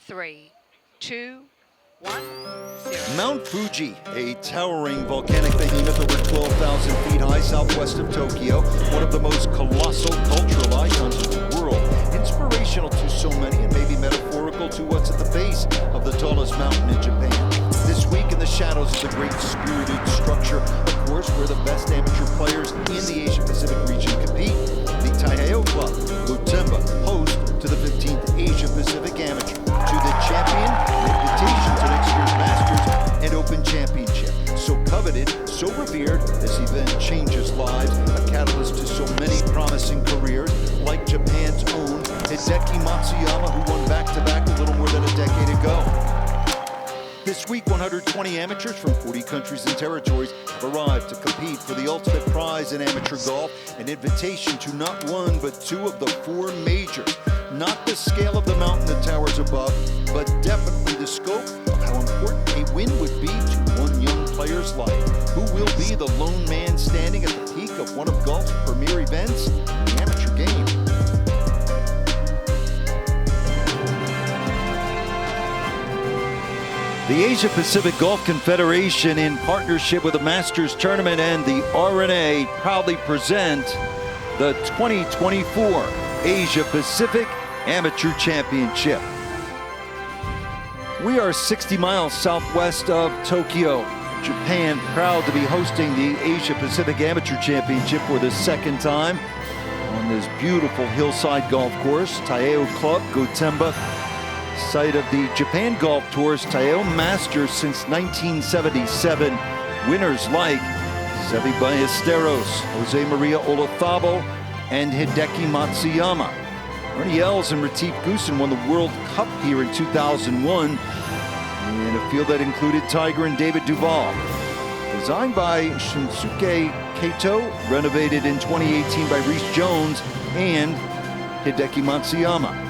3, 2, 1, 0. Mount Fuji, a towering volcanic behemoth over 12,000 feet high southwest of Tokyo, one of the most colossal cultural icons of the world, inspirational to so many and maybe metaphorical to what's at the base of the tallest mountain in Japan. This week in the shadows of the great spirited structure, of course, where the best amateur players in the Asia Pacific region compete. The Taiheiyo Club Gotemba, host to the 15th Asia Pacific Amateur, to the champion, an invitation to next year's Masters and Open Championship. So coveted, so revered, this event changes lives, a catalyst to so many promising careers, like Japan's own Hideki Matsuyama, who won back-to-back a little more than a decade ago. This week, 120 amateurs from 40 countries and territories have arrived to compete for the ultimate prize in amateur golf, an invitation to not one, but two of the four majors. Not the scale of the mountain that towers above, but definitely the scope of how important a win would be to one young player's life. Who will be the lone man standing at the peak of one of golf's premier events, the amateur game? The Asia Pacific Golf Confederation, in partnership with the Masters Tournament and the R&A, proudly present the 2024 Asia Pacific Amateur Championship. We are 60 miles southwest of Tokyo, Japan, proud to be hosting the Asia Pacific Amateur Championship for the second time on this beautiful hillside golf course, Taiheiyo Club Gotemba, site of the Japan Golf Tour's Taiheiyo Masters since 1977. Winners like Seve Ballesteros, Jose Maria Olazabal, and Hideki Matsuyama. Ernie Els and Retief Goosen won the World Cup here in 2001 in a field that included Tiger and David Duval. Designed by Shinsuke Kato, renovated in 2018 by Reese Jones and Hideki Matsuyama.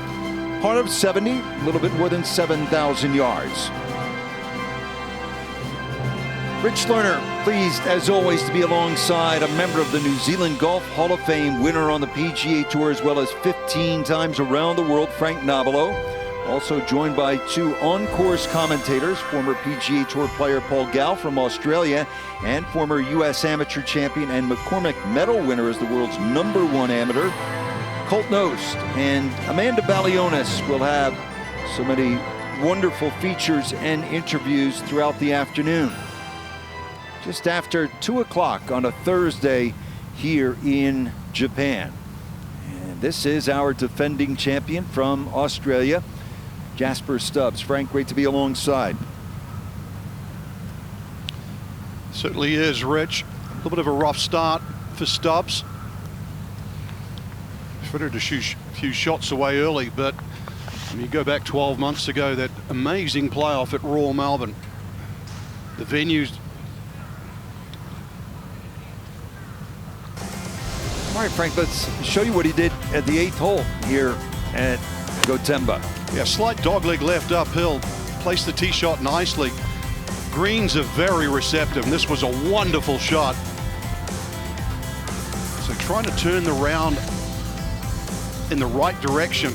Part of 70, a little bit more than 7,000 yards. Rich Lerner, pleased as always to be alongside a member of the New Zealand Golf Hall of Fame, winner on the PGA Tour as well as 15 times around the world, Frank Nobilo. Also joined by two on-course commentators, former PGA Tour player Paul Gow from Australia and former U.S. amateur champion and McCormick Medal winner as the world's #1 amateur, Colt Knost. And Amanda Balionis will have so many wonderful features and interviews throughout the afternoon. Just after 2 o'clock on a Thursday here in Japan. And this is our defending champion from Australia, Jasper Stubbs. Frank, great to be alongside. Certainly is, Rich. A little bit of a rough start for Stubbs. Fitted a few shots away early, but when you go back 12 months ago, that amazing playoff at Royal Melbourne, the venues. All right, Frank, let's show you what he did at the 8th hole here at Gotemba. Yeah, slight dogleg left uphill, placed the tee shot nicely. Greens are very receptive, and this was a wonderful shot. So trying to turn the round in the right direction.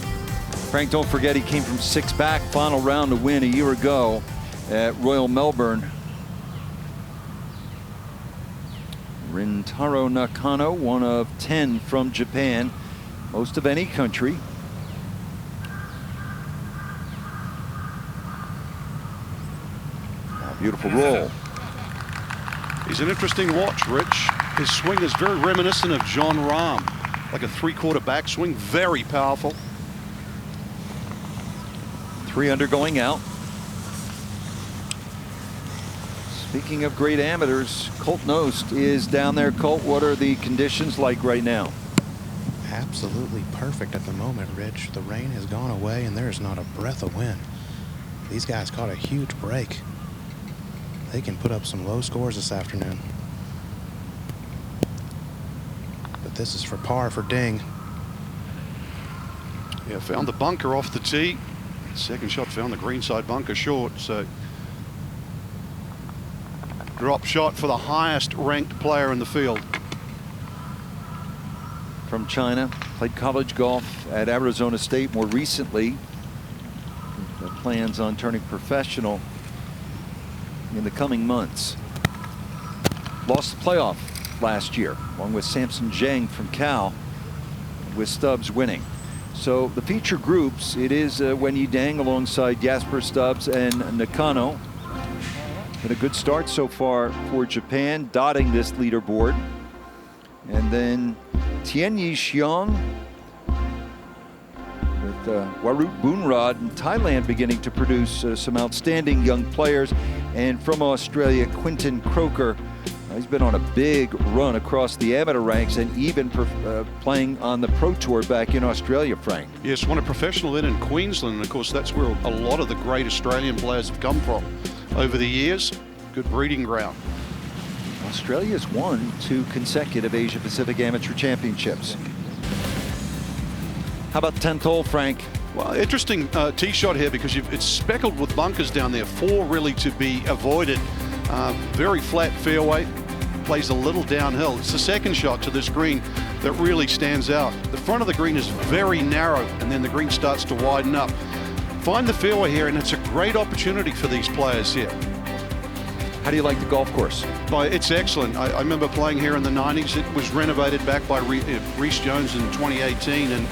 Frank, don't forget he came from 6 back, final round to win a year ago at Royal Melbourne. Rintaro Nakano, one of 10 from Japan, most of any country. Beautiful roll. He's an interesting watch, Rich. His swing is very reminiscent of John Rahm, like a 3/4 backswing, very powerful. 3 under going out. Speaking of great amateurs, Colt Knost is down there. Colt, what are the conditions like right now? Absolutely perfect at the moment, Rich. The rain has gone away and there's not a breath of wind. These guys caught a huge break. They can put up some low scores this afternoon. But this is for par for Ding. Yeah, found the bunker off the tee. Second shot found the greenside bunker short, so drop shot for the highest ranked player in the field. From China, played college golf at Arizona State, more recently that plans on turning professional in the coming months. Lost the playoff last year, along with Samson Zheng from Cal, with Stubbs winning. So the feature groups, it is Wenyi Dang alongside Jasper Stubbs and Nakano. Been a good start so far for Japan, dotting this leaderboard. And then Tianyi Xiong with Warut Boonrod in Thailand beginning to produce some outstanding young players. And from Australia, Quinton Croker. He's been on a big run across the amateur ranks and even playing on the Pro Tour back in Australia, Frank. Yes, won a professional then in Queensland, and of course that's where a lot of the great Australian players have come from over the years. Good breeding ground. Australia's won 2 consecutive Asia Pacific Amateur Championships. How about the 10th hole, Frank? Well, interesting tee shot here because it's speckled with bunkers down there. 4 really to be avoided. Very flat fairway, plays a little downhill. It's the second shot to this green that really stands out. The front of the green is very narrow, and then the green starts to widen up. Find the fairway here, and it's a great opportunity for these players here. How do you like the golf course? It's excellent. I remember playing here in the 90s. It was renovated back by Reece Jones in 2018, and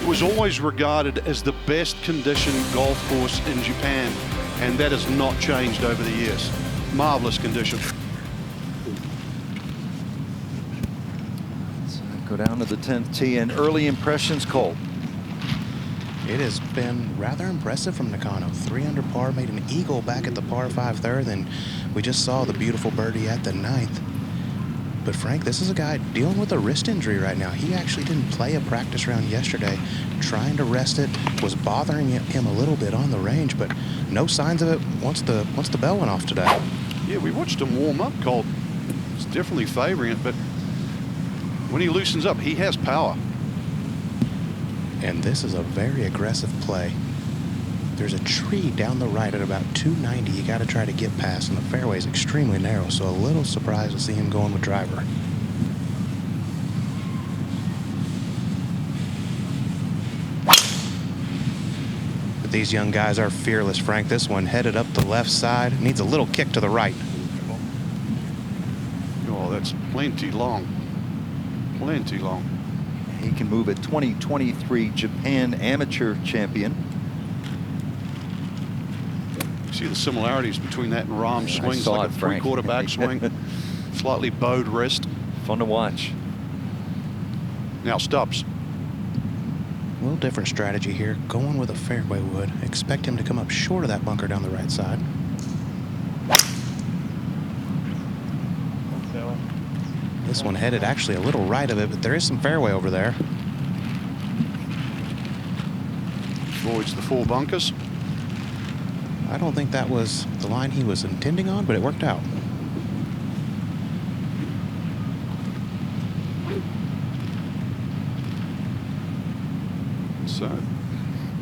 it was always regarded as the best conditioned golf course in Japan, and that has not changed over the years. Marvelous condition. Let's go down to the 10th tee, and early impressions, Cole. It has been rather impressive from Nakano. 3 under par, made an eagle back at the par 5 third, and we just saw the beautiful birdie at the 9th. But Frank, this is a guy dealing with a wrist injury right now. He actually didn't play a practice round yesterday, trying to rest it, was bothering him a little bit on the range, but no signs of it once the bell went off today. Yeah, we watched him warm up, Colt. He's definitely favoring it, but when he loosens up, he has power. And this is a very aggressive play. There's a tree down the right at about 290 you got to try to get past, and the fairway is extremely narrow, so a little surprised to see him going with driver. But these young guys are fearless, Frank. This one headed up the left side, needs a little kick to the right. Oh, that's plenty long. Plenty long. He can move a 2023 Japan Amateur Champion. See the similarities between that and Rahm's swing. It's like a Frank. 3/4 back swing. Slightly bowed wrist. Fun to watch. Now Stubbs. A little different strategy here, going with a fairway wood. Expect him to come up short of that bunker down the right side. This one headed actually a little right of it, but there is some fairway over there. Avoids the 4 bunkers. I don't think that was the line he was intending on, but it worked out. So,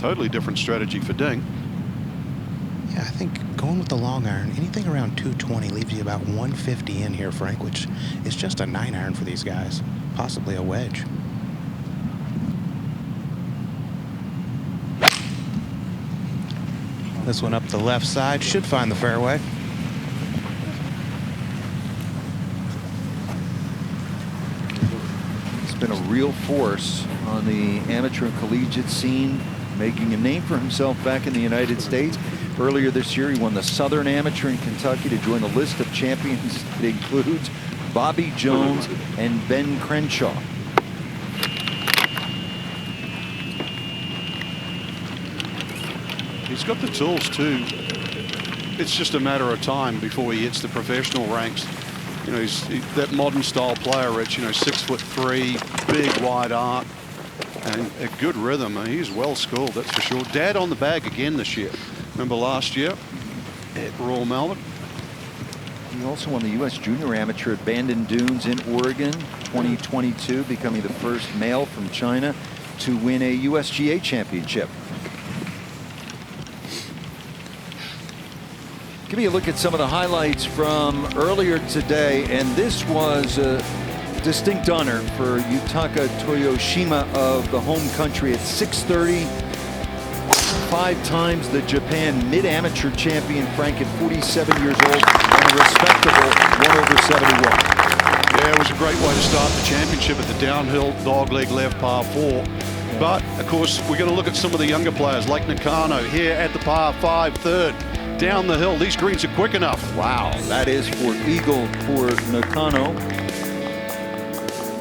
totally different strategy for Ding. Yeah, I think going with the long iron, anything around 220 leaves you about 150 in here, Frank, which is just a 9 iron for these guys, possibly a wedge. This one up the left side should find the fairway. He's been a real force on the amateur and collegiate scene, making a name for himself back in the United States. Earlier this year, he won the Southern Amateur in Kentucky to join the list of champions. It includes Bobby Jones and Ben Crenshaw. He's got the tools too. It's just a matter of time before he hits the professional ranks. You know, he's that modern style player, Rich, you know, 6'3", big wide arc, and a good rhythm. He's well schooled, that's for sure. Dad on the bag again this year. Remember last year at Royal Melbourne? He also won the U.S. Junior Amateur at Bandon Dunes in Oregon 2022, becoming the first male from China to win a USGA championship. Give me a look at some of the highlights from earlier today, and this was a distinct honor for Yutaka Toyoshima of the home country at 6:30. 5 times the Japan mid-amateur champion, Frank, at 47 years old, and a respectable 1/71. Yeah, it was a great way to start the championship at the downhill dogleg left par 4. But, of course, we're going to look at some of the younger players like Nakano here at the par 5 third. Down the hill, these greens are quick enough. Wow, that is for eagle for Nakano.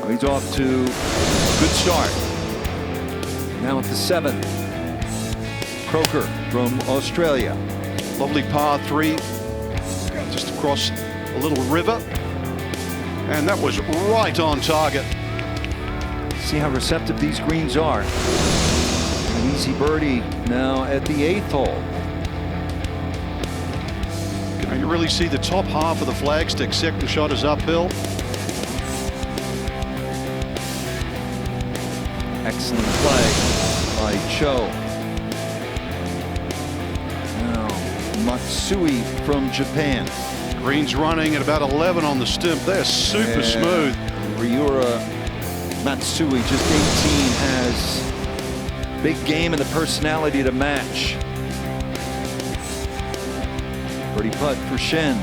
He's off to a good start. Now at the 7th, Croker from Australia. Lovely par 3, just across a little river. And that was right on target. See how receptive these greens are. An easy birdie now at the 8th hole. You really see the top half of the flagstick. Second shot is uphill. Excellent play by Cho. Now Matsui from Japan. Greens running at about 11 on the stimp. They're super smooth. Ryura Matsui, just 18, has big game and the personality to match. Birdie putt for Shen.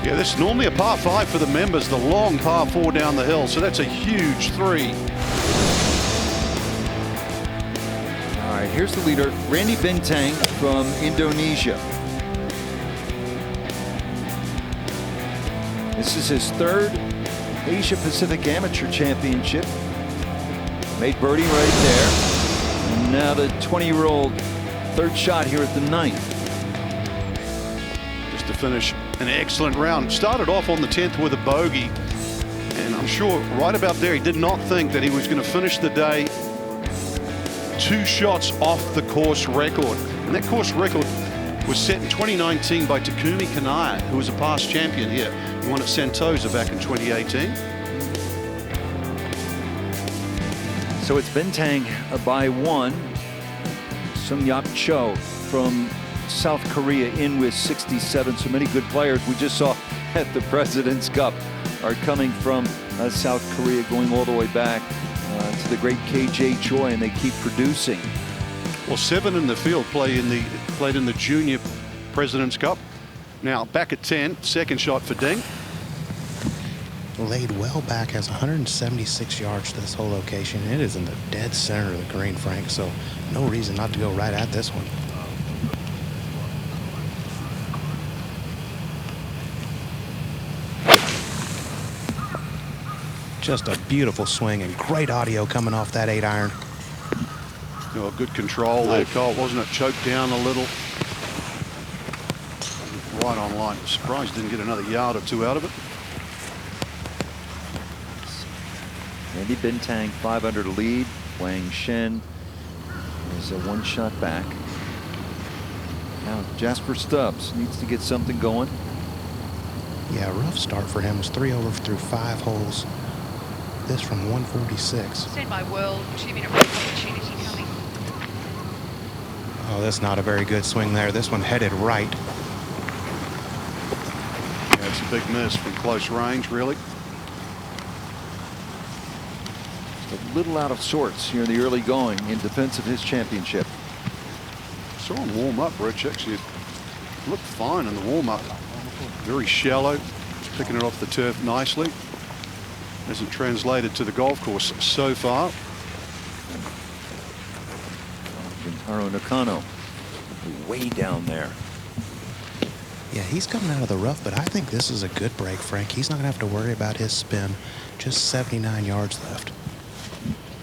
Yeah, this is normally a par 5 for the members, the long par 4 down the hill, so that's a huge 3. All right, here's the leader, Randy Bintang from Indonesia. This is his 3rd Asia Pacific Amateur Championship. Made birdie right there. And now the 20-year-old 3rd shot here at the 9th. To finish an excellent round. Started off on the 10th with a bogey, and I'm sure right about there he did not think that he was going to finish the day 2 shots off the course record. And that course record was set in 2019 by Takumi Kanaya, who was a past champion here. He won at Sentosa back in 2018. So it's Bintang by 1. Sung-Yap Cho from South Korea in with 67. So many good players we just saw at the President's Cup are coming from South Korea, going all the way back to the great KJ Choi, and they keep producing. Well, 7 in the field played in the Junior President's Cup. Now back at 10, second shot for Ding. Laid well back, has 176 yards to this whole location. It is in the dead center of the green, Frank, so no reason not to go right at this one. Just a beautiful swing and great audio coming off that 8-iron. Oh, good control there, Cole, wasn't it? Choked down a little. Right on line. Surprised didn't get another yard or 2 out of it. Randy Bintang 5 under to lead. Wang Shen is a 1 shot back. Now Jasper Stubbs needs to get something going. Yeah, rough start for him. Was 3 over through 5 holes. This from 146. Send my world achieving a race opportunity coming. Oh, that's not a very good swing there. This one headed right. Yeah, it's a big miss from close range, really. Just a little out of sorts here in the early going in defense of his championship. Saw him warm up, Rich. Actually, it looked fine in the warm up. Very shallow. Just picking it off the turf nicely. Hasn't translated to the golf course so far. Gentaro Nakano way down there. Yeah, he's coming out of the rough, but I think this is a good break, Frank. He's not going to have to worry about his spin. Just 79 yards left.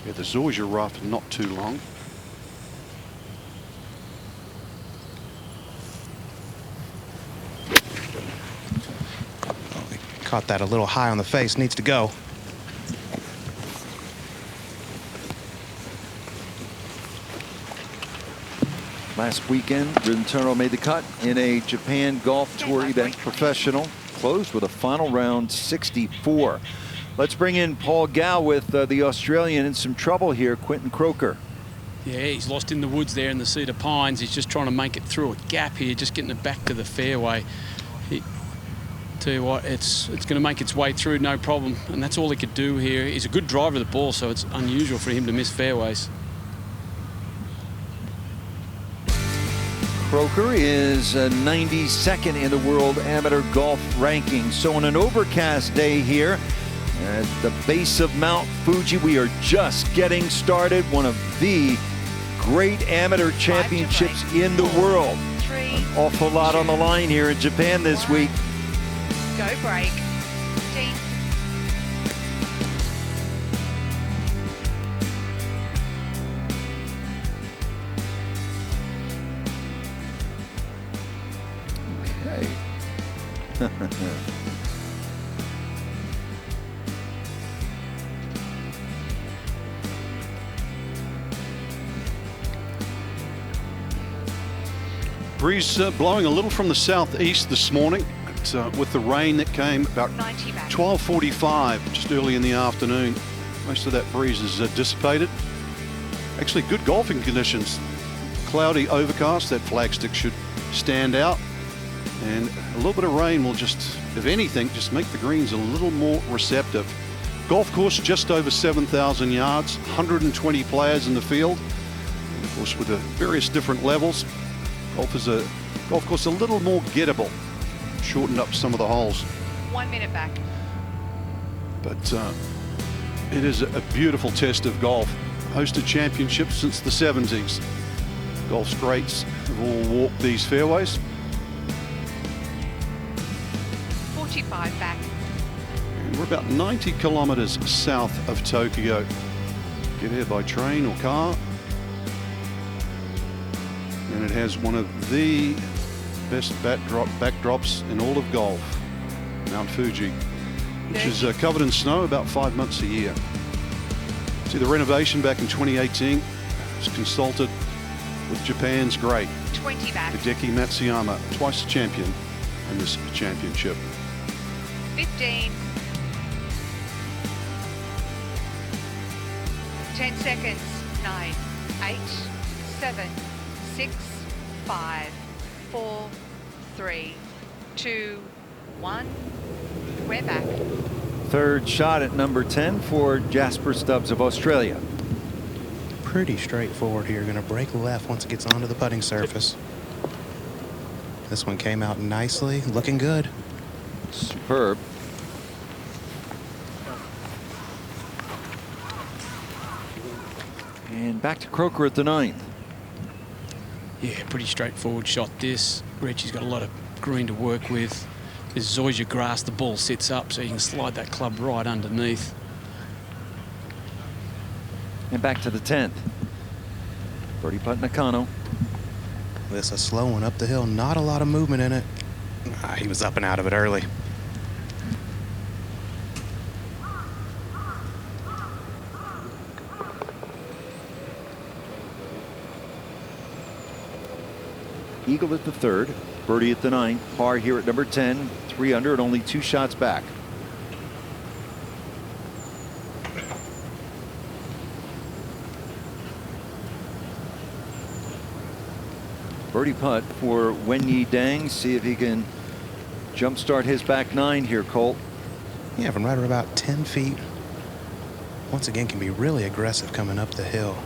Yeah, the Zoysia rough, not too long. Oh, he caught that a little high on the face. Needs to go. Last weekend, Rintaro made the cut in a Japan Golf Tour event professional. Closed with a final round 64. Let's bring in Paul Gow with the Australian in some trouble here, Quentin Croker. Yeah, he's lost in the woods there in the Cedar Pines. He's just trying to make it through a gap here, just getting it back to the fairway. Tell you what, it's going to make its way through, no problem. And that's all he could do here. He's a good driver of the ball, so it's unusual for him to miss fairways. Croker is 92nd in the world amateur golf rankings. So on an overcast day here at the base of Mount Fuji, we are just getting started. One of the great amateur championships in the world. An awful lot on the line here in Japan this week. Go break. 15. Breeze blowing a little from the southeast this morning, but, with the rain that came about 12:45 just early in the afternoon. Most of that breeze is dissipated. Actually good golfing conditions. Cloudy, overcast. That flagstick should stand out, and a little bit of rain will just, if anything, just make the greens a little more receptive. Golf course just over 7,000 yards, 120 players in the field, and of course with the various different levels. Golf course a little more gettable, shortened up some of the holes. 1 minute back. But it is a beautiful test of golf. Hosted championships since the 70s. Golf's greats have all walked these fairways. 45 back. And we're about 90 kilometers south of Tokyo. Get here by train or car. And it has one of the best backdrops in all of golf, Mount Fuji, which is covered in snow about 5 months a year. See, the renovation back in 2018 was consulted with Japan's great 20 back. Hideki Matsuyama, twice the champion in this championship. 15. 10 seconds. 9, 8, 7, 6, 5, 4, 3, 2, 1. We're back. Third shot at number 10 for Jasper Stubbs of Australia. Pretty straightforward here. Going to break left once it gets onto the putting surface. This one came out nicely, looking good. Superb. And back to Croker at the 9th. Yeah, pretty straightforward shot this. Richie's got a lot of green to work with. This zoysia grass, the ball sits up so you can slide that club right underneath. And back to the 10th. Birdie putt Nakano. This a slow one up the hill, not a lot of movement in it. He was up and out of it early. Eagle at the 3rd, birdie at the 9th, par here at number 10, 3 under and only 2 shots back. Birdie putt for Wenyi Dang. See if he can jumpstart his back 9 here, Colt. Yeah, from right about 10 feet. Once again, can be really aggressive coming up the hill.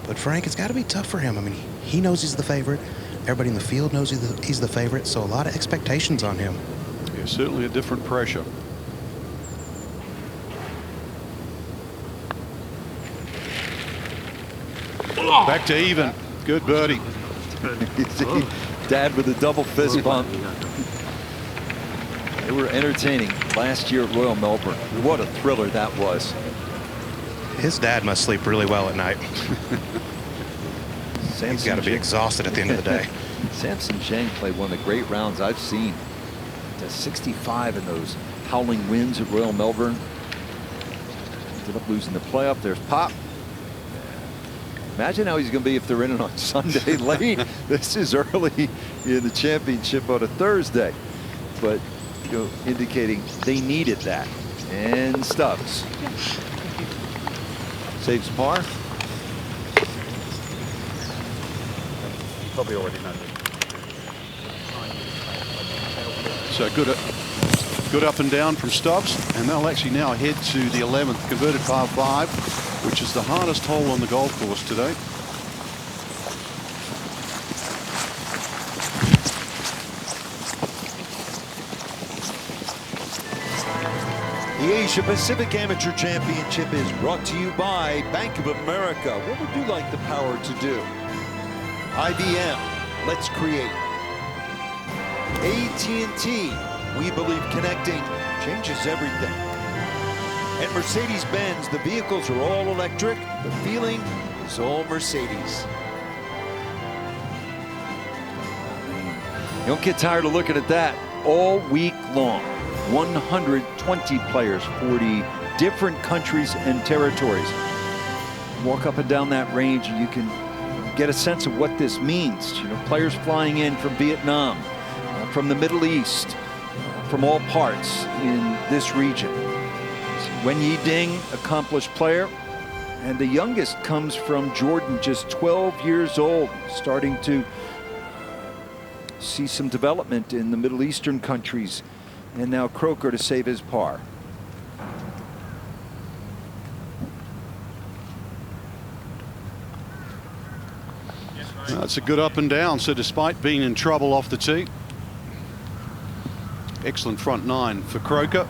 But Frank, it's got to be tough for him. I mean, he knows he's the favorite. Everybody in the field knows he's the favorite, so a lot of expectations on him. Yeah, certainly a different pressure. Back to even. Good birdie. You see Dad with a double fist bump. They were entertaining last year at Royal Melbourne. What a thriller that was. His dad must sleep really well at night. He's got to be exhausted at the end of the day. Samson Zhang played one of the great rounds I've seen. To 65 in those howling winds at Royal Melbourne. Ended up losing the playoff. There's Pop. Imagine how he's going to be if they're in it on Sunday late. This is early in the championship on a Thursday. But, you know, indicating they needed that. And Stubbs saves par. Probably already know. So good up and down from Stubbs, and they'll actually now head to the 11th converted par 5, which is the hardest hole on the golf course today. The Asia Pacific Amateur Championship is brought to you by Bank of America. What would you like the power to do? IBM, let's create. AT&T, we believe connecting changes everything. At Mercedes-Benz, the vehicles are all electric. The feeling is all Mercedes. You don't get tired of looking at that all week long. 120 players, 40 different countries and territories. Walk up and down that range and you can get a sense of what this means. You know, players flying in from Vietnam, from the Middle East, from all parts in this region. Wen Yi-ding, accomplished player, and the youngest comes from Jordan, just 12 years old, starting to see some development in the Middle Eastern countries. And now Croker to save his par. It's a good up and down. So despite being in trouble off the tee, excellent front nine for Croker.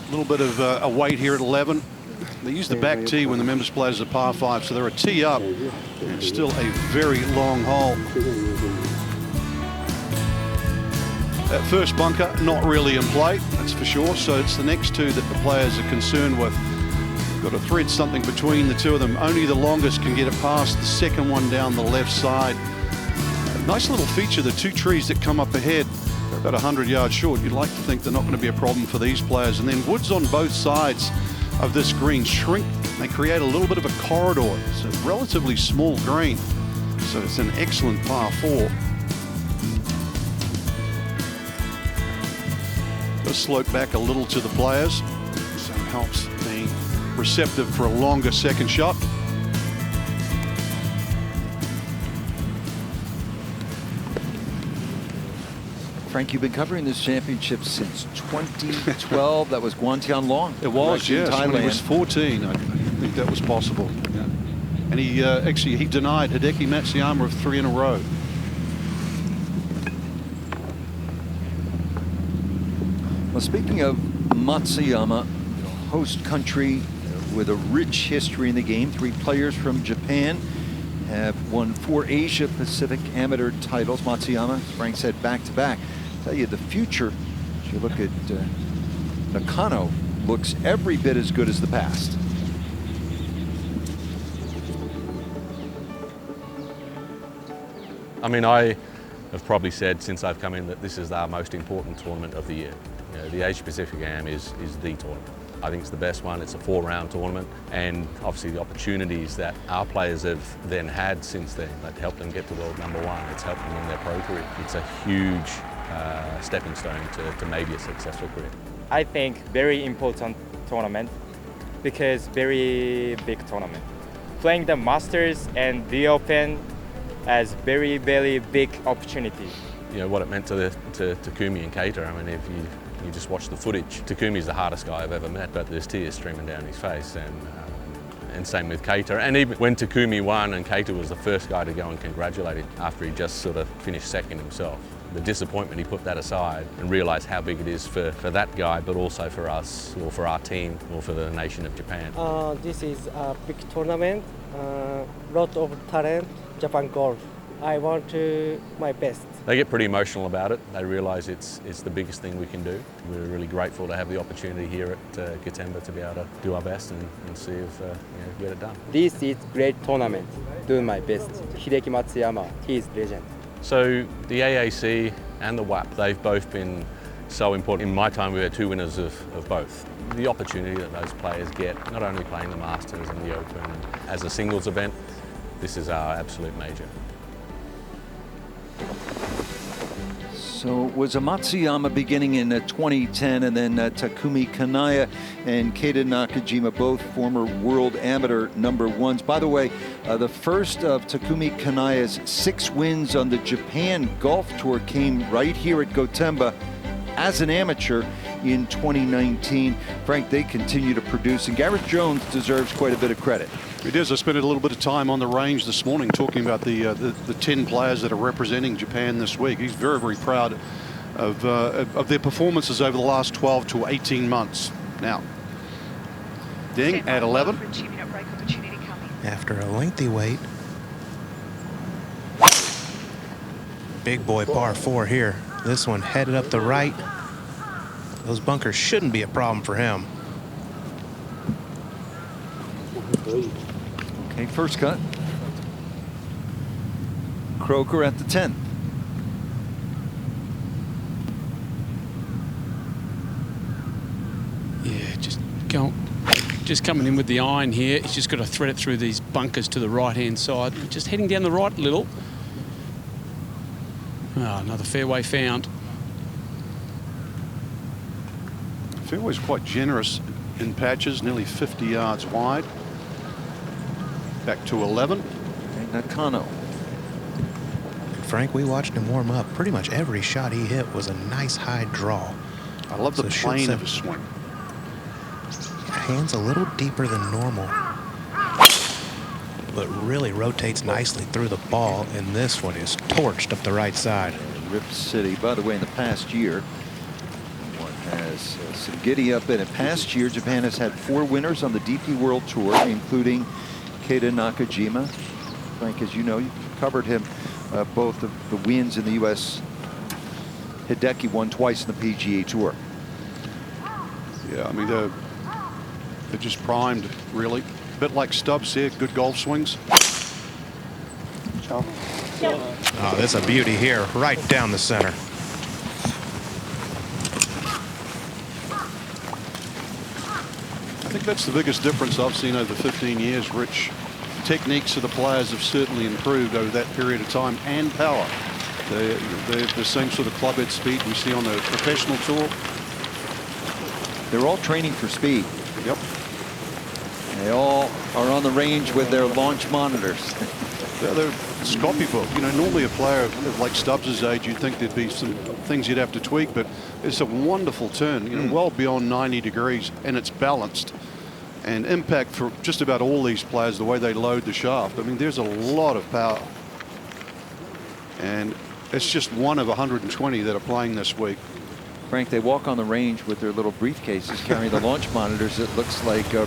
A little bit of a weight here at 11. They use the back tee when the members play as a par 5, so they're a tee up, and still a very long hole. That first bunker, not really in play, that's for sure, so it's the next two that the players are concerned with. Got to thread something between the two of them. Only the longest can get it past the second one down the left side. A nice little feature, the two trees that come up ahead, they're about 100 yards short. You'd like to think they're not going to be a problem for these players. And then woods on both sides of this green shrink. They create a little bit of a corridor. It's a relatively small green, so it's an excellent par 4. Does slope back a little to the players, so it helps being receptive for a longer second shot. Frank, you've been covering this championship since 2012. That was Guantian Long. It was, yes. Thailand. When he was 14, I think that was possible. Yeah. And he actually he denied Hideki Matsuyama of 3 in a row. Well, speaking of Matsuyama, host country with a rich history in the game. 3 players from Japan have won 4 Asia Pacific amateur titles. Matsuyama, as Frank said, back-to-back. Tell you, the future, if you look at Nakano, looks every bit as good as the past. I mean, I have probably said since I've come in that this is our most important tournament of the year. You know, the Asia Pacific Am is the tournament. I think it's the best one. It's a 4-round tournament, and obviously the opportunities that our players have then had since then that helped them get to world #1. It's helped them in their pro career. It's a huge stepping stone to maybe a successful career. I think very important tournament because very big tournament. Playing the Masters and the Open as very, very big opportunity. You know what it meant to Takumi and Keita. I mean, if you just watch the footage, Takumi's the hardest guy I've ever met, but there's tears streaming down his face, and same with Keita. And even when Takumi won and Keita was the first guy to go and congratulate him after he just sort of finished second himself, the disappointment, he put that aside and realised how big it is for that guy, but also for us, or for our team, or for the nation of Japan. This is a big tournament, lot of talent, Japan golf. I want to my best. They get pretty emotional about it. They realise it's the biggest thing we can do. We're really grateful to have the opportunity here at Gotemba to be able to do our best and see if we get it done. This is great tournament. Do my best. Hideki Matsuyama, he is legend. So the AAC and the WAP, they've both been so important. In my time, we had 2 winners of both. The opportunity that those players get, not only playing the Masters and the Open as a singles event, this is our absolute major. So it was a Matsuyama beginning in 2010, and then Takumi Kanaya and Keita Nakajima, both former world amateur #1s. By the way, the first of Takumi Kanaya's 6 wins on the Japan Golf Tour came right here at Gotemba as an amateur in 2019. Frank, they continue to produce, and Gareth Jones deserves quite a bit of credit. It is. I spent a little bit of time on the range this morning talking about the 10 players that are representing Japan this week. He's very, very proud of their performances over the last 12 to 18 months. Now, Ding at 11. After a lengthy wait. Big boy par 4 here. This one headed up the right. Those bunkers shouldn't be a problem for him. Okay, first cut. Croker at the 10th. Yeah, just coming in with the iron here. He's just got to thread it through these bunkers to the right-hand side. Just heading down the right a little. Oh, another fairway found. Fairway's quite generous in patches, nearly 50 yards wide. Back to 11. And Nakano. Frank, we watched him warm up. Pretty much every shot he hit was a nice high draw. I love the plane of his swing. Hands a little deeper than normal, but really rotates nicely through the ball, and this one is torched up the right side. Rip City. By the way, in the past year, one has some giddy up in it. Past year, Japan has had 4 winners on the DP World Tour, including Keita Nakajima. Frank, as you know, you covered him. Both of the wins in the U.S. Hideki won twice in the PGA Tour. Yeah, I mean, they're just primed, really. A bit like Stubbs here, good golf swings. Oh, that's a beauty here, right down the center. I think that's the biggest difference I've seen over 15 years, Rich. Techniques of the players have certainly improved over that period of time, and power. They're the same sort of club head speed we see on the professional tour. They're all training for speed. Yep. They all are on the range with their launch monitors. They're copybook. You know, normally a player like Stubbs' age, you'd think there'd be some things you'd have to tweak, but it's a wonderful turn, you know, well beyond 90 degrees, and it's balanced. And impact for just about all these players, the way they load the shaft. I mean, there's a lot of power. And it's just one of 120 that are playing this week. Frank, they walk on the range with their little briefcases carrying the launch monitors. It looks like a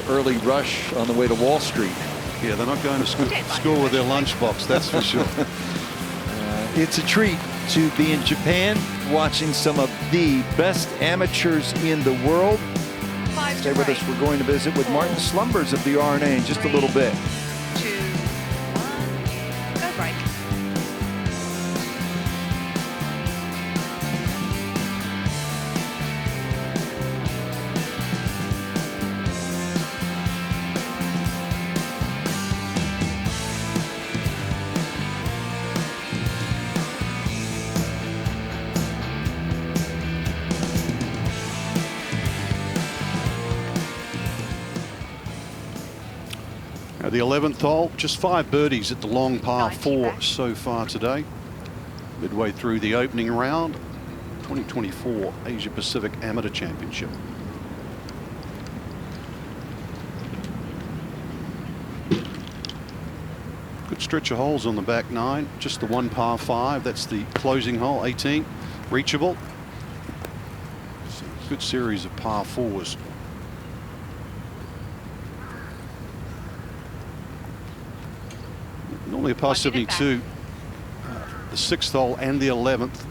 early rush on the way to Wall Street. Yeah, they're not going to school with their lunchbox, that's for sure. It's a treat to be in Japan watching some of the best amateurs in the world. Stay with us. We're going to visit with Martin Slumbers of the R&A in just a little bit. 2, 1, go break. The 11th hole, just 5 birdies at the long par 4 so far today. Midway through the opening round, 2024 Asia Pacific Amateur Championship. Good stretch of holes on the back 9, just the 1 par 5. That's the closing hole, 18, reachable. Good series of par 4s. Normally a par 72, the 6th hole and the 11th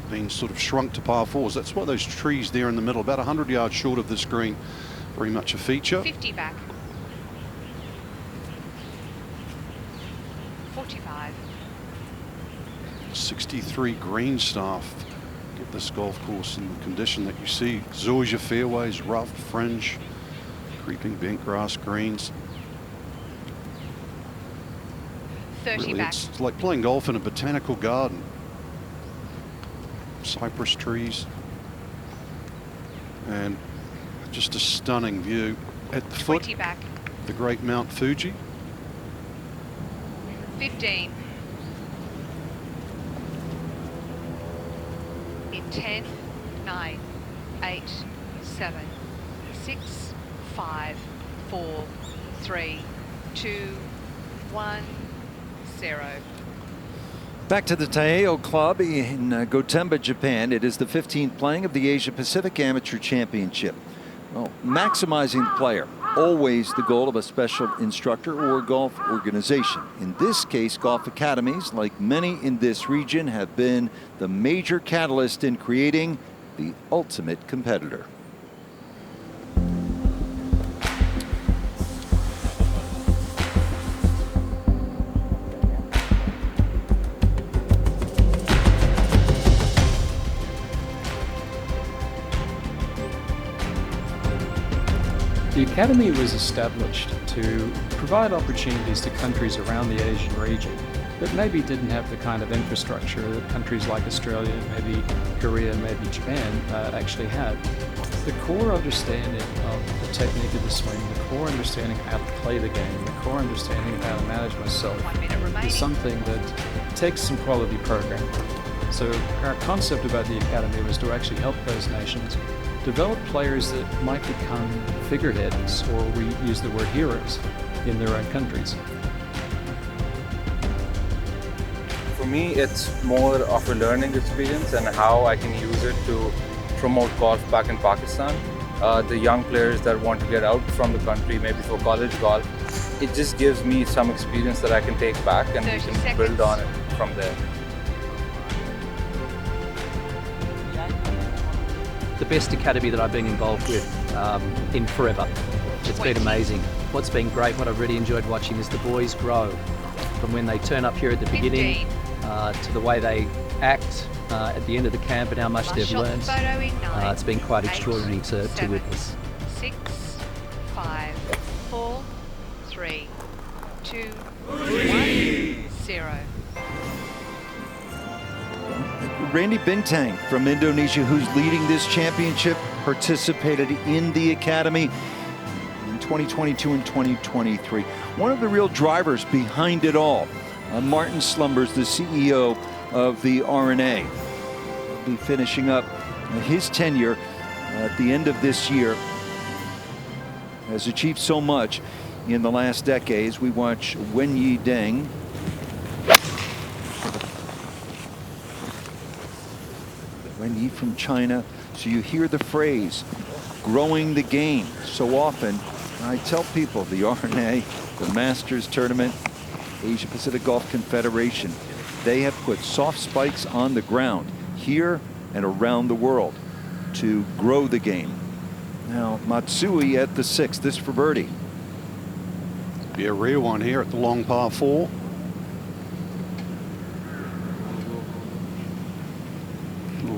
being sort of shrunk to par 4s. That's why those trees there in the middle, about 100 yards short of this green, very much a feature. 50 back. 45. 63 green staff get this golf course in the condition that you see. Zoysia fairways, rough, fringe, creeping bent grass greens. 30 Really, back. it's like playing golf in a botanical garden. Cypress trees. And just a stunning view at the foot. 20 back. The great Mount Fuji. 15. In 10, 9, 8, 7, 6, 5, 4, 3, 2, 1, 0. Back to the Taiheiyo Club in Gotemba, Japan. It is the 15th playing of the Asia Pacific Amateur Championship. Well, maximizing the player, always the goal of a special instructor or golf organization. In this case, golf academies, like many in this region, have been the major catalyst in creating the ultimate competitor. The Academy was established to provide opportunities to countries around the Asian region that maybe didn't have the kind of infrastructure that countries like Australia, maybe Korea, maybe Japan actually had. The core understanding of the technique of the swing, the core understanding of how to play the game, the core understanding of how to manage myself 1 minute remaining. is something that takes some quality programming. So our concept about the Academy was to actually help those nations develop players that might become figureheads, or we use the word heroes, in their own countries. For me, it's more of a learning experience and how I can use it to promote golf back in Pakistan. The young players that want to get out from the country, maybe for college golf, it just gives me some experience that I can take back and we 30 can build seconds. on it from there. The best academy that I've been involved with in forever. It's been amazing. What's been great, what I've really enjoyed watching is the boys grow from when they turn up here at the beginning to the way they act at the end of the camp and how much they've learned. It's been quite extraordinary to witness. 6, 5, 4, 3, 2, 1, 0. Randy Bintang from Indonesia, who's leading this championship, participated in the Academy in 2022 and 2023. One of the real drivers behind it all, Martin Slumbers, the CEO of the R&A, will be finishing up his tenure at the end of this year. Has achieved so much in the last decades. We watch Wen Yi Deng. Wen Yi from China. So you hear the phrase, growing the game. So often, I tell people, the R&A, the Masters Tournament, Asia Pacific Golf Confederation, they have put soft spikes on the ground here and around the world to grow the game. Now, Matsui at the 6th, this for birdie. Be a rare one here at the long par 4.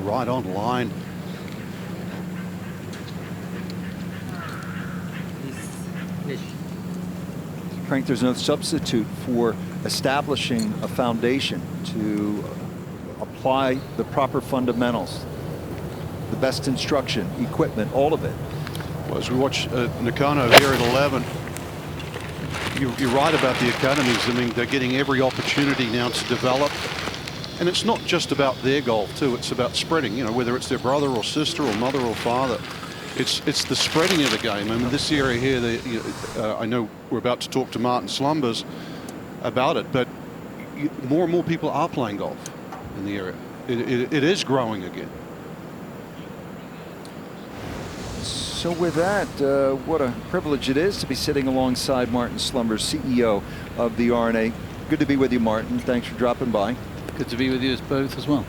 Right on line. Frank, there's no substitute for establishing a foundation to apply the proper fundamentals, the best instruction, equipment, all of it. Well, as we watch Nakano here at 11, you're right about the academies. I mean, they're getting every opportunity now to develop. And it's not just about their golf too, it's about spreading, you know, whether it's their brother or sister or mother or father. It's the spreading of the game. I mean, this area here, I know we're about to talk to Martin Slumbers about it, but more and more people are playing golf in the area. It is growing again. So with that, what a privilege it is to be sitting alongside Martin Slumbers, CEO of the R&A. Good to be with you, Martin. Thanks for dropping by. Good to be with you both as well.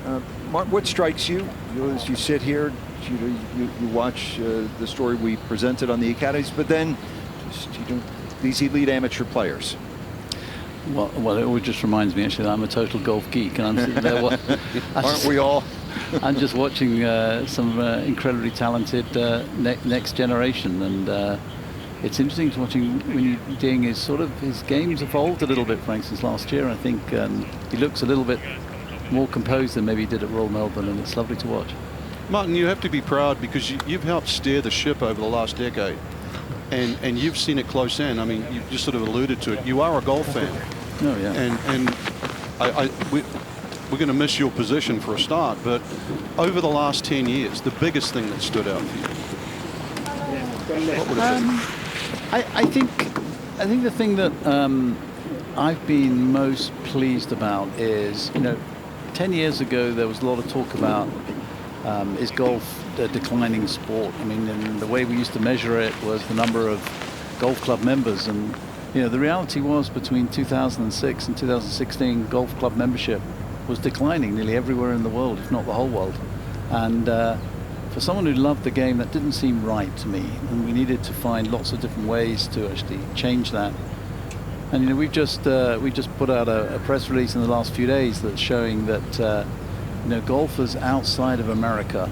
Martin, what strikes you as you sit here? You watch the story we presented on the academies, but then just, these elite amateur players. Well, it always just reminds me actually that I'm a total golf geek, and I'm sitting there. Aren't we all? I'm just watching some incredibly talented next generation, and it's interesting to watching when Ding is his game's evolved a little bit, Frank, since last year. I think he looks a little bit more composed than maybe he did at Royal Melbourne, and it's lovely to watch. Martin, you have to be proud because you've helped steer the ship over the last decade, and you've seen it close in. I mean, you just sort of alluded to it. You are a golf fan. Oh yeah. And we're going to miss your position for a start, but over the last 10 years, the biggest thing that stood out for you, what would it be? I think I think the thing that I've been most pleased about is, 10 years ago there was a lot of talk about is golf a declining sport? I mean, and the way we used to measure it was the number of golf club members, and the reality was between 2006 and 2016 golf club membership was declining nearly everywhere in the world, if not the whole world. And for someone who loved the game, that didn't seem right to me, and we needed to find lots of different ways to actually change that. And we just put out a press release in the last few days that's showing that golfers outside of America,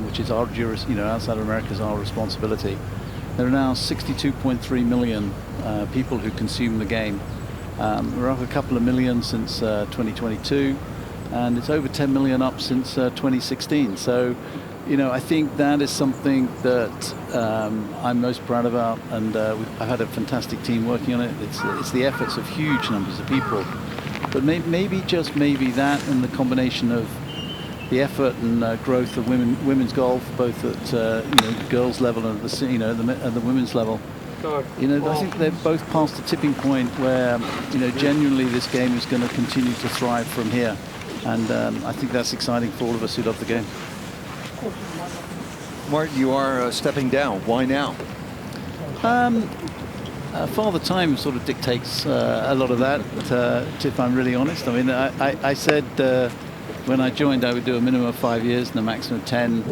which is our outside of America is our responsibility. There are now 62.3 million people who consume the game. We're up a couple of million since 2022, and it's over 10 million up since 2016. So, I think that is something that I'm most proud about, and I've had a fantastic team working on it. It's the efforts of huge numbers of people, but maybe that, and the combination of the effort and growth of women's golf, both at girls level and at the women's level. I think they've both passed a tipping point where genuinely this game is going to continue to thrive from here, and I think that's exciting for all of us who love the game. Martin, you are stepping down. Why now? Father Time sort of dictates a lot of that, if I'm really honest. I mean, I said when I joined I would do a minimum of 5 years and a maximum of 10,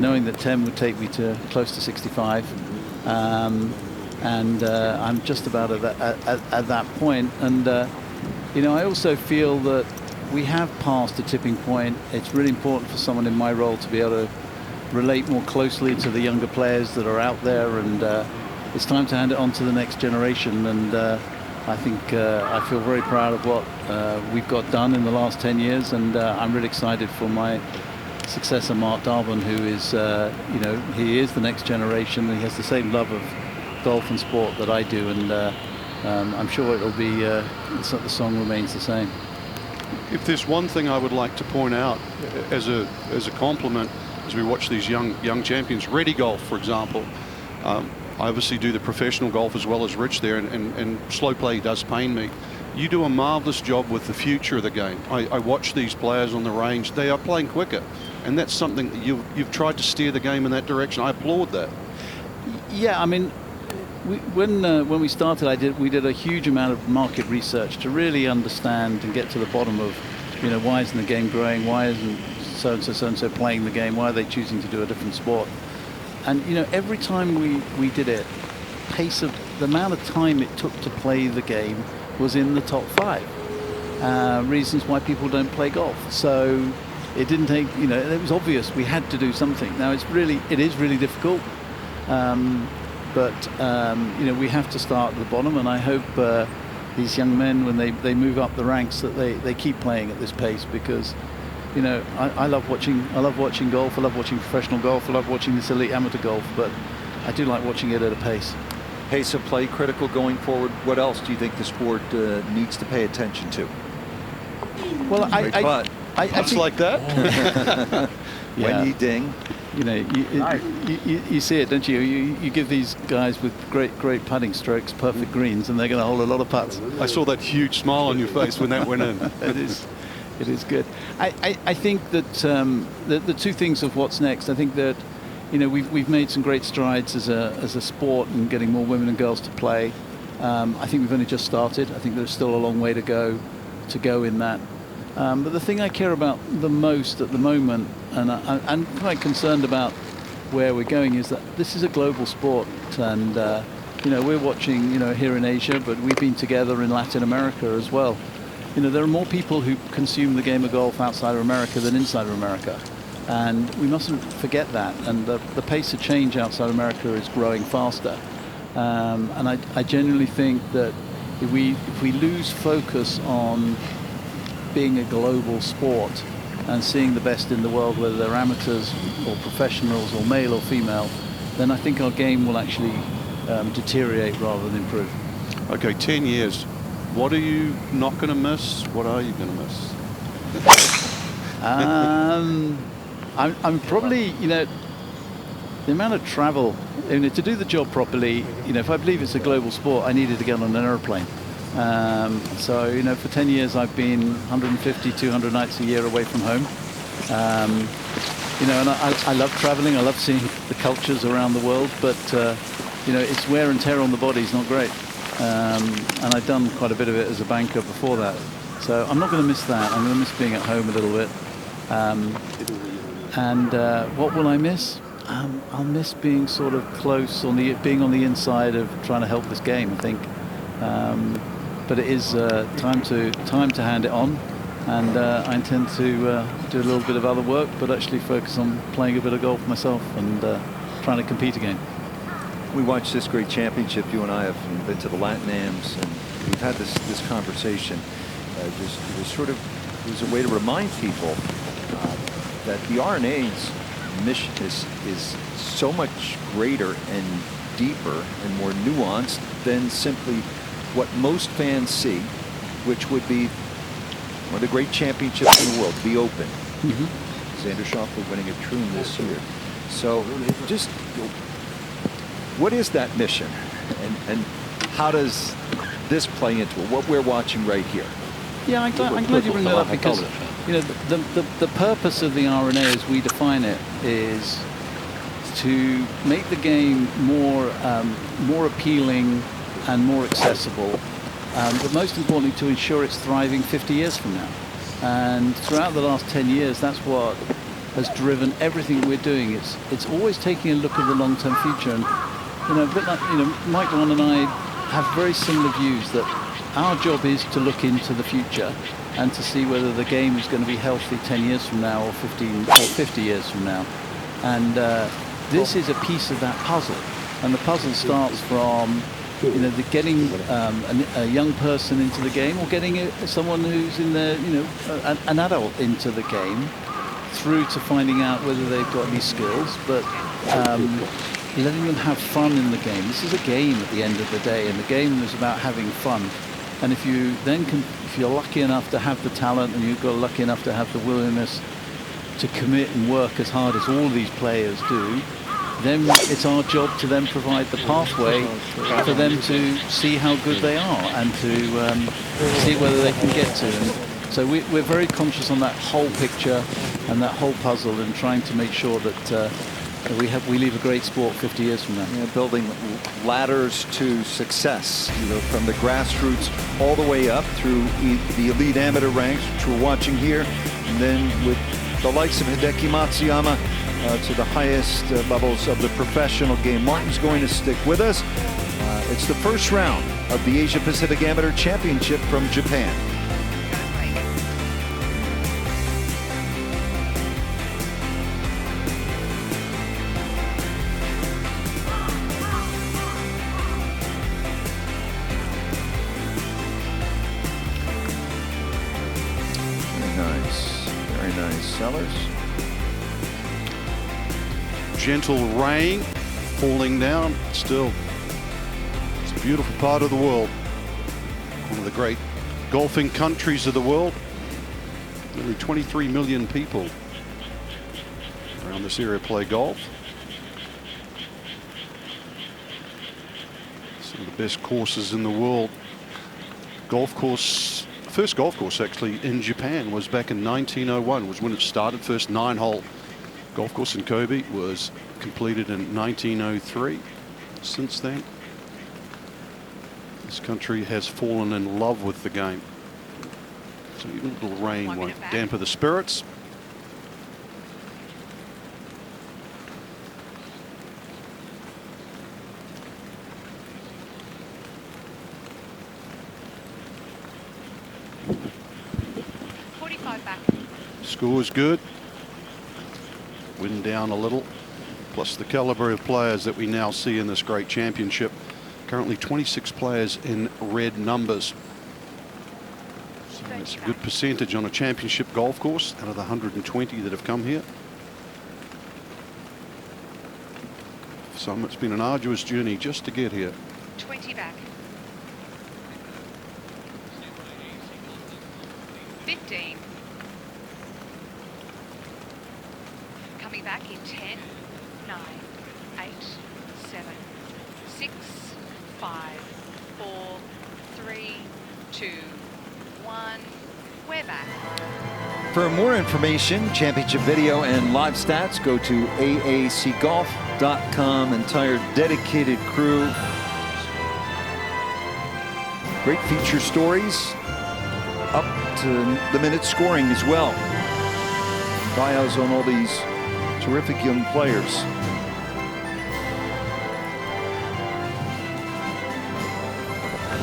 knowing that 10 would take me to close to 65. And I'm just about at that point. And, I also feel that we have passed a tipping point. It's really important for someone in my role to be able to relate more closely to the younger players that are out there, and it's time to hand it on to the next generation. And I think I feel very proud of what we've got done in the last 10 years, and I'm really excited for my successor, Mark Darwin, who is, he is the next generation, and he has the same love of golf and sport that I do, and I'm sure it'll be, the song remains the same. If there's one thing I would like to point out as a compliment as we watch these young champions, Ready Golf, for example, I obviously do the professional golf as well as Rich there, and slow play does pain me. You do a marvelous job with the future of the game. I watch these players on the range. They are playing quicker, and that's something that you've tried to steer the game in that direction. I applaud that. Yeah, I mean, when we started, we did a huge amount of market research to really understand and get to the bottom of, why isn't the game growing? Why isn't so-and-so playing the game? Why are they choosing to do a different sport? And, every time we did it, the amount of time it took to play the game was in the top 5 reasons why people don't play golf. So it didn't take, it was obvious we had to do something. Now it is really difficult, but we have to start at the bottom, and I hope these young men, when they move up the ranks, that they keep playing at this pace, because I love watching golf. I love watching professional golf. I love watching this elite amateur golf, but I do like watching it at a pace. Pace of play critical going forward. What else do you think the sport needs to pay attention to? Well, I think like that. When you ding. You see it, don't you? You give these guys with great putting strokes perfect greens, and they're going to hold a lot of putts. I saw that huge smile on your face when that went in. It is good. I think that the two things of what's next, I think that we've made some great strides as a sport and getting more women and girls to play. I think we've only just started. I think there's still a long way to go in that. But the thing I care about the most at the moment, and I'm quite concerned about where we're going, is that this is a global sport, and we're watching here in Asia, but we've been together in Latin America as well. There are more people who consume the game of golf outside of America than inside of America, and we mustn't forget that. And the pace of change outside America is growing faster, and I genuinely think that if we lose focus on being a global sport and seeing the best in the world, whether they're amateurs or professionals or male or female, then I think our game will actually deteriorate rather than improve. Okay, 10 years. What are you not going to miss? What are you going to miss? I'm probably, the amount of travel, to do the job properly, if I believe it's a global sport, I needed to get on an airplane. So, for 10 years I've been 150, 200 nights a year away from home. And I love traveling. I love seeing the cultures around the world, but, it's wear and tear on the body is not great. And I've done quite a bit of it as a banker before that. So I'm not going to miss that. I'm going to miss being at home a little bit. What will I miss? I'll miss being sort of close being on the inside of trying to help this game, I think. But it is time to hand it on, and I intend to do a little bit of other work, but actually focus on playing a bit of golf myself and trying to compete again. We watched this great championship. You and I have been to the Latin Ams, and we've had this conversation. It was a way to remind people that the R&A's mission is so much greater and deeper and more nuanced than simply what most fans see, which would be one of the great championships in the world, the Open. Xander Schauffele winning at Troon this year. So just, what is that mission, and how does this play into it, what we're watching right here? Yeah, I'm glad you bring that up, because the purpose of the R&A as we define it is to make the game more appealing and more accessible, but most importantly to ensure it's thriving 50 years from now. And throughout the last 10 years, that's what has driven everything we're doing. It's always taking a look at the long-term future. And a bit like, Michael and I have very similar views that our job is to look into the future and to see whether the game is going to be healthy 10 years from now or 15 or 50 years from now. And this is a piece of that puzzle. And the puzzle starts from getting a young person into the game, or getting someone who's in their, an adult into the game, through to finding out whether they've got any skills, but letting them have fun in the game. This is a game at the end of the day, and the game is about having fun. And if you then if you're lucky enough to have the talent, and you've got lucky enough to have the willingness to commit and work as hard as all these players do, then it's our job to then provide the pathway for them to see how good they are and to see whether they can get to. And so we're very conscious on that whole picture and that whole puzzle, and trying to make sure that we leave a great sport 50 years from now. Yeah, building ladders to success, from the grassroots all the way up through the elite amateur ranks, which we're watching here, and then with the likes of Hideki Matsuyama to the highest levels of the professional game. Martin's going to stick with us. It's the first round of the Asia Pacific Amateur Championship from Japan. Very nice, Sellers. Gentle rain falling down. Still, it's a beautiful part of the world. One of the great golfing countries of the world. Nearly 23 million people around this area play golf. Some of the best courses in the world. First golf course actually in Japan was back in 1901, was when it started. First 9-hole golf course in Kobe was completed in 1903. Since then, this country has fallen in love with the game. So even a little rain won't dampen the spirits. Score is good. Wind down a little, plus the caliber of players that we now see in this great championship. Currently 26 players in red numbers. So that's a good percentage on a championship golf course out of the 120 that have come here. For some, it's been an arduous journey just to get here. 20 back. 15. Coming back in 10, 9, 6, 5, 4, 3, 2, 1. We're back. For more information, championship video and live stats, go to aacgolf.com. Entire dedicated crew. Great feature stories, up to the minute scoring as well. Bios on all these terrific young players.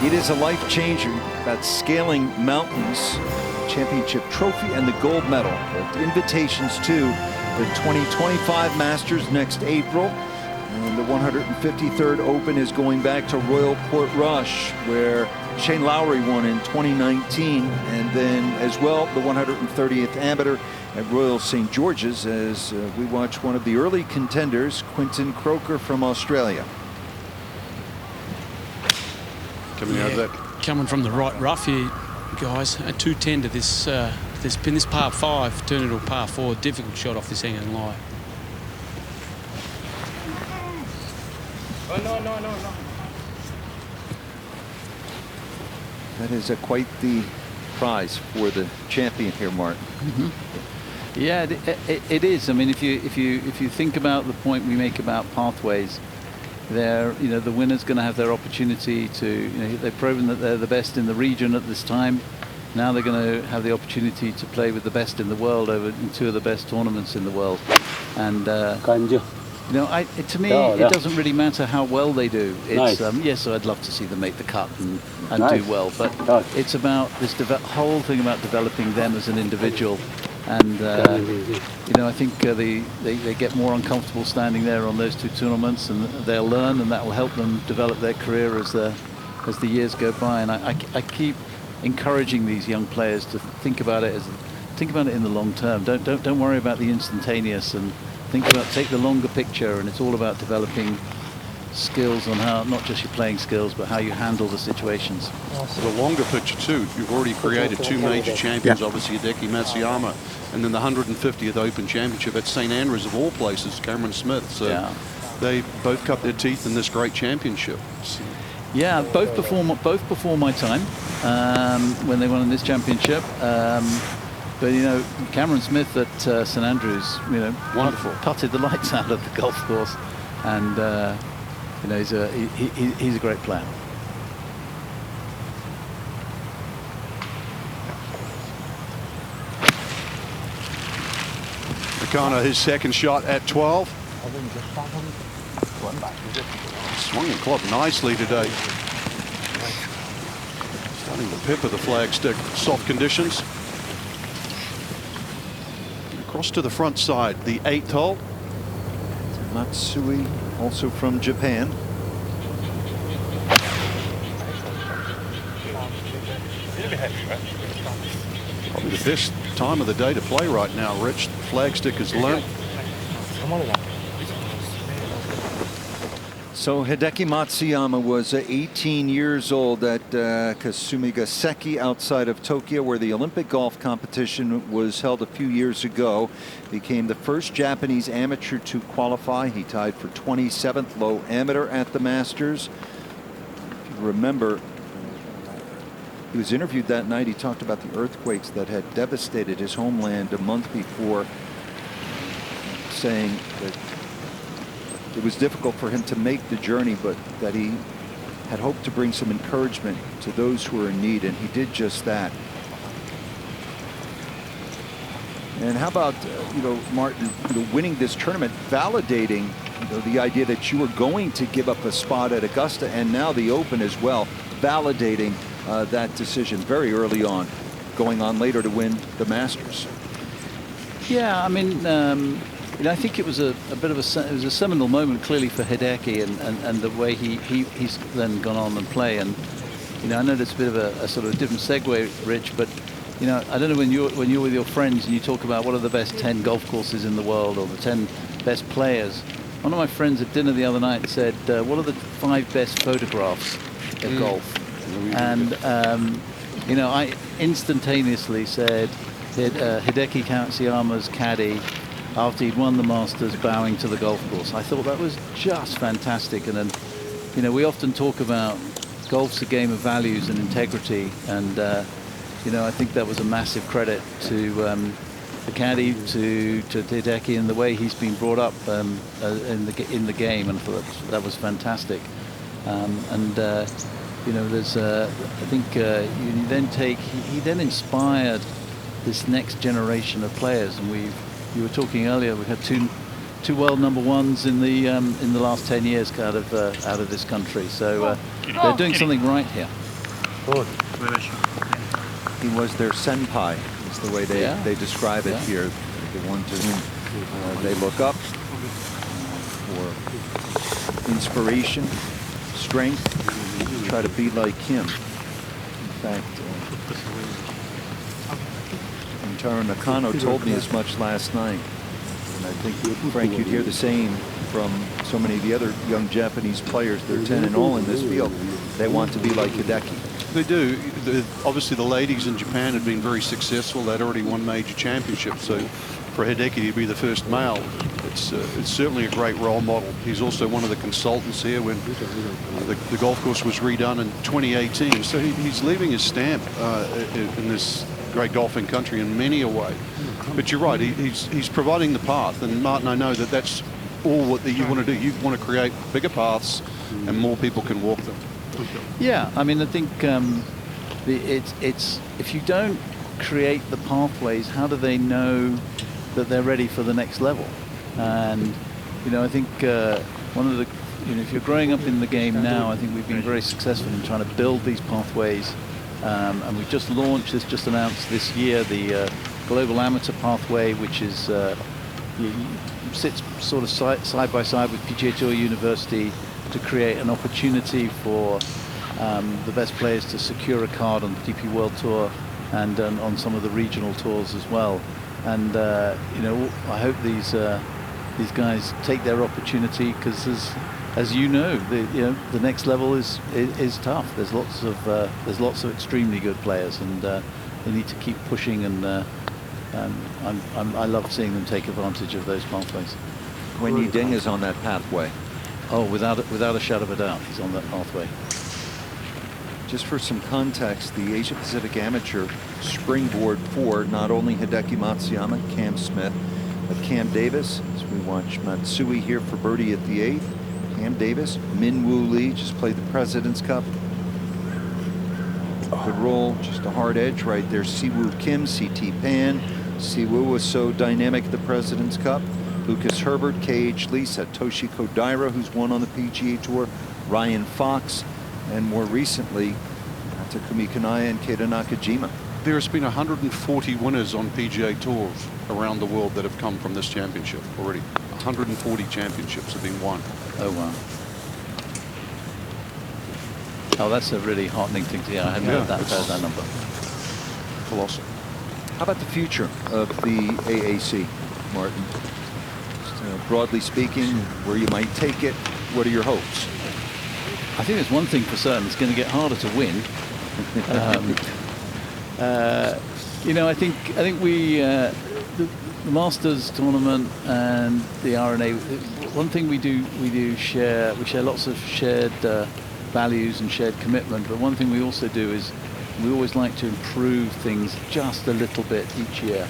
It is a life changer, that scaling mountains, championship trophy and the gold medal. With invitations to the 2025 Masters next April. And the 153rd Open is going back to Royal Portrush, where Shane Lowry won in 2019. And then as well, the 130th Amateur at Royal St. George's, as we watch one of the early contenders, Quinton Croker from Australia. Coming out of that. Coming from the right rough here, guys. A 210 to this this pin, this par 5, turn it to a par 4. Difficult shot off this hanging lie. Oh, no. That is quite the prize for the champion here, Martin. Yeah, it is. I mean, if you think about the point we make about pathways, they're, the winner's going to have their opportunity to, they've proven that they're the best in the region at this time. Now they're going to have the opportunity to play with the best in the world in 2 of the best tournaments in the world. And to me, it doesn't really matter how well they do. It's yes, I'd love to see them make the cut and do well, but it's about this whole thing about developing them as an individual. And I think they get more uncomfortable standing there on those 2 tournaments, and they'll learn, and that will help them develop their career as the years go by. And I keep encouraging these young players to think about it in the long term. Don't worry about the instantaneous, and take the longer picture. And it's all about developing skills on how, not just your playing skills, but how you handle the situations. The longer picture too. You've already created 2 major champions, obviously Hideki Matsuyama, and then the 150th Open Championship at St Andrews of all places, Cameron Smith. So they both cut their teeth in this great championship. Yeah, both before my time when they won in this championship. But Cameron Smith at St Andrews, wonderful, putted the lights out of the golf course, and he's a great player. Nakano, his second shot at 12. Swung the club nicely today. Starting to pepper the flagstick. Soft conditions. Across to the front side, the 8th hole. Matsui, also from Japan. Probably the best time of the day to play right now, Rich. The flagstick is learned. So Hideki Matsuyama was 18 years old at Kasumigaseki outside of Tokyo, where the Olympic golf competition was held a few years ago. Became the first Japanese amateur to qualify. He tied for 27th low amateur at the Masters. If you remember, he was interviewed that night. He talked about the earthquakes that had devastated his homeland a month before, saying that it was difficult for him to make the journey, but that he had hoped to bring some encouragement to those who were in need, and he did just that. And how about, Martin, winning this tournament, validating, the idea that you were going to give up a spot at Augusta and now the Open as well, validating that decision very early on, going on later to win the Masters. Yeah, I mean, I think it was a bit of a seminal moment clearly for Hideki and the way he's then gone on and play. And I know that's a bit of a sort of different segue, Rich, but I don't know, when you're with your friends and you talk about what are the best 10 golf courses in the world or the 10 best players. One of my friends at dinner the other night said, what are the 5 best photographs of golf? And I instantaneously said Hideki Matsuyama's caddy after he'd won the Masters bowing to the golf course. I thought that was just fantastic. And then you know, we often talk about golf's a game of values and integrity, and you know, I think that was a massive credit to the caddy, to Hideki, and the way he's been brought up in the game, and I thought that was fantastic. You know, there's I think you then he then inspired this next generation of players, and you were talking earlier, we had two world #1s in the last 10 years out of this country, so they're doing something right here. He was their senpai, is the way they describe it here. The one to whom they look up for inspiration, strength, try to be like him. In fact, Taro Nakano told me as much last night. And I think, Frank, you'd hear the same from so many of the other young Japanese players. They're 10-0 in this field. They want to be like Hideki. They do. Obviously, the ladies in Japan had been very successful. They'd already won major championships. So for Hideki to be the first male, it's certainly a great role model. He's also one of the consultants here when the golf course was redone in 2018. So he's leaving his stamp in this great golfing country in many a way. But you're right, he's providing the path. And Martin, I know that's all what you want to do. You want to create bigger paths and more people can walk them. Yeah, I mean, I think it's if you don't create the pathways, how do they know that they're ready for the next level? And you know, I think one of the, you know, if you're growing up in the game now, I think we've been very successful in trying to build these pathways. And we've just launched this, just announced this year, the Global Amateur Pathway, which is sits sort of side by side with PGA Tour University to create an opportunity for the best players to secure a card on the DP World Tour and on some of the regional tours as well. And you know, I hope these guys take their opportunity, because as you know, the next level is tough. There's lots of extremely good players, and they need to keep pushing. And I love seeing them take advantage of those pathways. Wen Yiding is on that pathway. Oh, without a shadow of a doubt, he's on that pathway. Just for some context, the Asia Pacific Amateur springboard for not only Hideki Matsuyama, Cam Smith, but Cam Davis, as we watch Matsui here for birdie at the 8th. Cam Davis, Min Woo Lee just played the President's Cup. Good roll, just a hard edge right there. Siwoo Kim, CT Pan. Siwoo was so dynamic at the President's Cup. Lucas Herbert, KH Lee, Satoshi Kodaira, who's won on the PGA Tour. Ryan Fox, and more recently, Takumi Kanaya and Keita Nakajima. There's been 140 winners on PGA Tours around the world that have come from this championship already. 140 championships have been won. Oh, wow. Oh, that's a really heartening thing to hear. I hadn't heard that number. Colossal. How about the future of the AAC, Martin? Just, broadly speaking, where you might take it, what are your hopes? I think there's one thing for certain: it's going to get harder to win. You know, I think we the Masters tournament and the R&A. One thing we share lots of shared values and shared commitment. But one thing we also do is we always like to improve things just a little bit each year.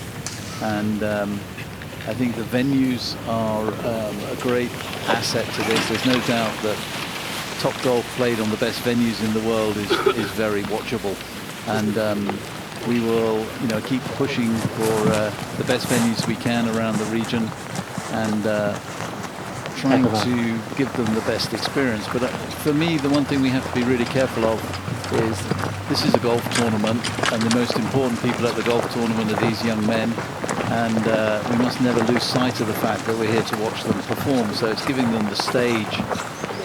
And I think the venues are a great asset to this. There's no doubt that top golf played on the best venues in the world is very watchable, and we will, you know, keep pushing for the best venues we can around the region, and trying to give them the best experience. But for me, the one thing we have to be really careful of is this is a golf tournament, and the most important people at the golf tournament are these young men, and we must never lose sight of the fact that we're here to watch them perform. So it's giving them the stage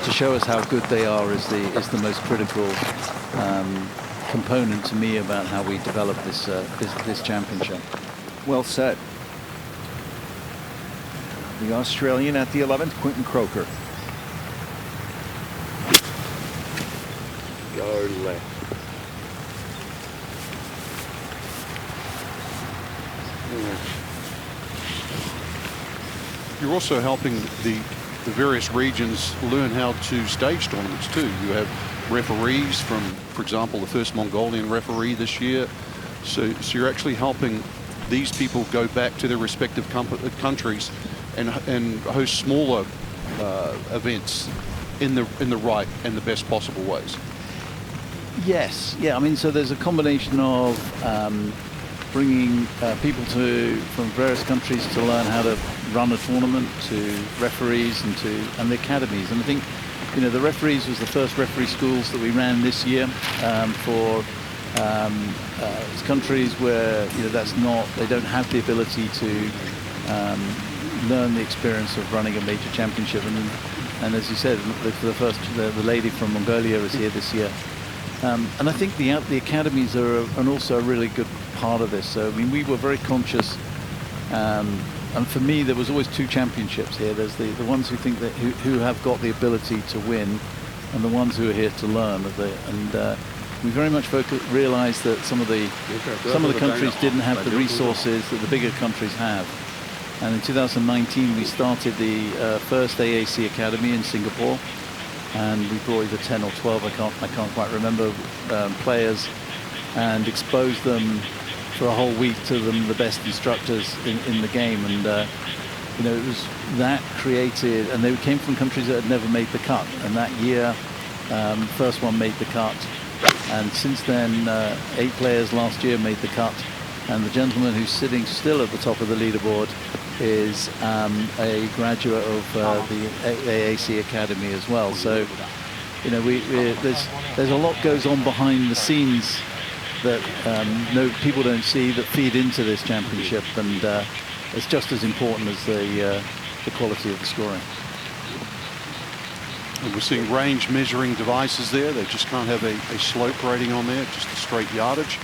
to show us how good they are is the most critical component to me about how we develop this championship. Well said. The Australian at the 11th, Quinton Croker. Go left. You're also helping the the various regions learn how to stage tournaments too. You have referees from, for example, the first Mongolian referee this year. So you're actually helping these people go back to their respective countries and host smaller events in the right and the best possible ways. Yes, yeah. I mean, so there's a combination of bringing people from various countries to learn how to run a tournament, to referees and the academies. And I think, you know, the referees was the first referee schools that we ran this year for countries where, you know, they don't have the ability to learn the experience of running a major championship. And as you said, the lady from Mongolia is here this year. And I think the academies are also a really good part of this. So I mean, we were very conscious, and for me there was always two championships here. There's the ones who think that who have got the ability to win, and the ones who are here to learn. We very much realized that some of the countries didn't have the resources that the bigger countries have. And in 2019 we started the first AAC Academy in Singapore, and we brought either 10 or 12, I can't quite remember, players, and exposed them for a whole week to the best instructors in the game. And you know, it was that created, and they came from countries that had never made the cut. And that year, first one made the cut. And since then, 8 players last year made the cut. And the gentleman who's sitting still at the top of the leaderboard is a graduate of the AAC Academy as well. So, you know, there's a lot goes on behind the scenes that people don't see, that feed into this championship, and it's just as important as the quality of the scoring. And we're seeing range measuring devices there. They just can't have a slope rating on there, just the straight yardage,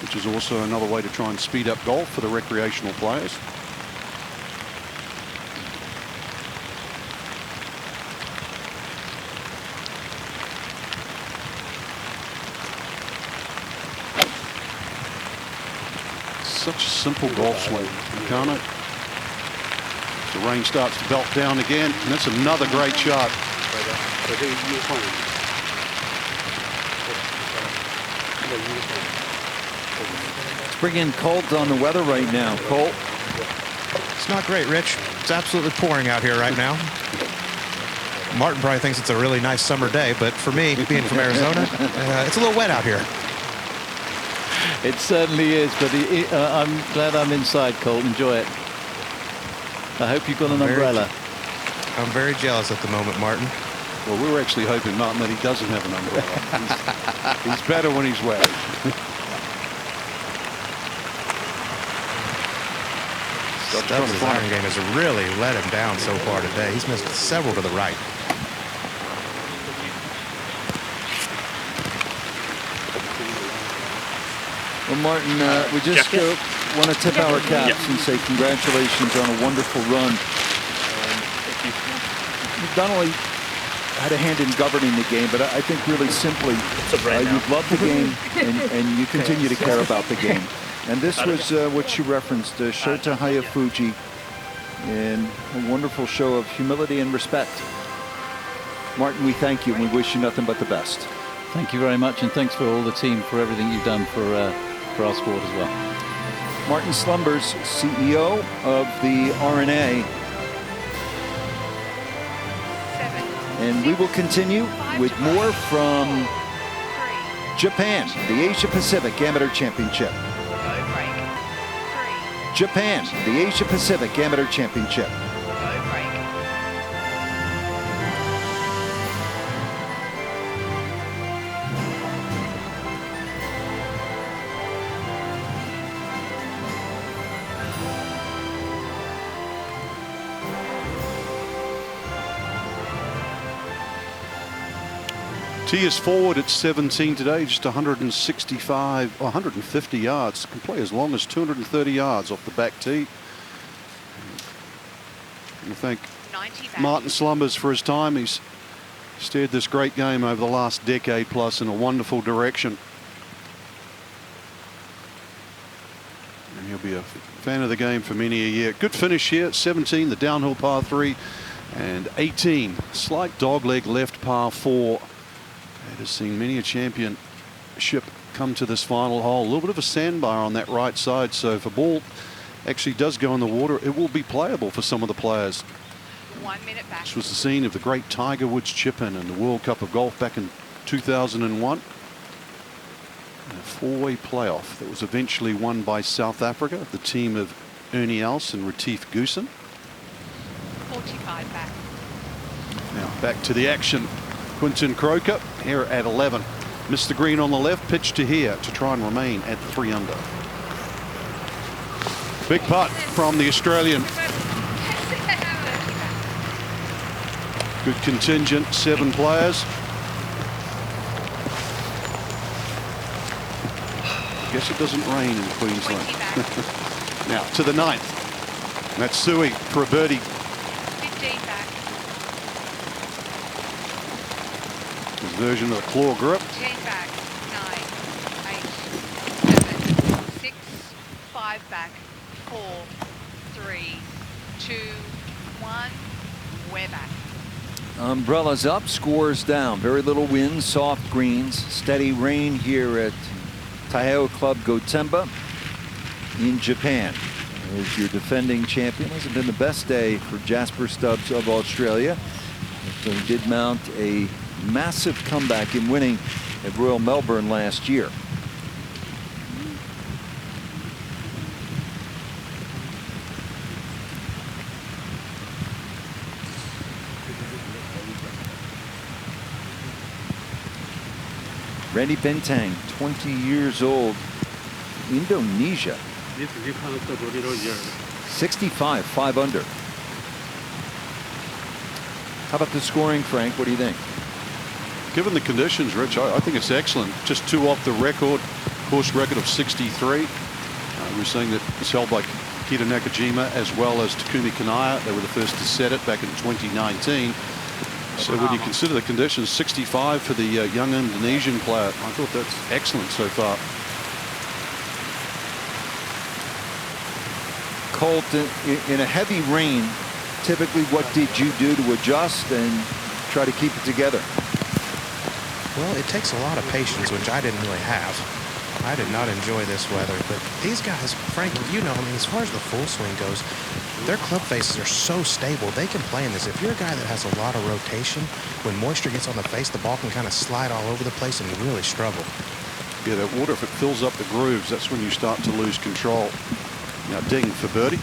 which is also another way to try and speed up golf for the recreational players. Such a simple golf swing, can't it? The rain starts to belt down again, and that's another great shot. Let's bring in Colt on the weather right now. Colt. It's not great, Rich. It's absolutely pouring out here right now. Martin probably thinks it's a really nice summer day, but for me, being from Arizona, it's a little wet out here. It certainly is, but I'm glad I'm inside, Colt. Enjoy it. I hope you've got an umbrella. I'm very jealous at the moment, Martin. Well, we were actually hoping, Martin, that he doesn't have an umbrella. He's better when he's wet. Stubbs' iron game has really let him down so far today. He's missed several to the right. Well, Martin, we just want to tip our caps and say congratulations on a wonderful run. You've not only had a hand in governing the game, but I think really simply, you've loved the game and you continue to care about the game. And this was what you referenced, Shota Hayafuji, in a wonderful show of humility and respect. Martin, we thank you and we wish you nothing but the best. Thank you very much, and thanks for all the team for everything you've done for our sport as well. Martin Slumbers, CEO of the RNA. And we will continue with more from Japan, the Asia Pacific Amateur Championship. Japan, the Asia Pacific Amateur Championship. Tee is forward at 17 today, just 150 yards. Can play as long as 230 yards off the back tee. And thank Martin Slumbers for his time. He's steered this great game over the last decade plus in a wonderful direction. And he'll be a fan of the game for many a year. Good finish here at 17, the downhill par 3. And 18, slight dogleg left par 4. It has seen many a championship come to this final hole. A little bit of a sandbar on that right side, so if a ball actually does go in the water, it will be playable for some of the players. 1 minute back. This was the scene of the great Tiger Woods chip-in in the World Cup of Golf back in 2001. A 4-way playoff that was eventually won by South Africa, the team of Ernie Els and Retief Goosen. 45 back. Now back to the action. Quinton Croker here at 11. Missed the green on the left, pitch to here to try and remain at 3 under. Big putt from the Australian. Good contingent, 7 players. Guess it doesn't rain in Queensland. Now to the 9th. Matsui for a birdie. 15 back. His version of the claw grip. 10 back. 9, 8, 7, 6, 5 back. 4, 3, 2, 1. We're back. Umbrellas up, scores down. Very little wind, soft greens, steady rain here at Taiheiyo Club Gotemba in Japan. As your defending champion, hasn't been the best day for Jasper Stubbs of Australia. So he did mount a massive comeback in winning at Royal Melbourne last year. Randy Bentang, 20 years old, Indonesia. 65, 5 under. How about the scoring, Frank? What do you think? Given the conditions, Rich, I think it's excellent. Just 2 off the record, course record of 63. We're saying that it's held by Kita Nakajima as well as Takumi Kanaya. They were the first to set it back in 2019. So when you consider the conditions, 65 for the young Indonesian player, I thought that's excellent so far. Colt, in a heavy rain, typically what did you do to adjust and try to keep it together? Well, it takes a lot of patience, which I didn't really have. I did not enjoy this weather, but these guys, Frank, you know, I mean, as far as the full swing goes, their club faces are so stable. They can play in this. If you're a guy that has a lot of rotation, when moisture gets on the face, the ball can kind of slide all over the place and really struggle. Yeah, that water, if it fills up the grooves, that's when you start to lose control. Now Ding for birdie.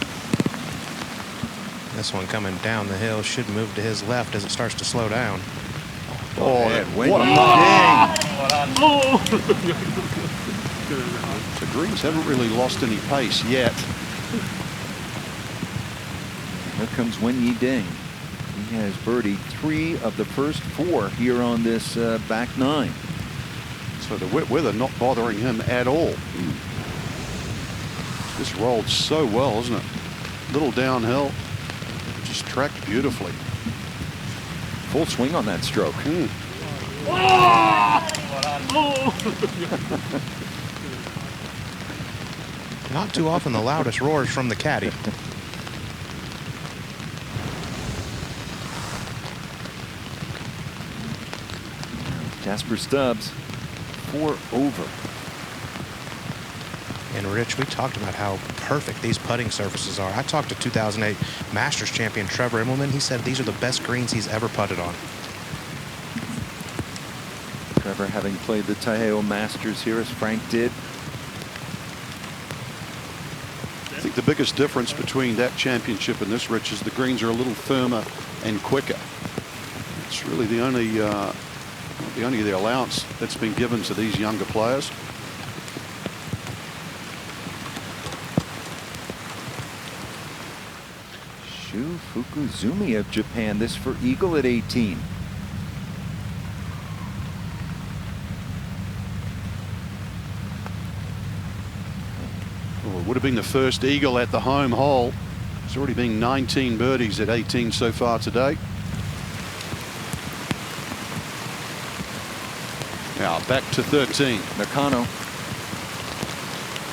This one coming down the hill should move to his left as it starts to slow down. Oh, what a The greens haven't really lost any pace yet. Here comes Wen Yi Ding. He has birdied 3 of the first 4 here on this back 9. So the wet weather not bothering him at all. This rolled so well, isn't it? Little downhill, just tracked beautifully. Full swing on that stroke. Not too often the loudest roars from the caddy. Jasper Stubbs, 4 over. And Rich, we talked about how perfect these putting surfaces are. I talked to 2008 Masters champion Trevor Immelman. He said these are the best greens he's ever putted on. Trevor having played the Taiheiyo Masters here as Frank did. I think the biggest difference between that championship and this, Rich, is the greens are a little firmer and quicker. It's really the only allowance that's been given to these younger players. Shu Fukuzumi of Japan, this for eagle at 18. Well, it would have been the first eagle at the home hole. It's already been 19 birdies at 18 so far today. Now back to 13. Nakano.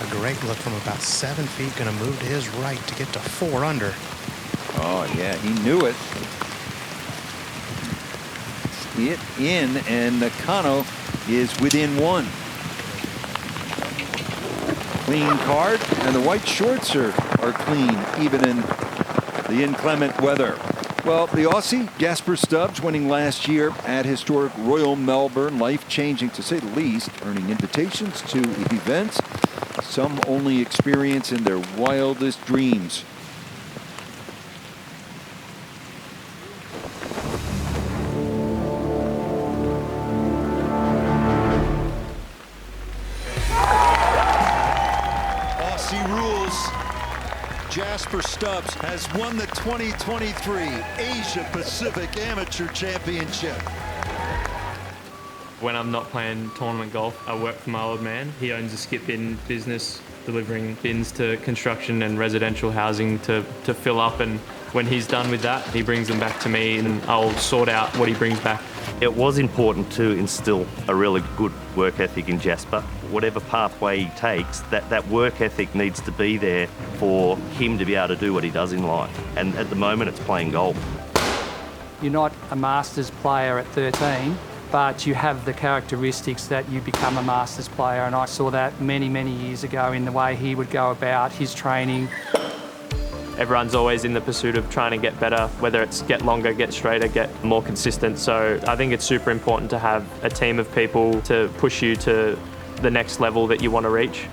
A great look from about 7 feet, going to move to his right to get to 4 under. Oh yeah, he knew it. it in, and Nakano is within 1. Clean card, and the white shorts are clean, even in the inclement weather. Well, the Aussie, Jasper Stubbs, winning last year at historic Royal Melbourne, life-changing to say the least, earning invitations to events some only experience in their wildest dreams. Jasper Stubbs has won the 2023 Asia Pacific Amateur Championship. When I'm not playing tournament golf, I work for my old man. He owns a skip bin business, delivering bins to construction and residential housing to fill up, and when he's done with that, he brings them back to me and I'll sort out what he brings back. It was important to instill a really good work ethic in Jasper. Whatever pathway he takes, that work ethic needs to be there for him to be able to do what he does in life. And at the moment, it's playing golf. You're not a Masters player at 13, but you have the characteristics that you become a Masters player. And I saw that many, many years ago in the way he would go about his training. Everyone's always in the pursuit of trying to get better, whether it's get longer, get straighter, get more consistent. So I think it's super important to have a team of people to push you to the next level that you want to reach.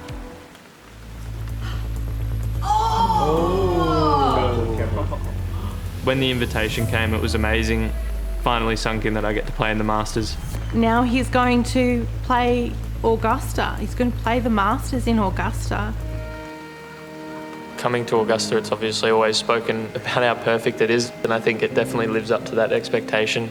When the invitation came, it was amazing. Finally sunk in that I get to play in the Masters. Now he's going to play Augusta. He's going to play the Masters in Augusta. Coming to Augusta, it's obviously always spoken about how perfect it is, and I think it definitely lives up to that expectation.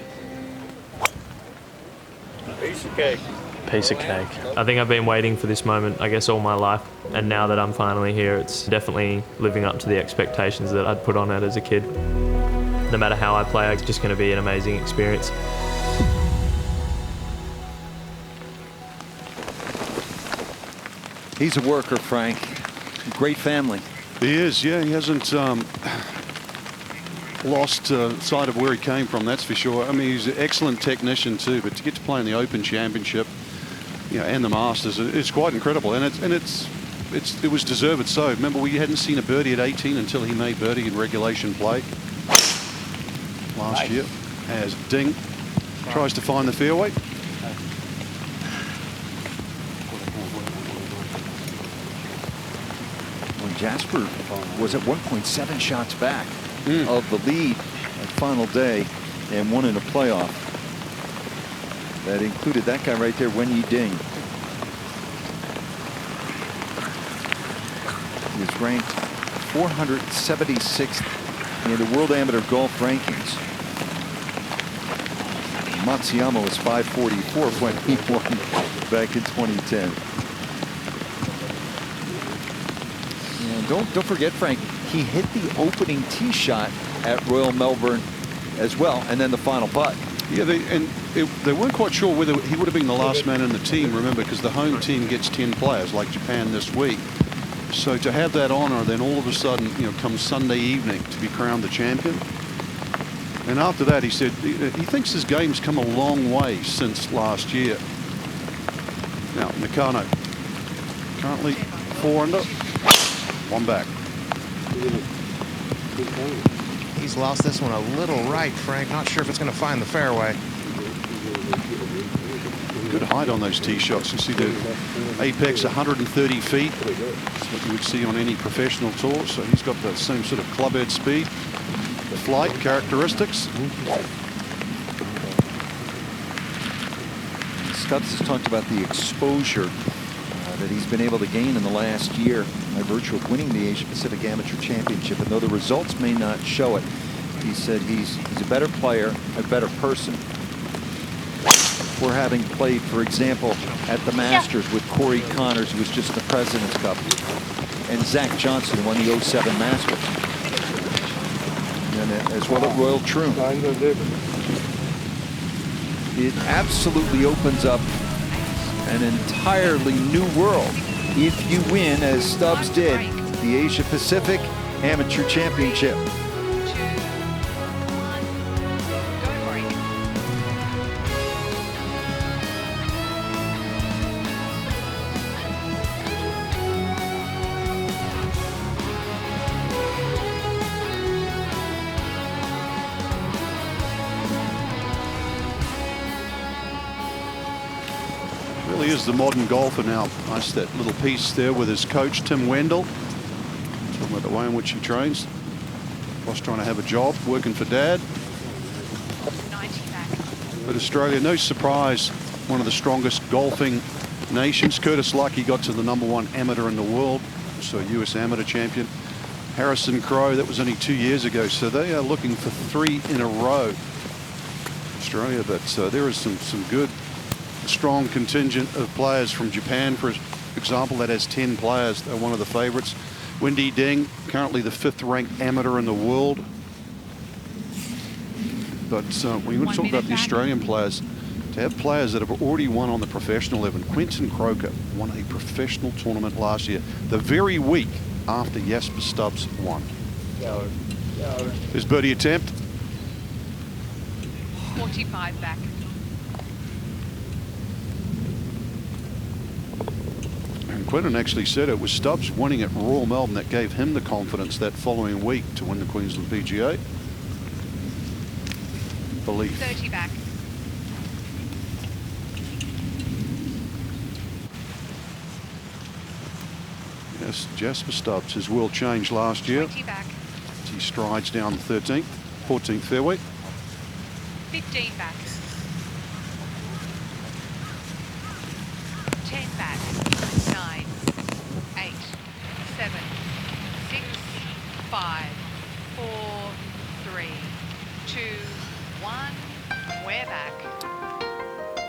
Piece of cake. Piece of cake. I think I've been waiting for this moment, I guess, all my life, and now that I'm finally here, it's definitely living up to the expectations that I'd put on it as a kid. No matter how I play, it's just going to be an amazing experience. He's a worker, Frank. Great family. He is, yeah. He hasn't lost sight of where he came from, that's for sure. I mean, he's an excellent technician too, but to get to play in the Open Championship, you know, and the Masters, it's quite incredible, and it was deserved so. Remember, we hadn't seen a birdie at 18 until he made birdie in regulation play last year. As Ding tries to find the fairway. Jasper was at 1.7 shots back of the lead at final day and won in a playoff. That included that guy right there, Wenyi Ding. He was ranked 476th in the World Amateur Golf Rankings. Matsuyama was 544 when he won back in 2010. Don't forget, Frank, he hit the opening tee shot at Royal Melbourne as well, and then the final putt. Yeah, they weren't quite sure whether he would have been the last man in the team, remember, because the home team gets 10 players, like Japan this week. So to have that honor, then all of a sudden, you know, comes Sunday evening to be crowned the champion. And after that, he said he thinks his game's come a long way since last year. Now, Nakano, currently 4 under. One back. He's lost this one a little right, Frank. Not sure if it's going to find the fairway. Good height on those tee shots. You see the apex 130 feet. That's what you would see on any professional tour. So he's got the same sort of clubhead speed, the flight characteristics. Stubbs has talked about the exposure that he's been able to gain in the last year by virtue of winning the Asia Pacific Amateur Championship. And though the results may not show it, he said he's a better player, a better person. For having played, for example, at the Masters with Corey Connors, who was just in the President's Cup, and Zach Johnson won the 07 Masters. And as well at Royal Troon. It absolutely opens up an entirely new world if you win, as Stubbs did, the Asia Pacific Amateur Championship. He is the modern golfer now. Nice that little piece there with his coach, Tim Wendell. Talking about the way in which he trains. Boss trying to have a job, working for Dad. 90 back. But Australia, no surprise, one of the strongest golfing nations. Curtis Lucky got to the #1 amateur in the world, so US amateur champion. Harrison Crowe, that was only 2 years ago, so they are looking for 3 in a row. Australia, but there is some good, strong contingent of players from Japan, for example, that has 10 players. They're one of the favorites. Wendy Ding, currently the 5th ranked amateur in the world. But when you want to talk about the Australian players, to have players that have already won on the professional level. Quentin Croker won a professional tournament last year, the very week after Jasper Stubbs won. His birdie attempt. 45 back. And Quentin actually said it was Stubbs winning at Royal Melbourne that gave him the confidence that following week to win the Queensland PGA. Belief. 30 back. Yes, Jasper Stubbs, his world changed last year. 20 back. He strides down the 13th, 14th fairway. 15 back. 10 back. 9, 8, 7, 6, 5, 4, 3, 2, 1. We're back.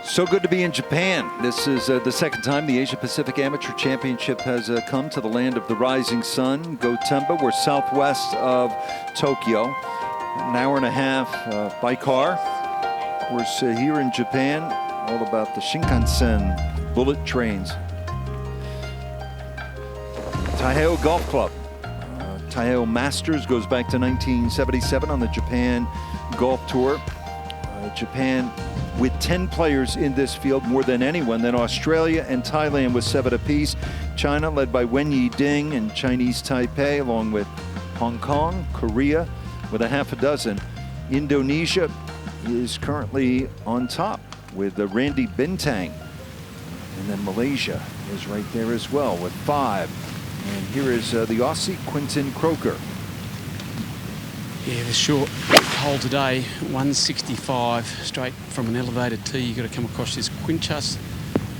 So good to be in Japan. This is the second time the Asia Pacific Amateur Championship has come to the land of the rising sun, Gotemba. We're southwest of Tokyo, an hour and a half by car. Of course, here in Japan, all about the Shinkansen bullet trains. Taiheiyo Golf Club. Taiheiyo Masters goes back to 1977 on the Japan Golf Tour. Japan with 10 players in this field, more than anyone. Then Australia and Thailand with 7 apiece. China led by Wenyi Ding and Chinese Taipei, along with Hong Kong, Korea with a half a dozen. Indonesia is currently on top with Randy Bintang. And then Malaysia is right there as well with 5. And here is the Aussie Quentin Croker. Yeah, the short hole today, 165, straight from an elevated tee. You've got to come across this Quinchas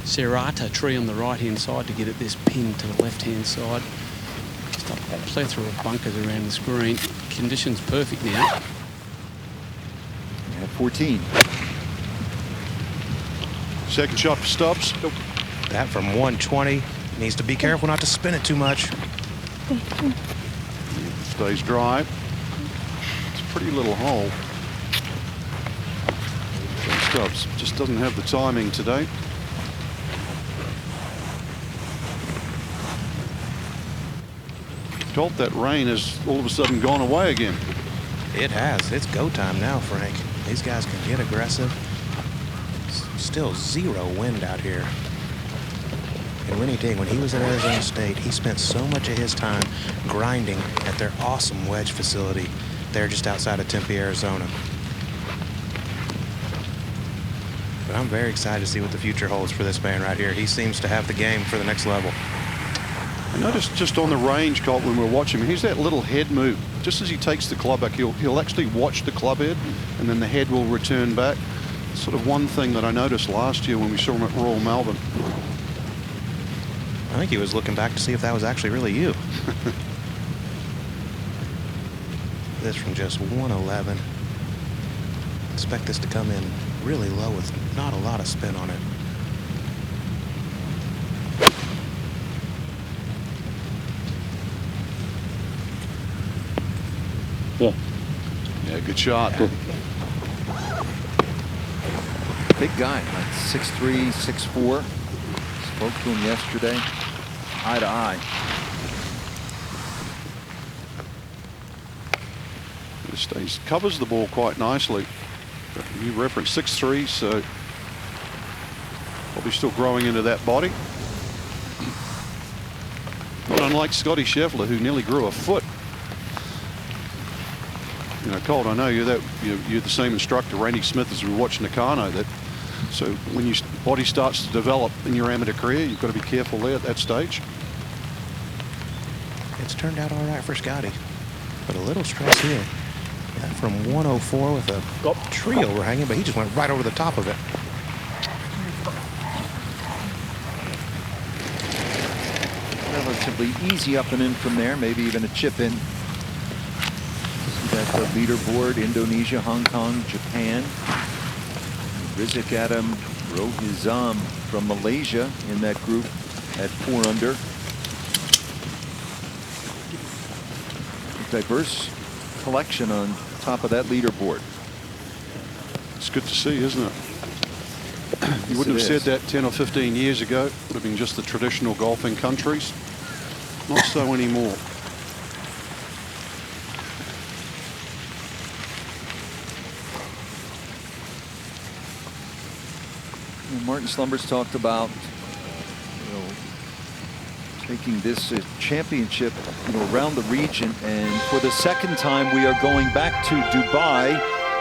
serrata tree on the right-hand side to get at this pin to the left-hand side. Just a plethora of bunkers around this green. Conditions perfect now. At 14. Second shot for Stubbs. That from 120. Needs to be careful not to spin it too much. Stays dry. Pretty little hole. Stubbs just doesn't have the timing today. Felt that rain has all of a sudden gone away again. It has. It's go time now, Frank. These guys can get aggressive. Still 0 wind out here. And Wendy Ding, when he was at Arizona State, he spent so much of his time grinding at their awesome wedge facility there just outside of Tempe, Arizona. But I'm very excited to see what the future holds for this man right here. He seems to have the game for the next level. I noticed just on the range, Colt, when we were watching him, here's that little head move. Just as he takes the club back, he'll actually watch the club head, and then the head will return back. Sort of one thing that I noticed last year when we saw him at Royal Melbourne. I think he was looking back to see if that was actually really you. This from just 111. Expect this to come in really low with not a lot of spin on it. Yeah, good shot. Big guy, like 6'3", 6'4". Spoke to him yesterday, eye to eye. He covers the ball quite nicely. You referenced 6'3", so probably still growing into that body. Not unlike Scotty Scheffler, who nearly grew a foot. You know, Colt, I know you're the same instructor, Randy Smith, as we were watching Nakano, that So when your body starts to develop in your amateur career, you've got to be careful there at that stage. It's turned out all right for Scotty, but a little stress here. That from 104 with a tree overhanging, but he just went right over the top of it. Relatively easy up and in from there, maybe even a chip in. See that leaderboard: Indonesia, Hong Kong, Japan. Rizik Adam Rohizam from Malaysia in that group at 4 under. Diverse collection on top of that leaderboard. It's good to see, isn't it? You wouldn't have said that 10 or 15 years ago. It would have been just the traditional golfing countries. Not so anymore. Martin Slumbers talked about, taking this championship, around the region, and for the second time we are going back to Dubai,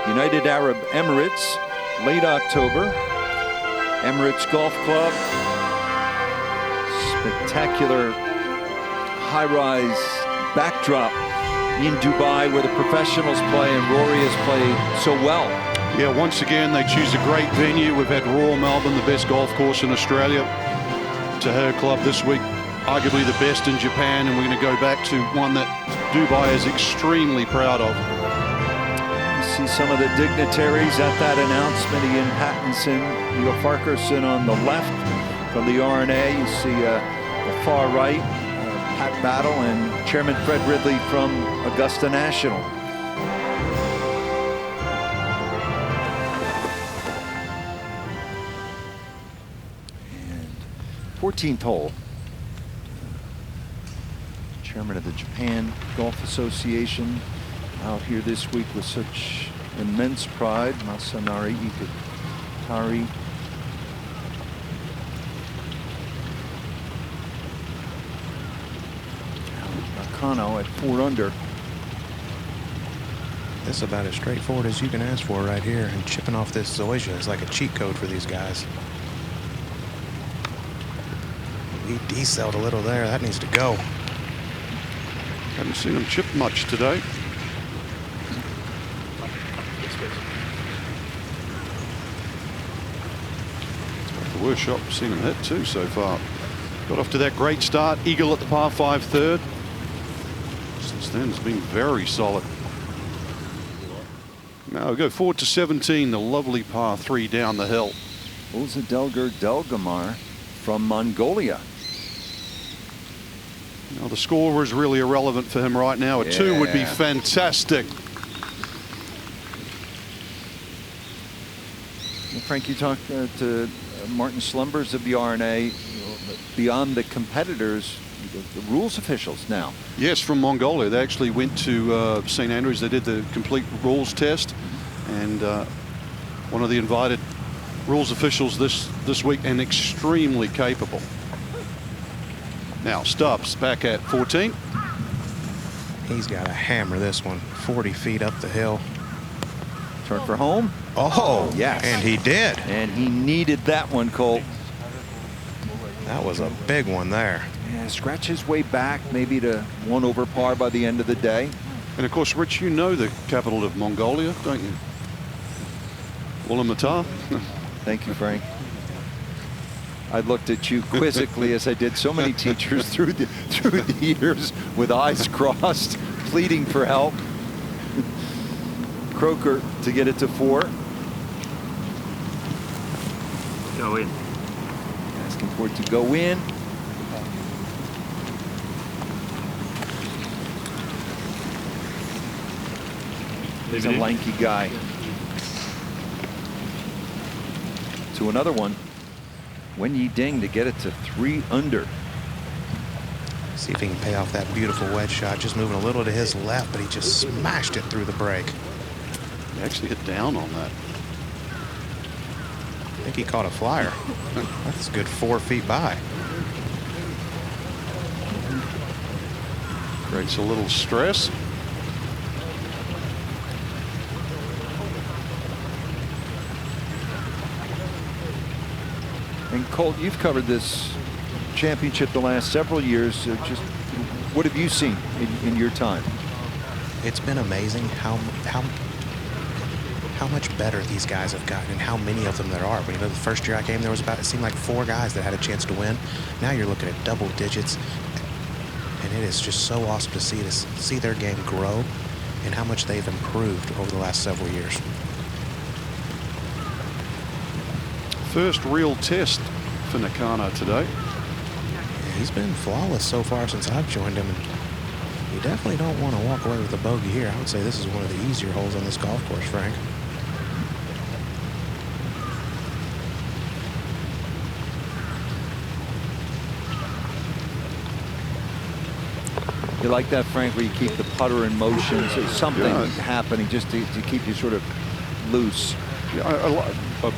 United Arab Emirates, late October. Emirates Golf Club, spectacular high-rise backdrop in Dubai where the professionals play, and Rory has played so well. Yeah, once again, they choose a great venue. We've had Royal Melbourne, the best golf course in Australia. Taiheiyo Club this week, arguably the best in Japan, and we're going to go back to one that Dubai is extremely proud of. You see some of the dignitaries at that announcement. Ian Pattinson, Neil Farquharson on the left from the RNA. You see the far right, Pat Battle and Chairman Fred Ridley from Augusta National. 14th hole. Chairman of the Japan Golf Association out here this week with such immense pride, Masanari Ikatari. Nakano at 4 under. This is about as straightforward as you can ask for right here, and chipping off this Zoysia is like a cheat code for these guys. He decelled a little there. That needs to go. Haven't seen him chip much today. It's the worst shot we've seen him hit too so far. Got off to that great start. Eagle at the par 5 third. Since then, it's been very solid. Now we go forward to 17, the lovely par 3 down the hill. Ozadelgar Delgamar from Mongolia. Now the score is really irrelevant for him right now. A 2 would be fantastic. Well, Frank, you talked to Martin Slumbers of the RNA, beyond the competitors, the rules officials now. Yes, from Mongolia. They actually went to St. Andrews. They did the complete rules test, and one of the invited rules officials this week, and extremely capable. Now Stubbs back at 14. He's got to hammer this one 40 feet up the hill. Turn for home. Oh, yes. And he did. And he needed that one, Colt. That was a big one there. Yeah, scratch his way back, maybe to 1 over par by the end of the day. And of course, Rich, you know the capital of Mongolia, don't you? Ulaanbaatar. Thank you, Frank. I looked at you quizzically, as I did so many teachers through the years, with eyes crossed, pleading for help. Croker to get it to 4. Go in. Asking for it to go in. He's a lanky guy. To another one. Wen Yi Ding to get it to 3 under. See if he can pay off that beautiful wedge shot. Just moving a little to his left, but he just smashed it through the break. He actually hit down on that. I think he caught a flyer. That's a good 4 feet by. Creates a little stress. And Colt, you've covered this championship the last several years. Just what have you seen in your time? It's been amazing how much better these guys have gotten and how many of them there are. When, you know, the first year I came, there was it seemed like 4 guys that had a chance to win. Now you're looking at double digits, and it is just so awesome to see their game grow and how much they've improved over the last several years. First real test for Nakano today. Yeah, he's been flawless so far since I've joined him, and you definitely don't want to walk away with a bogey here. I would say this is one of the easier holes on this golf course, Frank. You like that, Frank, where you keep the putter in motion, so something happening just to keep you sort of loose. Yeah,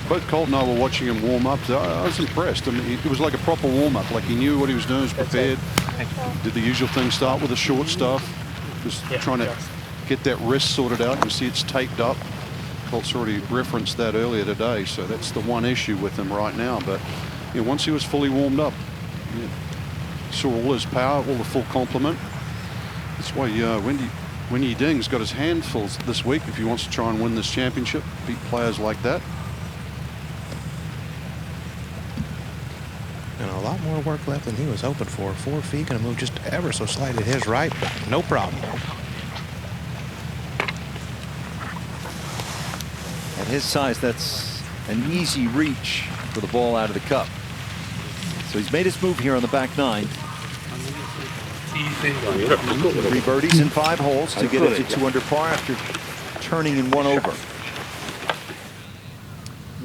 both Colt and I were watching him warm up. So I was impressed. I mean, it was like a proper warm up. Like he knew what he was doing, was prepared. Did the usual thing, start with the short stuff. Just trying to get that wrist sorted out. You see it's taped up. Colt's already referenced that earlier today. So that's the one issue with him right now. But you know, once he was fully warmed up, saw all his power, all the full complement. That's why Wendy Ding's got his handfuls this week if he wants to try and win this championship, beat players like that. And a lot more work left than he was hoping for. 4 feet, going to move just ever so slightly to his right, but no problem. At his size, that's an easy reach for the ball out of the cup. So he's made his move here on the back 9. 3 birdies in 5 holes to get it to 2 under par after turning in 1 over.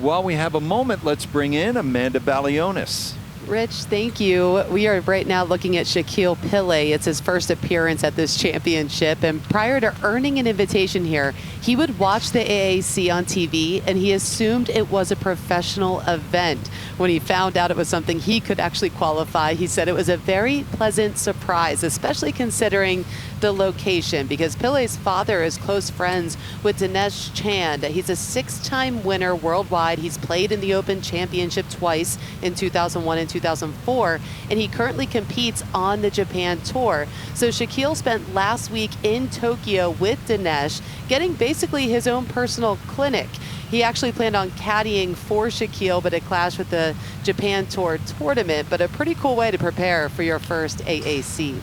While we have a moment, let's bring in Amanda Balionis. Rich, thank you. We are right now looking at Shaquille Pillay. It's his first appearance at this championship. And prior to earning an invitation here, he would watch the AAC on TV, and he assumed it was a professional event. When he found out it was something he could actually qualify, he said it was a very pleasant surprise, especially considering the location, because Pillay's father is close friends with Dinesh Chand. He's a 6-time winner worldwide. He's played in the Open Championship twice in 2001 and 2004, and he currently competes on the Japan Tour. So Shaquille spent last week in Tokyo with Dinesh, getting basically his own personal clinic. He actually planned on caddying for Shaquille, but it clashed with the Japan Tour tournament. But a pretty cool way to prepare for your first AAC.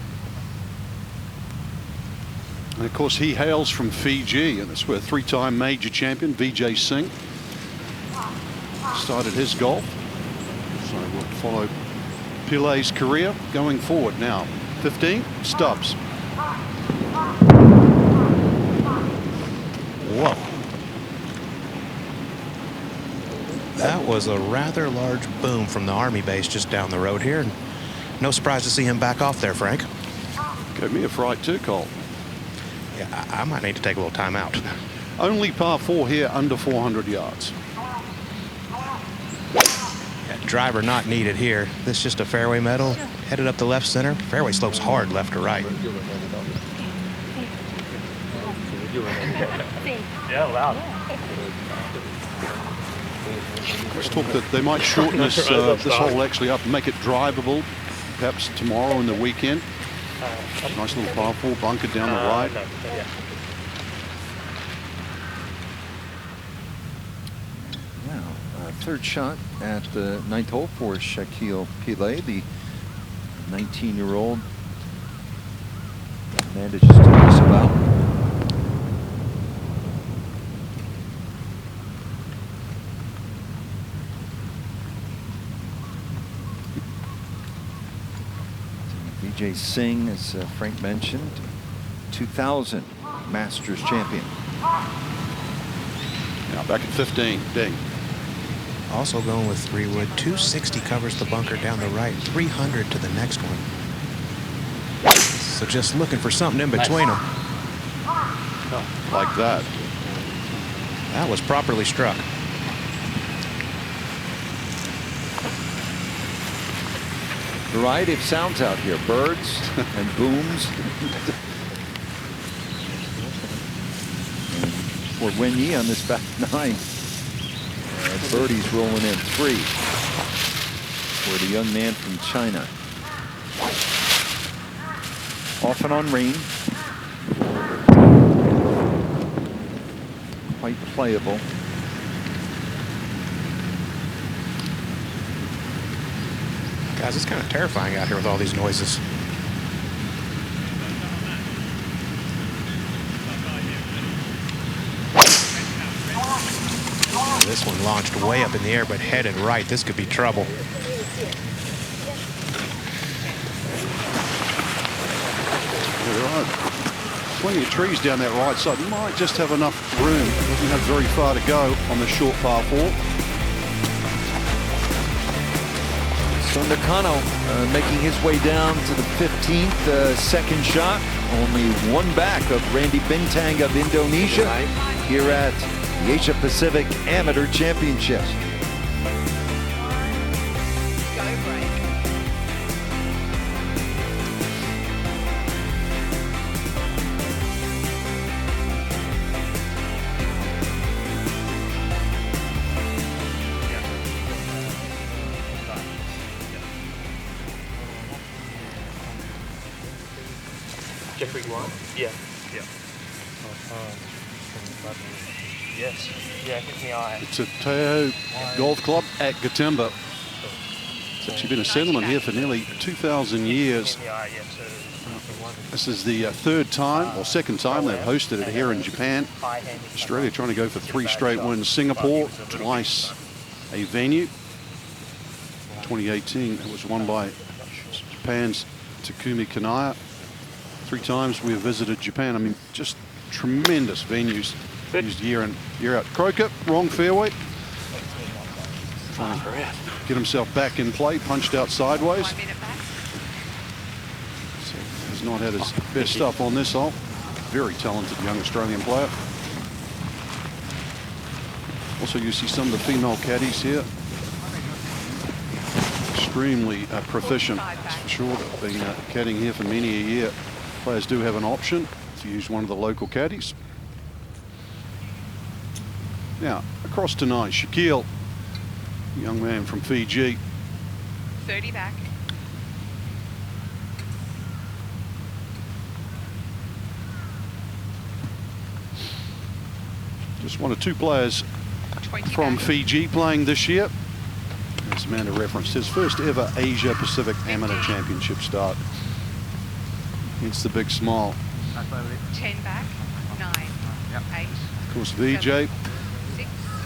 And of course, he hails from Fiji, and that's where 3-time major champion Vijay Singh started his golf. So we'll follow Pillay's career going forward now. 15 stops. Whoa. That was a rather large boom from the Army base just down the road here. No surprise to see him back off there, Frank. Gave me a fright too, Colt. Yeah, I might need to take a little time out. Only par 4 here, under 400 yards. Yeah, driver not needed here. This is just a fairway metal, headed up the left center. Fairway slopes hard left to right. Yeah, loud. Let's talk that they might shorten this hole actually up and make it drivable, perhaps tomorrow and the weekend. Nice little par 4 bunker down the right. Now, third shot at the 9th hole for Shaquille Pillay, the 19-year-old Amanda just told us about. Vijay Singh, as Frank mentioned, 2000 Masters champion. Now back at 15, Ding. Also going with 3-wood. 260 covers the bunker down the right. 300 to the next one. So just looking for something in between them. Like that. That was properly struck. Variety of sounds out here, birds and booms. For Wenyi on this back 9. Birdie's rolling in 3. for the young man from China. Off and on range. Quite playable. Guys, it's kind of terrifying out here with all these noises. This one launched way up in the air, but headed right. This could be trouble. All right. Plenty of trees down that right side. Might just have enough room. Doesn't have very far to go on the short par 4. So Nakano making his way down to the 15th, second shot. Only one back of Randy Bintang of Indonesia here at the Asia Pacific Amateur Championships. Jeffrey Guan? Yeah. Yeah. Yes. Yeah, hit me eye. It's a Taiheiyo Golf Club at Gotemba. It's actually been a settlement here for nearly 2,000 years. This is the third time, or second time they've hosted it here in Japan. Australia trying to go for 3 straight wins. Singapore, twice a venue. 2018, it was won by Japan's Takumi Kanaya. 3 times we have visited Japan. I mean, just tremendous venues used year in, year out. Croker, wrong fairway. Trying to get himself back in play, punched out sideways. So has not had his best stuff on this hole. Very talented young Australian player. Also, you see some of the female caddies here. Extremely proficient, that's for sure. They've been caddying here for many a year. Players do have an option to use one of the local caddies. Now, across tonight, Shaquille, young man from Fiji. 30 back. Just one of 2 players from Fiji playing this year. As Amanda referenced, his first ever Asia Pacific Amateur Championship start. It's the big smile. 10 back, 9, 8. Of course, VJ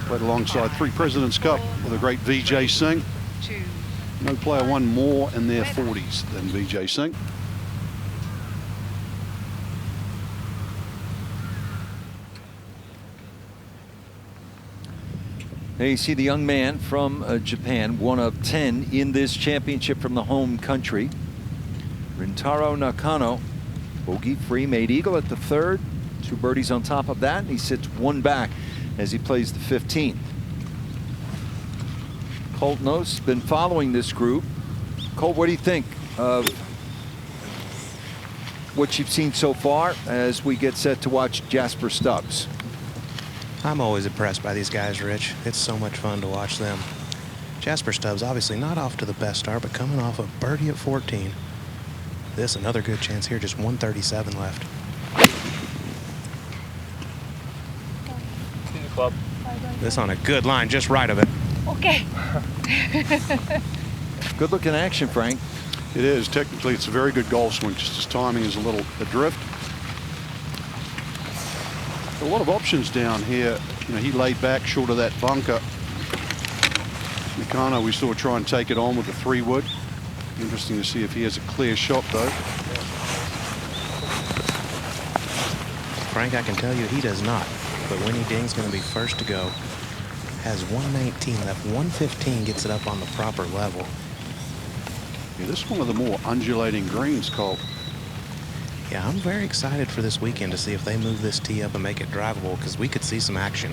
played alongside 3 Presidents Cup with a great VJ Singh. No player won more in their 40s than VJ Singh. There you see the young man from Japan, one of 10 in this championship from the home country. Rintaro Nakano, bogey-free, made eagle at the 3rd. 2 birdies on top of that, and he sits 1 back as he plays the 15th. Colt Knost been following this group. Colt, what do you think of what you've seen so far as we get set to watch Jasper Stubbs? I'm always impressed by these guys, Rich. It's so much fun to watch them. Jasper Stubbs obviously not off to the best start, but coming off a birdie at 14. This another good chance here, just 137 left. Club. This on a good line, just right of it. Okay. Good looking action, Frank. It is. Technically, it's a very good golf swing. Just his timing is a little adrift. A lot of options down here. You know, he laid back short of that bunker. Nakano, we saw try and take it on with a 3-wood. Interesting to see if he has a clear shot, though. Frank, I can tell you he does not. But Winnie Ding's going to be first to go. Has 119 left. 115 gets it up on the proper level. Yeah, this is one of the more undulating greens, Cole. Yeah, I'm very excited for this weekend to see if they move this tee up and make it drivable, because we could see some action.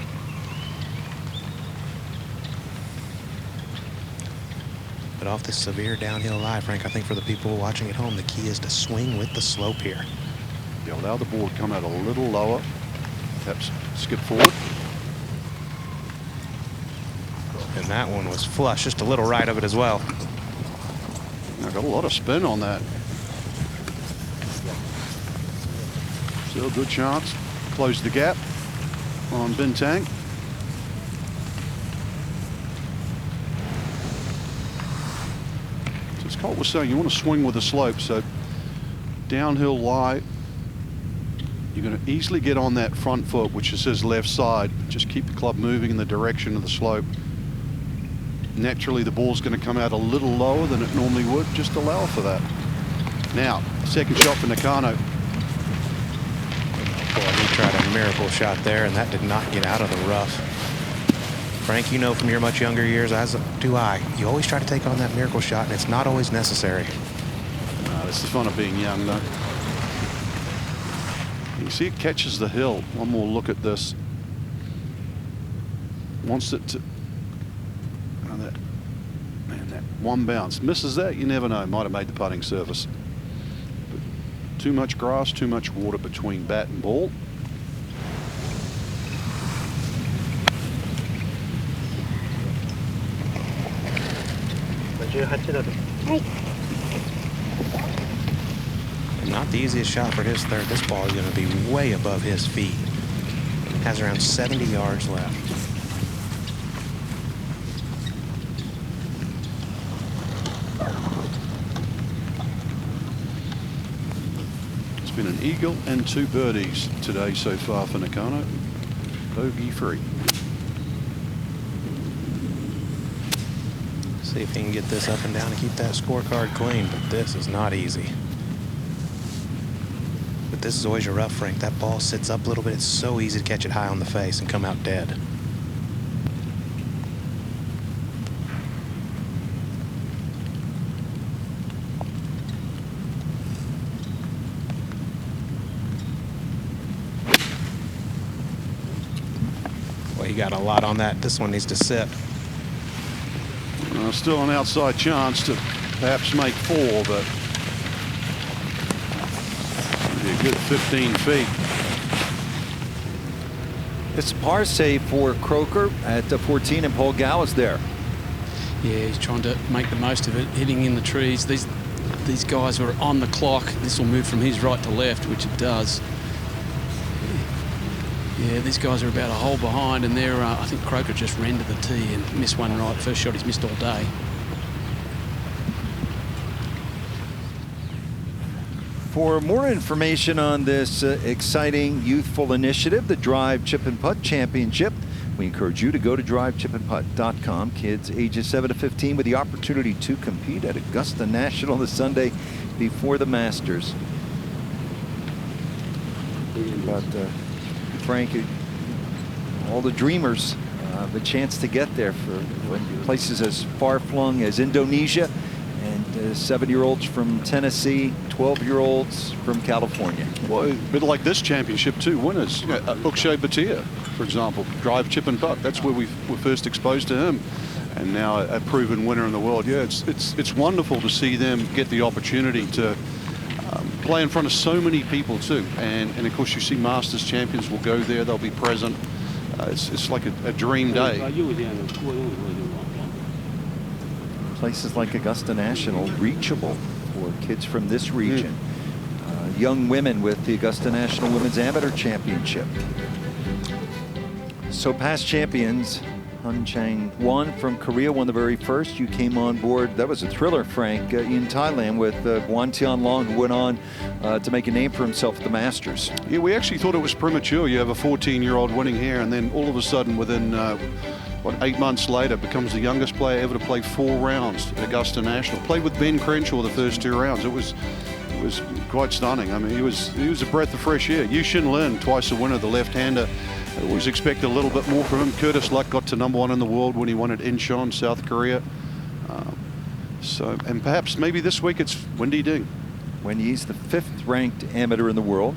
But off this severe downhill lie, Frank, I think for the people watching at home, the key is to swing with the slope here. Yeah, allow the ball to come out a little lower. Perhaps skip forward. And that one was flush, just a little right of it as well. I got a lot of spin on that. Still a good chance. Close the gap on Bintang. So as Colt was saying, you want to swing with the slope. So downhill lie. You're going to easily get on that front foot, which is his left side. Just keep the club moving in the direction of the slope. Naturally, the ball's going to come out a little lower than it normally would. Just allow for that. Now, second shot for Nakano. Boy, he tried a miracle shot there, and that did not get out of the rough. Frank, you know from your much younger years, as do I, you always try to take on that miracle shot, and it's not always necessary. This is fun of being young, though. You see it catches the hill. One more look at this. Wants it to... Oh, that one bounce. Misses that, you never know. Might have made the putting surface. But too much grass, too much water between bat and ball. Not the easiest shot for his third. This ball is going to be way above his feet. Has around 70 yards left. It's been an eagle and 2 birdies today so far for Nakano. Bogey free. See if he can get this up and down and keep that scorecard clean, but this is not easy. But this is always your rough, Frank. That ball sits up a little bit. It's so easy to catch it high on the face and come out dead. Well, he got a lot on that. This one needs to sit. Still an outside chance to perhaps make 4, but be a good 15 feet. It's a par save for Croker at 14, and Paul Gow is there. Yeah, he's trying to make the most of it, hitting in the trees. These guys are on the clock. This will move from his right to left, which it does. Yeah, these guys are about a hole behind, and they're, I think Croker just ran to the tee and missed one right. First shot he's missed all day. For more information on this exciting youthful initiative, the Drive Chip and Putt Championship, we encourage you to go to drivechipandputt.com. Kids ages 7 to 15 with the opportunity to compete at Augusta National this Sunday before the Masters. But Frank, all the dreamers have a chance to get there for places as far-flung as Indonesia, and 7-year-olds from Tennessee, 12-year-olds from California. Well, a bit like this championship, 2 winners. Ukshay Bhatia, for example, Drive Chip and Putt. That's where we were first exposed to him, and now a proven winner in the world. Yeah, it's wonderful to see them get the opportunity to play in front of so many people too, and of course you see Masters champions will go there, they'll be present. It's like a dream day. Places like Augusta National reachable for kids from this region. Young women with the Augusta National Women's Amateur Championship. So past champions, Han Chang-won from Korea won the very first. You came on board, that was a thriller, Frank, in Thailand with Guan Tianlong, who went on to make a name for himself at the Masters. Yeah, we actually thought it was premature. You have a 14-year-old winning here, and then all of a sudden within 8 months later becomes the youngest player ever to play 4 rounds at Augusta National. Played with Ben Crenshaw the first 2 rounds. It was quite stunning. I mean, he was a breath of fresh air. Yu Shin Lin, twice a winner, the left-hander. I always expected a little bit more from him. Curtis Luck got to #1 in the world when he won at Incheon, South Korea. And perhaps maybe this week it's Wendy Ding. Wendy's the 5th ranked amateur in the world.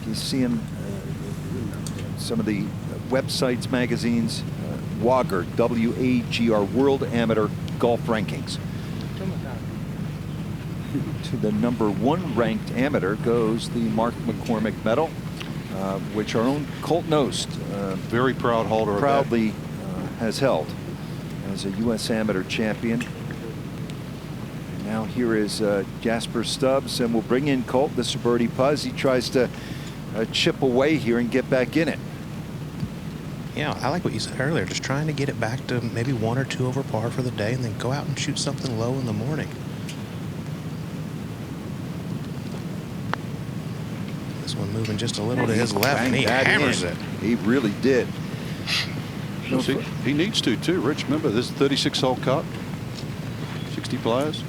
You see him some of the websites, magazines, WAGR, W-A-G-R, World Amateur Golf Rankings. To the #1 ranked amateur goes the Mark McCormick Medal, which our own Colt Knost, very proud holder proudly has held as a U.S. amateur champion. Now here is Jasper Stubbs, and we'll bring in Colt. This is birdie puzz. He tries to chip away here and get back in it. Yeah, I like what you said earlier, just trying to get it back to maybe 1 or 2 over par for the day and then go out and shoot something low in the morning. This one moving just a little to his left, and he hammers it. He really did. He needs to too, Rich. Remember, this 36-hole cut, 60 players.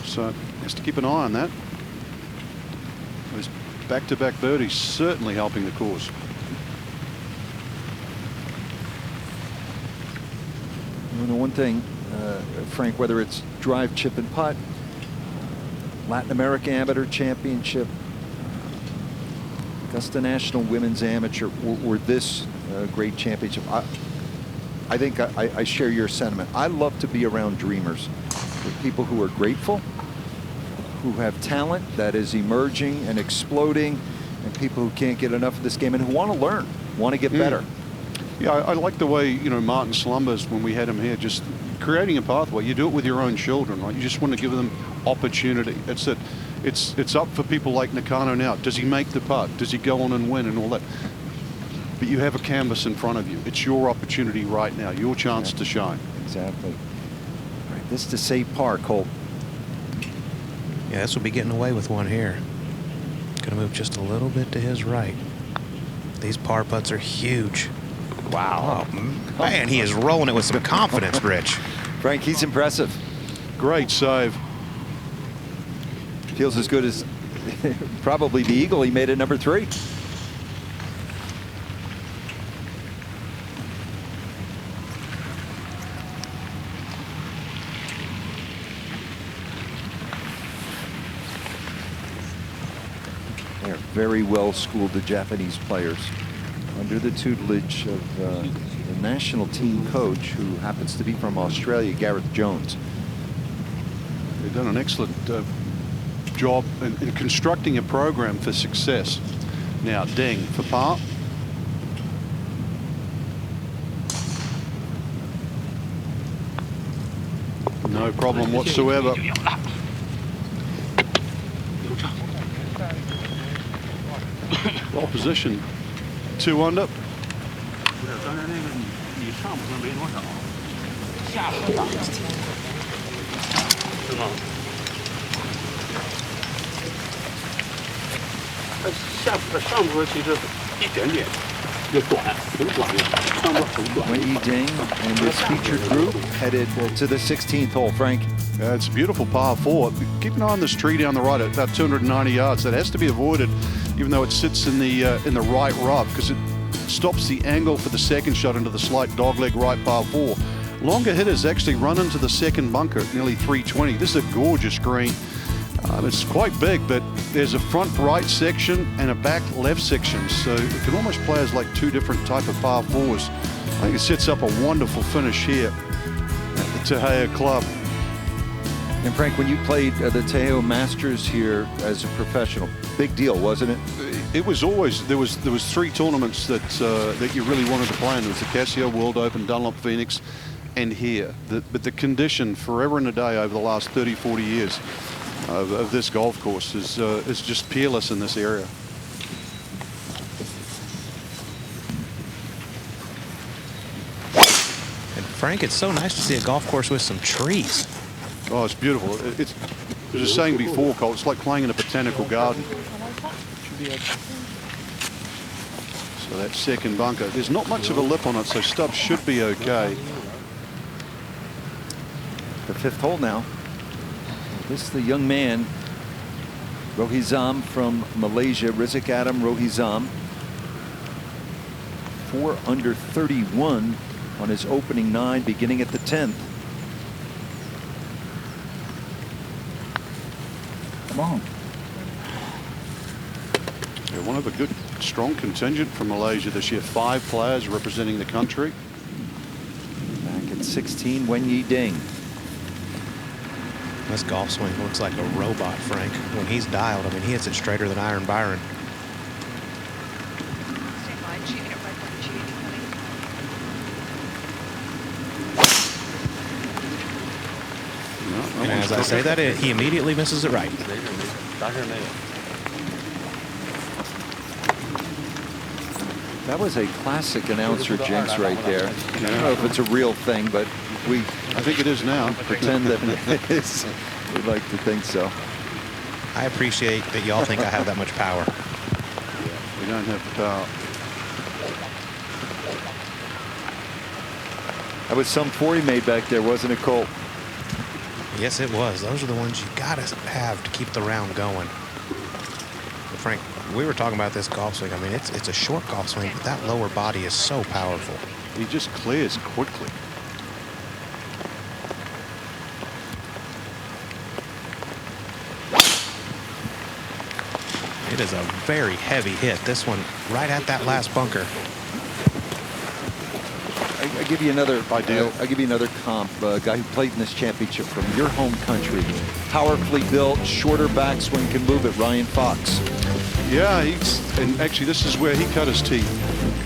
So he has to keep an eye on that. Those back-to-back birdies certainly helping the cause. You know, one thing, Frank, whether it's drive, chip, and putt, Latin America Amateur Championship, Augusta National Women's Amateur, or this great championship, I think I share your sentiment. I love to be around dreamers, with people who are grateful, who have talent that is emerging and exploding, and people who can't get enough of this game and who want to learn, want to get better. Yeah, I like the way, you know, Martin Slumbers, when we had him here, just creating a pathway. You do it with your own children, right? You just want to give them opportunity. It's up for people like Nakano now. Does he make the putt? Does he go on and win and all that? But you have a canvas in front of you. It's your opportunity right now, your chance to shine. Exactly. All right, this to save par, Colt. Yeah, this will be getting away with one here. Going to move just a little bit to his right. These par putts are huge. Wow. Oh, man, he is rolling it with some confidence, Rich. Frank, he's impressive. Great save. Feels as good as probably the eagle he made at number 3. They're very well schooled, the Japanese players, under the tutelage of the national team coach, who happens to be from Australia, Gareth Jones. They've done an excellent job in constructing a program for success. Now, Ding for par. No problem whatsoever. Well positioned. 2 under. Wenyi Ding and this featured group headed to the 16th hole, Frank. It's a beautiful par 4. Keep an eye on this tree down the right at about 290 yards. That has to be avoided, even though it sits in the right rough, because it stops the angle for the second shot into the slight dogleg right par 4. Longer hitters actually run into the second bunker at nearly 320. This is a gorgeous green. It's quite big, but there's a front right section and a back left section, so it can almost play as like 2 different type of par 4s. I think it sets up a wonderful finish here at the Taiheiyo Club. And Frank, when you played the Taiheiyo Masters here as a professional, big deal, wasn't it? It was always, there was 3 tournaments that you really wanted to play in. There was the Casio World Open, Dunlop Phoenix, and here. But the condition forever and a day over the last 30, 40 years of this golf course is just peerless in this area. And Frank, it's so nice to see a golf course with some trees. Oh, it's beautiful. As I was saying before, Colt, it's like playing in a botanical garden. So that second bunker, there's not much of a lip on it, so Stubbs should be okay. The 5th hole now. This is the young man, Rohizam from Malaysia, Rizik Adam Rohizam. 4 under 31 on his opening 9, beginning at the 10th. Come on. Yeah, one of a good, strong contingent from Malaysia this year. 5 players representing the country. Back at 16, Wenyi Ding. This golf swing looks like a robot, Frank. When he's dialed, I mean, he hits it straighter than Iron Byron. as I say that, he immediately misses it right. That was a classic announcer jinx right there. I don't know if it's a real thing, but I think it is now. Pretend that it is. We'd like to think so. I appreciate that y'all think I have that much power. We don't have the power. That was some 40 made back there, wasn't it, Cole? Yes, it was. Those are the ones you gotta have to keep the round going. But Frank, we were talking about this golf swing. I mean, it's a short golf swing, but that lower body is so powerful. He just clears quickly. It is a very heavy hit. This one right at that last bunker. I give you another ideal. I give you another comp. A guy who played in this championship from your home country. Powerfully built, shorter backswing, can move it. Ryan Fox. Yeah, and actually this is where he cut his teeth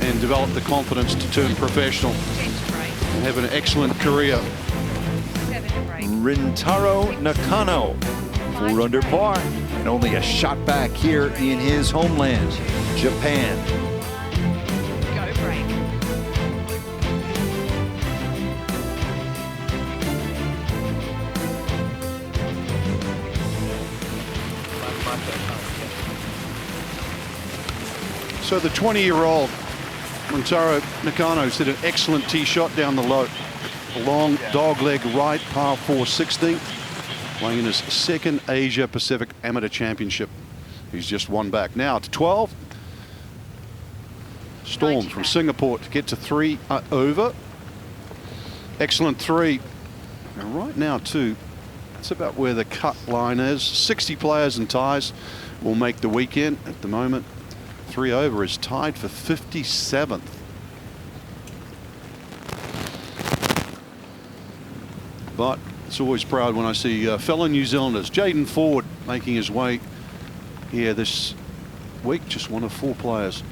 and developed the confidence to turn professional and have an excellent career. Rintaro Nakano, 4 under par, and only a shot back here in his homeland, Japan. So the 20-year-old Rintaro Nakano hit an excellent tee shot down the low. A long dogleg right, par 4 16th, playing in his second Asia Pacific Amateur Championship. He's just one back. Now to 12. Storm from Singapore to get to 3 over. Excellent 3. And right now too, that's about where the cut line is. 60 players and ties will make the weekend. At the moment, 3 over is tied for 57th. But it's always proud when I see fellow New Zealanders. Jaden Ford making his way here this week, just one of 4 players.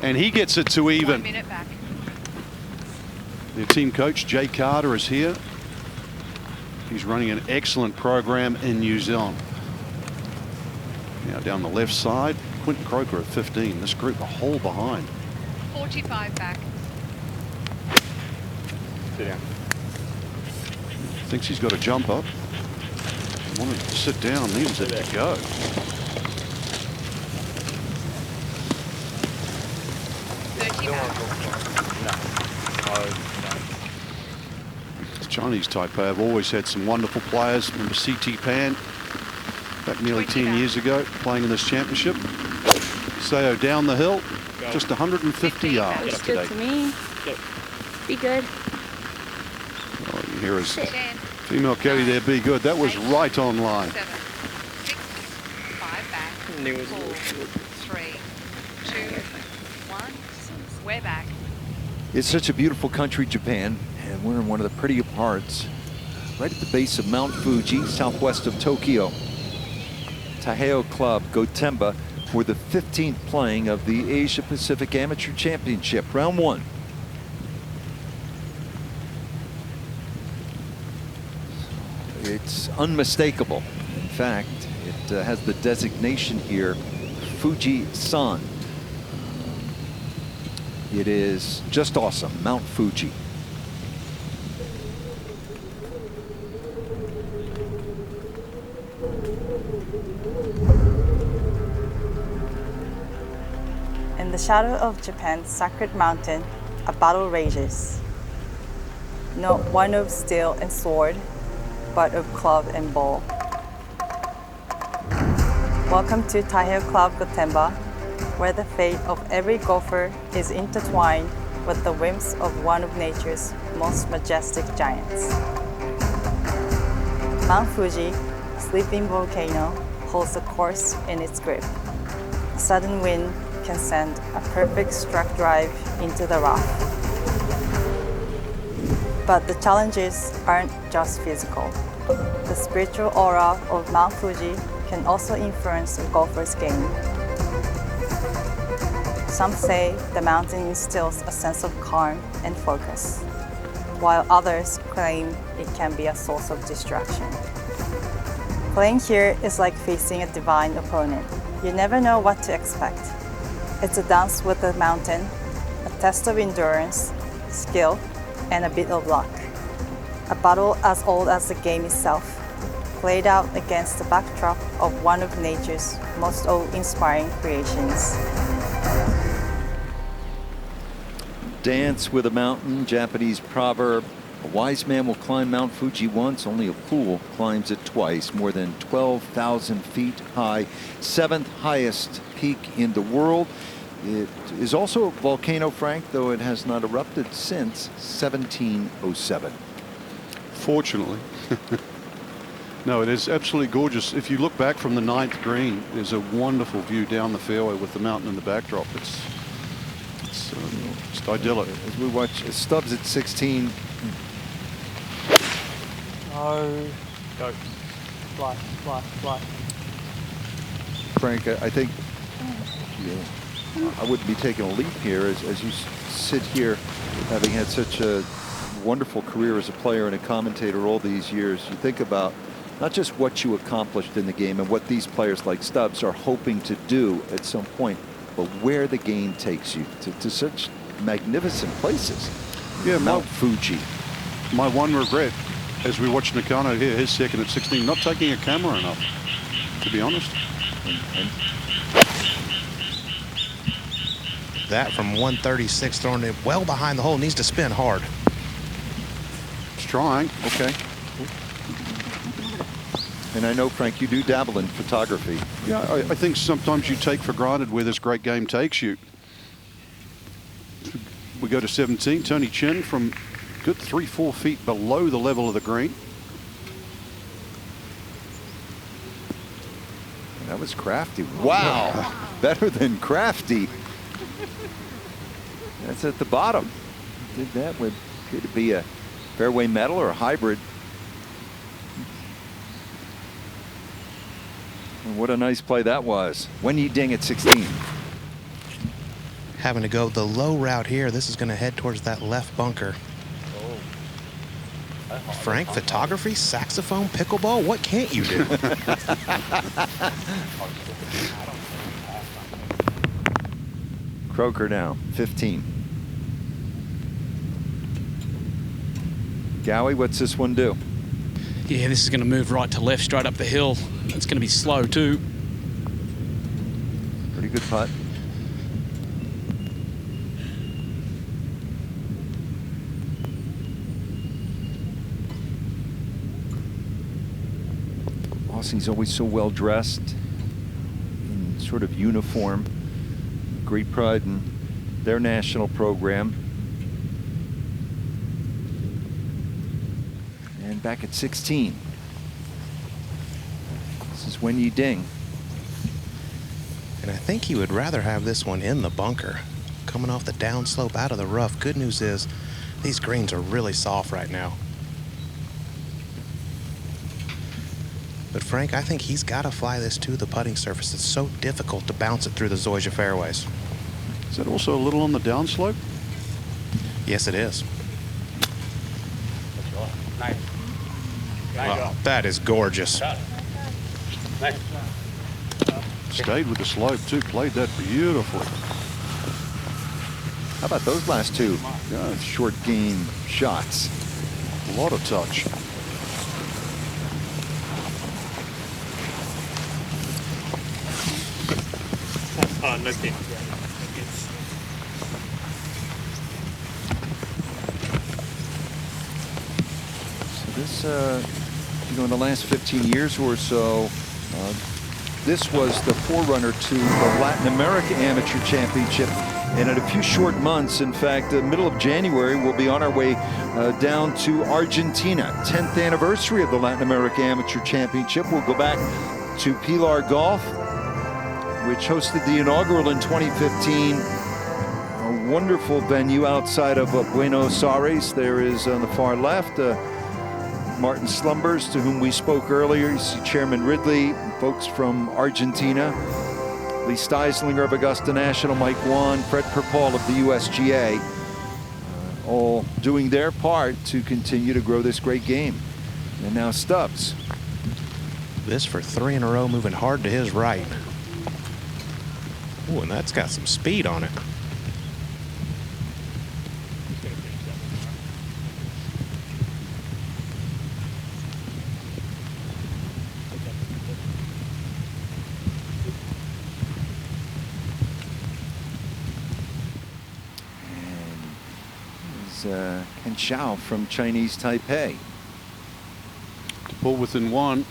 And he gets it to even. 1 minute back. Their team coach, Jay Carter, is here. He's running an excellent program in New Zealand. Now down the left side, Quentin Croker at 15. This group a hole behind. 45 back. Sit down. Thinks he's got a jump up. Wanted to sit down, needs it to go. Chinese Taipei have always had some wonderful players. Remember CT Pan back nearly 10 years ago playing in this championship. Sayo down the hill, just 150 yards Looks today. good to me. Be good. Oh, you hear his female caddy there, be good. That was right on line. 7, 6, 5 back. 4, 3, 2, 1. We're back. It's such a beautiful country, Japan, and we're in one of the prettier parts, right at the base of Mount Fuji, southwest of Tokyo. Taiheiyo Club Gotemba for the 15th playing of the Asia Pacific Amateur Championship, round 1. It's unmistakable. In fact, it has the designation here, Fuji-san. It is just awesome, Mount Fuji. In the shadow of Japan's sacred mountain, a battle rages. Not one of steel and sword, but of club and ball. Welcome to Taiheiyo Club Gotemba, where the fate of every golfer is intertwined with the whims of one of nature's most majestic giants. Mount Fuji, sleeping volcano, holds the course in its grip. A sudden wind can send a perfect struck drive into the rough. But the challenges aren't just physical. The spiritual aura of Mount Fuji can also influence a golfer's game. Some say the mountain instills a sense of calm and focus, while others claim it can be a source of distraction. Playing here is like facing a divine opponent. You never know what to expect. It's a dance with the mountain, a test of endurance, skill, and a bit of luck. A battle as old as the game itself, played out against the backdrop of one of nature's most awe-inspiring creations. Dance with a mountain, Japanese proverb. A wise man will climb Mount Fuji once, only a fool climbs it twice. More than 12,000 feet high, 7th highest peak in the world. It is also a volcano, Frank, though it has not erupted since 1707. Fortunately. No, it is absolutely gorgeous. If you look back from the 9th green, there's a wonderful view down the fairway with the mountain in the backdrop. It's just idyllic. As we watch Stubbs at 16. No. Go. Fly, fly, fly. Frank, I think I wouldn't be taking a leap here as you sit here, having had such a wonderful career as a player and a commentator all these years. You think about not just what you accomplished in the game and what these players like Stubbs are hoping to do at some point, but where the game takes you to such magnificent places. Yeah, Mount Fuji. My one regret, as we watch Nakano here, his second at 16, not taking a camera enough, to be honest. That from 136, throwing it well behind the hole, needs to spin hard. It's trying. Okay. And I know, Frank, you do dabble in photography. Yeah, I think sometimes you take for granted where this great game takes you. We go to 17. Tony Chin from good 3-4 feet below the level of the green. That was crafty. Wow. Better than crafty. That's at the bottom. Did that with, could it be a fairway metal or a hybrid? And what a nice play that was. When you ding at 16. Having to go the low route here. This is going to head towards that left bunker. Frank, photography, saxophone, pickleball, what can't you do? Croker now, 15. Gowie, what's this one do? Yeah, this is going to move right to left, straight up the hill. It's going to be slow too. Pretty good putt. Aussie's always so well dressed in sort of uniform. Great pride in their national program. And back at 16. This is when you ding. And I think he would rather have this one in the bunker. Coming off the downslope out of the rough. Good news is these greens are really soft right now. But Frank, I think he's got to fly this to the putting surface. It's so difficult to bounce it through the Zoysia fairways. Is that also a little on the downslope? Yes, it is. Nice. Wow, that is gorgeous. Nice. Stayed with the slope too, played that beautifully. How about those last two short game shots? A lot of touch. Oh, no kidding. So this, in the last 15 years or so, this was the forerunner to the Latin America Amateur Championship. And in a few short months, in fact, the middle of January, we'll be on our way down to Argentina. 10th anniversary of the Latin America Amateur Championship. We'll go back to Pilar Golf, which hosted the inaugural in 2015. A wonderful venue outside of Buenos Aires. There is on the far left Martin Slumbers, to whom we spoke earlier. You see Chairman Ridley, folks from Argentina. Lee Steislinger of Augusta National, Mike Wan, Fred Perpall of the USGA, all doing their part to continue to grow this great game. And now Stubbs. This for 3 in a row, moving hard to his right. Ooh, and that's got some speed on it. Ken Xiao from Chinese Taipei. To pull within one.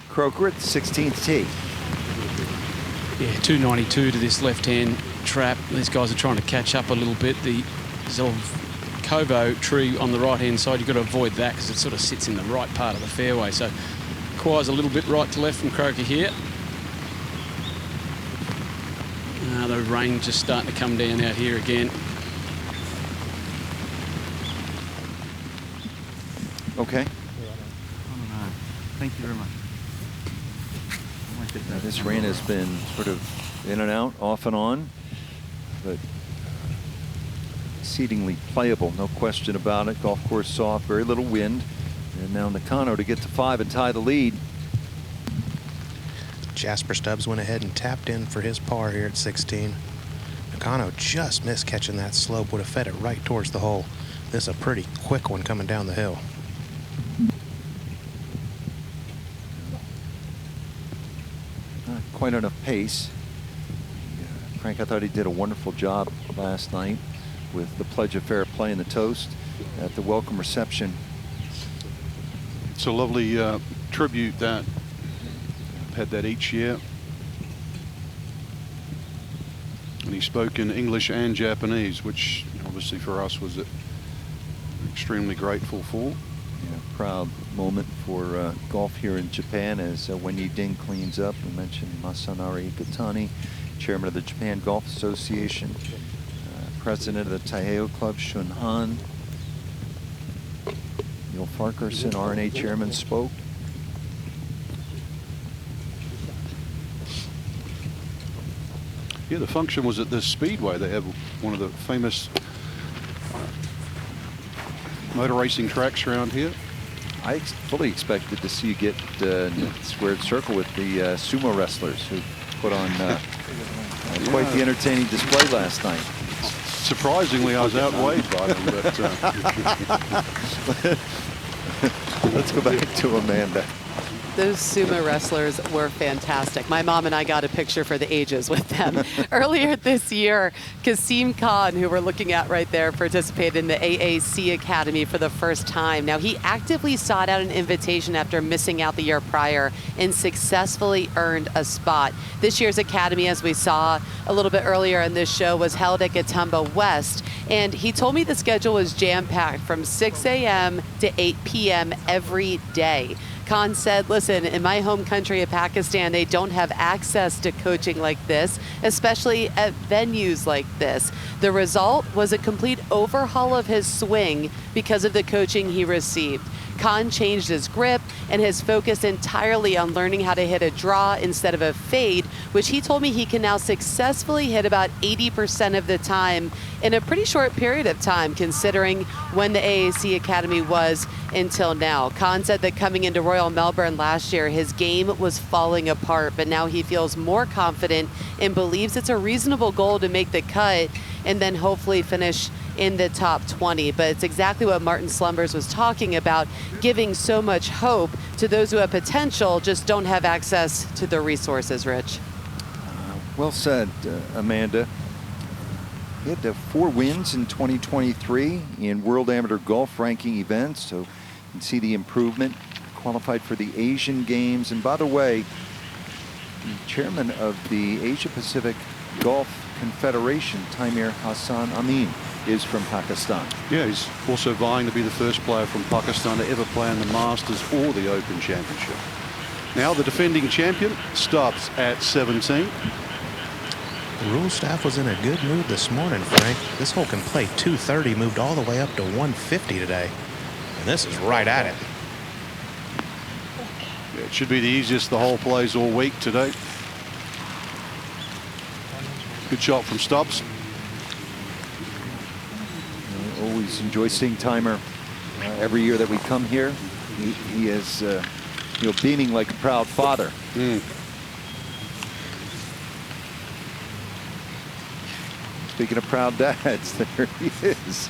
Croker at the 16th tee. Yeah, 292 to this left-hand trap. These guys are trying to catch up a little bit. The Zelkovo tree on the right-hand side, you've got to avoid that because it sort of sits in the right part of the fairway. So requires a little bit right to left from Croker here. The rain just starting to come down out here again. Okay. Thank you very much. Now, this rain has been sort of in and out, off and on, but exceedingly playable, no question about it. Golf course soft, very little wind. And now Nakano to get to 5 and tie the lead. Jasper Stubbs went ahead and tapped in for his par here at 16. Nakano just missed catching that slope, would have fed it right towards the hole. This is a pretty quick one coming down the hill. Not quite enough pace. Frank, I thought he did a wonderful job last night with the Pledge of Fair Play and the toast at the welcome reception. It's a lovely tribute that had that each year. And he spoke in English and Japanese, which obviously for us was extremely grateful for. Yeah, proud moment for golf here in Japan as Wenyi Ding cleans up. We mentioned Masanari Ikutani, chairman of the Japan Golf Association, president of the Taiheiyo Club, Shun Han. Neil Farquharson, RNA chairman, spoke. Yeah, the function was at this speedway. They have one of the famous motor racing tracks around here. I fully expected to see you get squared circle with the sumo wrestlers who put on quite the entertaining display last night. Surprisingly, I was outweighed by them. But, let's go back to Amanda. Those sumo wrestlers were fantastic. My mom and I got a picture for the ages with them. Earlier this year, Kasim Khan, who we're looking at right there, participated in the AAC Academy for the first time. Now, he actively sought out an invitation after missing out the year prior and successfully earned a spot. This year's Academy, as we saw a little bit earlier in this show, was held at Gotemba West. And he told me the schedule was jam-packed from 6 a.m. to 8 p.m. every day. Khan said, listen, in my home country of Pakistan, they don't have access to coaching like this, especially at venues like this. The result was a complete overhaul of his swing because of the coaching he received. Khan changed his grip and has focused entirely on learning how to hit a draw instead of a fade, which he told me he can now successfully hit about 80% of the time in a pretty short period of time, considering when the AAC Academy was until now. Khan said that coming into Royal Melbourne last year, his game was falling apart, but now he feels more confident and believes it's a reasonable goal to make the cut and then hopefully finish in the top 20. But it's exactly what Martin Slumbers was talking about, giving so much hope to those who have potential, just don't have access to the resources, Rich. Well said, Amanda. He had 4 wins in 2023 in World Amateur Golf ranking events, so you can see the improvement. Qualified for the Asian Games. And by the way, the chairman of the Asia Pacific Golf Confederation, Taimir Hassan Amin, is from Pakistan. yeah, he's also vying to be the first player from Pakistan to ever play in the Masters or the Open Championship. Now the defending champion stops at 17. The rules staff was in a good mood this morning, Frank. This hole can play 230, moved all the way up to 150 today. And this is right at it. Yeah, it should be the easiest the hole plays all week today. Good shot from Stubbs. Always enjoy seeing Timer every year that we come here. He is, beaming like a proud father. Speaking of proud dads, there he is.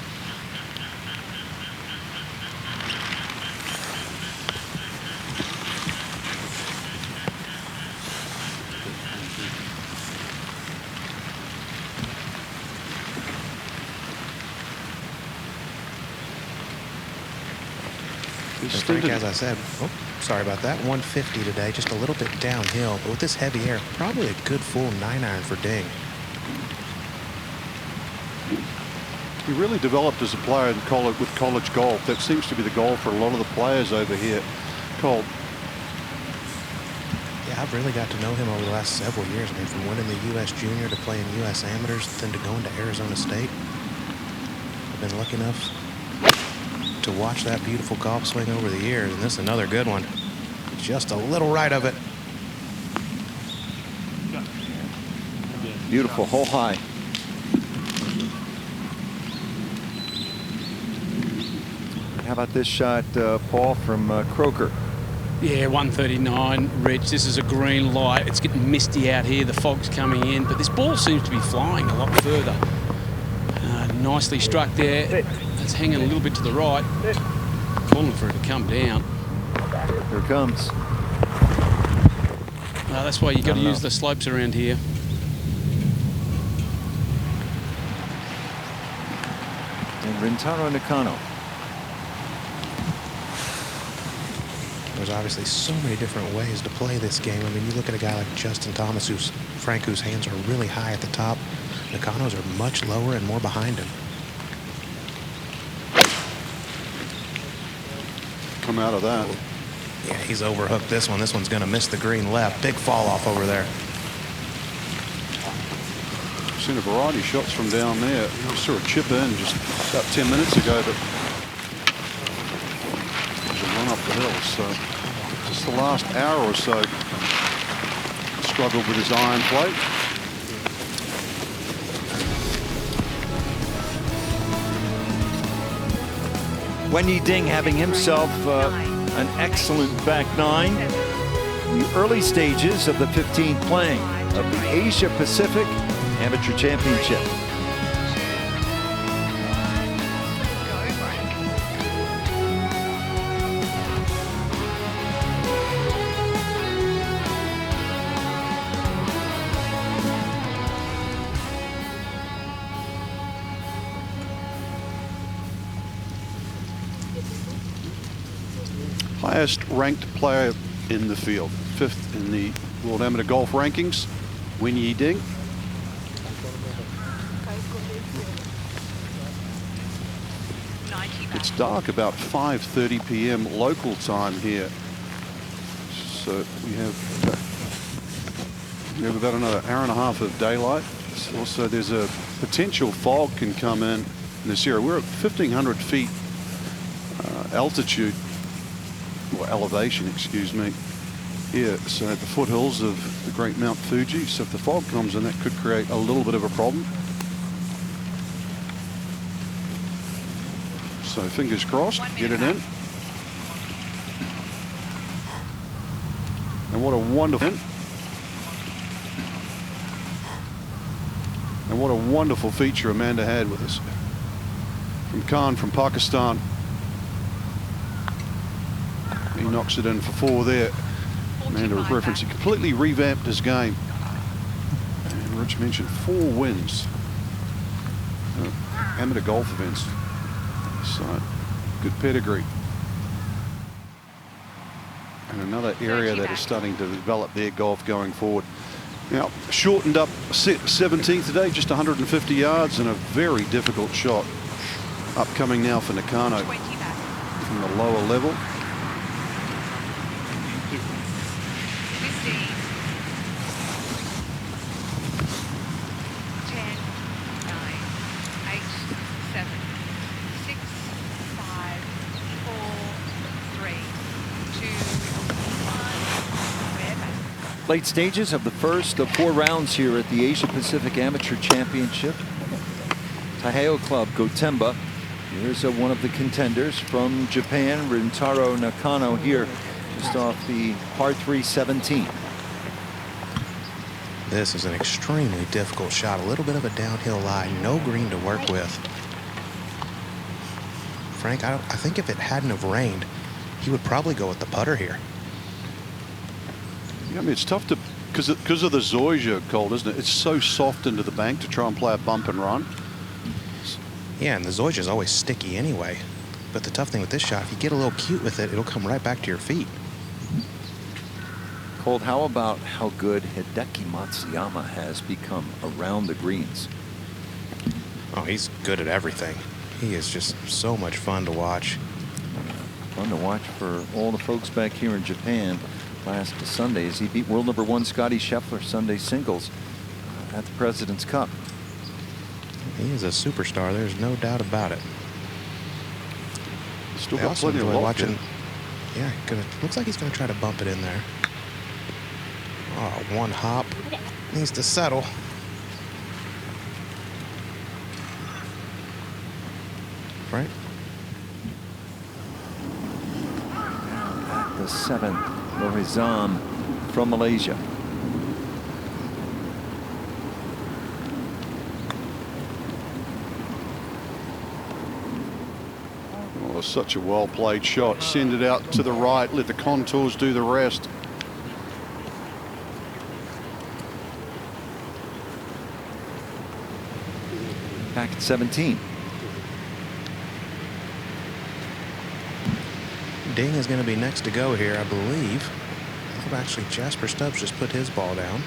Frank, as I said, sorry about that, 150 today, just a little bit downhill, but with this heavy air, probably a good full 9-iron for Ding. He really developed as a player in college, with college golf. That seems to be the goal for a lot of the players over here. Cole. Yeah, I've really got to know him over the last several years. I mean, from winning the U.S. Junior to playing U.S. Amateurs, then to going to Arizona State. I've been lucky enough to watch that beautiful golf swing over the years, and this is another good one. Just a little right of it. Beautiful hole high. How about this shot, Paul, from Croker? Yeah, 139, Rich. This is a green light. It's getting misty out here. The fog's coming in, but this ball seems to be flying a lot further. Nicely struck there. It's hanging a little bit to the right. Calling for it to come down. Here it comes. That's why you got to use the slopes around here. And Rintaro Nakano. There's obviously so many different ways to play this game. I mean, you look at a guy like Justin Thomas, whose hands are really high at the top. Nakano's are much lower and more behind him. Come out of that. Yeah, he's overhooked this one. This one's going to miss the green left. Big fall off over there. I've seen a variety of shots from down there. I saw a chip in just about 10 minutes ago, but there's a run up the hill. So just the last hour or so, struggled with his iron plate. Wenyi Ding having himself an excellent back nine. The early stages of the 15th playing of the Asia Pacific Amateur Championship. Highest ranked player in the field, 5th in the World Amateur Golf Rankings, Wenyi Ding. It's dark about 5:30 p.m. local time here, so we have about another hour and a half of daylight. Also, there's a potential fog can come in this area. We're at 1,500 feet altitude. Or elevation, excuse me, here. So at the foothills of the Great Mount Fuji. So if the fog comes in, that could create a little bit of a problem. So fingers crossed, get it in. And what a wonderful feature Amanda had with us. From Khan from Pakistan. He knocks it in for 4 there. Amanda referenced he completely revamped his game. And Rich mentioned 4 wins. Amateur golf events. So good pedigree. And another area that is starting to develop their golf going forward. Now, shortened up 17th today, just 150 yards and a very difficult shot. Upcoming now for Nakano from the lower level. 7, 6, 5, 4, 3, 2, 1. We're back. Late stages of the first of 4 rounds here at the Asia Pacific Amateur Championship. Taiheiyo Club Gotemba Here's one of the contenders from Japan, Rintaro Nakano here, just off the par 3 17. This is an extremely difficult shot. A little bit of a downhill lie, no green to work with. Frank, I think if it hadn't have rained, he would probably go with the putter here. Yeah, I mean, it's tough to, because of the zoysia, Colt, isn't it? It's so soft into the bank to try and play a bump and run. Yeah, and the zoysia is always sticky anyway. But the tough thing with this shot, if you get a little cute with it, it'll come right back to your feet. Colt, how about how good Hideki Matsuyama has become around the greens? Oh, he's good at everything. He is just so much fun to watch. Fun to watch for all the folks back here in Japan. Last Sunday as he beat world #1 Scotty Scheffler Sunday singles at the President's Cup. He is a superstar. There's no doubt about it. Still got plenty of watching. Yeah, looks like he's going to try to bump it in there. Oh, one hop. Needs to settle. Right. At the 7th, Lorizan from Malaysia. Oh, such a well-played shot. Send it out to the right. Let the contours do the rest. Back at 17. Ding is going to be next to go here, I believe. Oh, actually, Jasper Stubbs just put his ball down.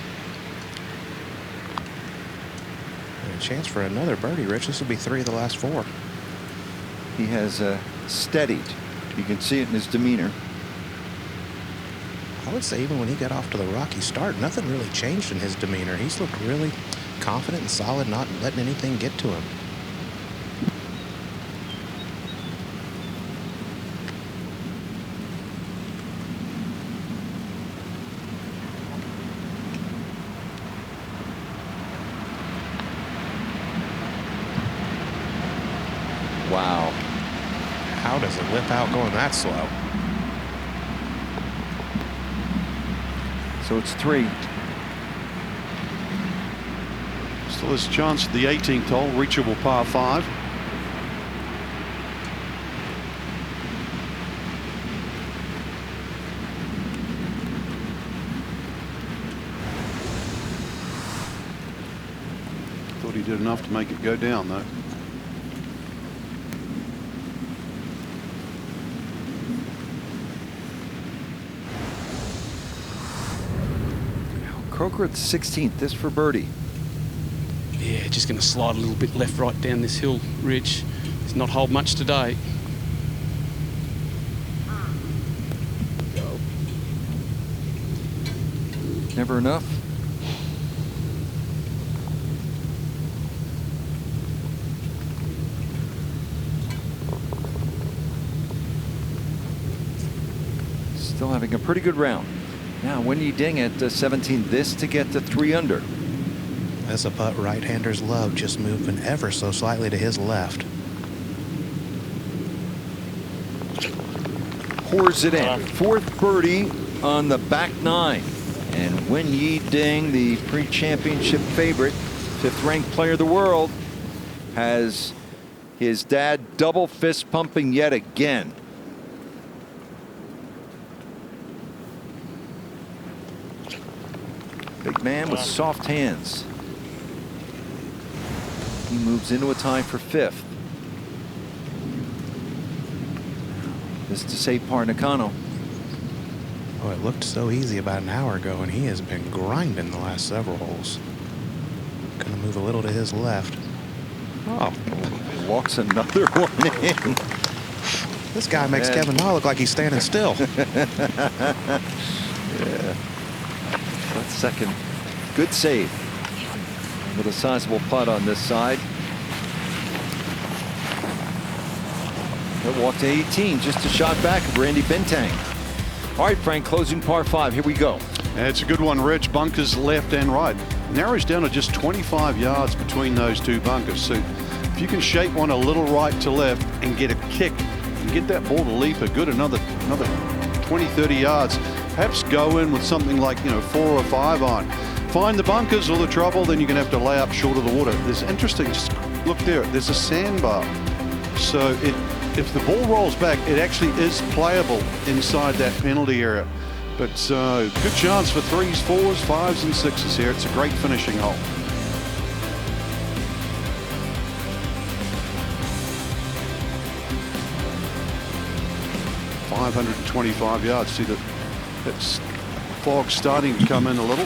And a chance for another birdie, Rich. This will be 3 of the last 4. He has steadied. You can see it in his demeanor. I would say even when he got off to the rocky start, nothing really changed in his demeanor. He's looked really confident and solid, not letting anything get to him. Wow. How does it lip out going that slow? So it's 3. Still has a chance at the 18th hole, reachable par 5. Thought he did enough to make it go down, though. Croker at the 16th. This for birdie. Yeah, just going to slide a little bit left, right down this hill ridge. He's not hold much today. Never enough. Still having a pretty good round. Now, when you ding at 17, this to get to 3 under. That's a putt right-handers love, just moving ever so slightly to his left. Pours it in. 4th birdie on the back 9. And Wen Yi Ding, the pre-championship favorite, 5th-ranked player of the world, has his dad double fist pumping yet again. Big man with soft hands. He moves into a tie for 5th. This to Separ Nakano. Oh, it looked so easy about an hour ago, and he has been grinding the last several holes. Gonna move a little to his left. Oh, walks another one in. This guy makes Kevin Na look like he's standing still. Yeah. That's second. Good save. With a sizable putt on this side. He'll walk to 18, just a shot back of Randy Bintang. All right, Frank, closing par 5. Here we go. It's a good one, Rich. Bunkers left and right. Narrows down to just 25 yards between those two bunkers. So If you can shape one a little right to left and get a kick and get that ball to leap a good another 20, 30 yards, perhaps go in with something like, 4 or 5 iron. Find the bunkers or the trouble, then you're going to have to lay up short of the water. There's interesting, just look there, there's a sandbar. So if the ball rolls back, it actually is playable inside that penalty area. But good chance for 3s, 4s, 5s and 6s here. It's a great finishing hole. .525 yards. See that fog starting to come in a little.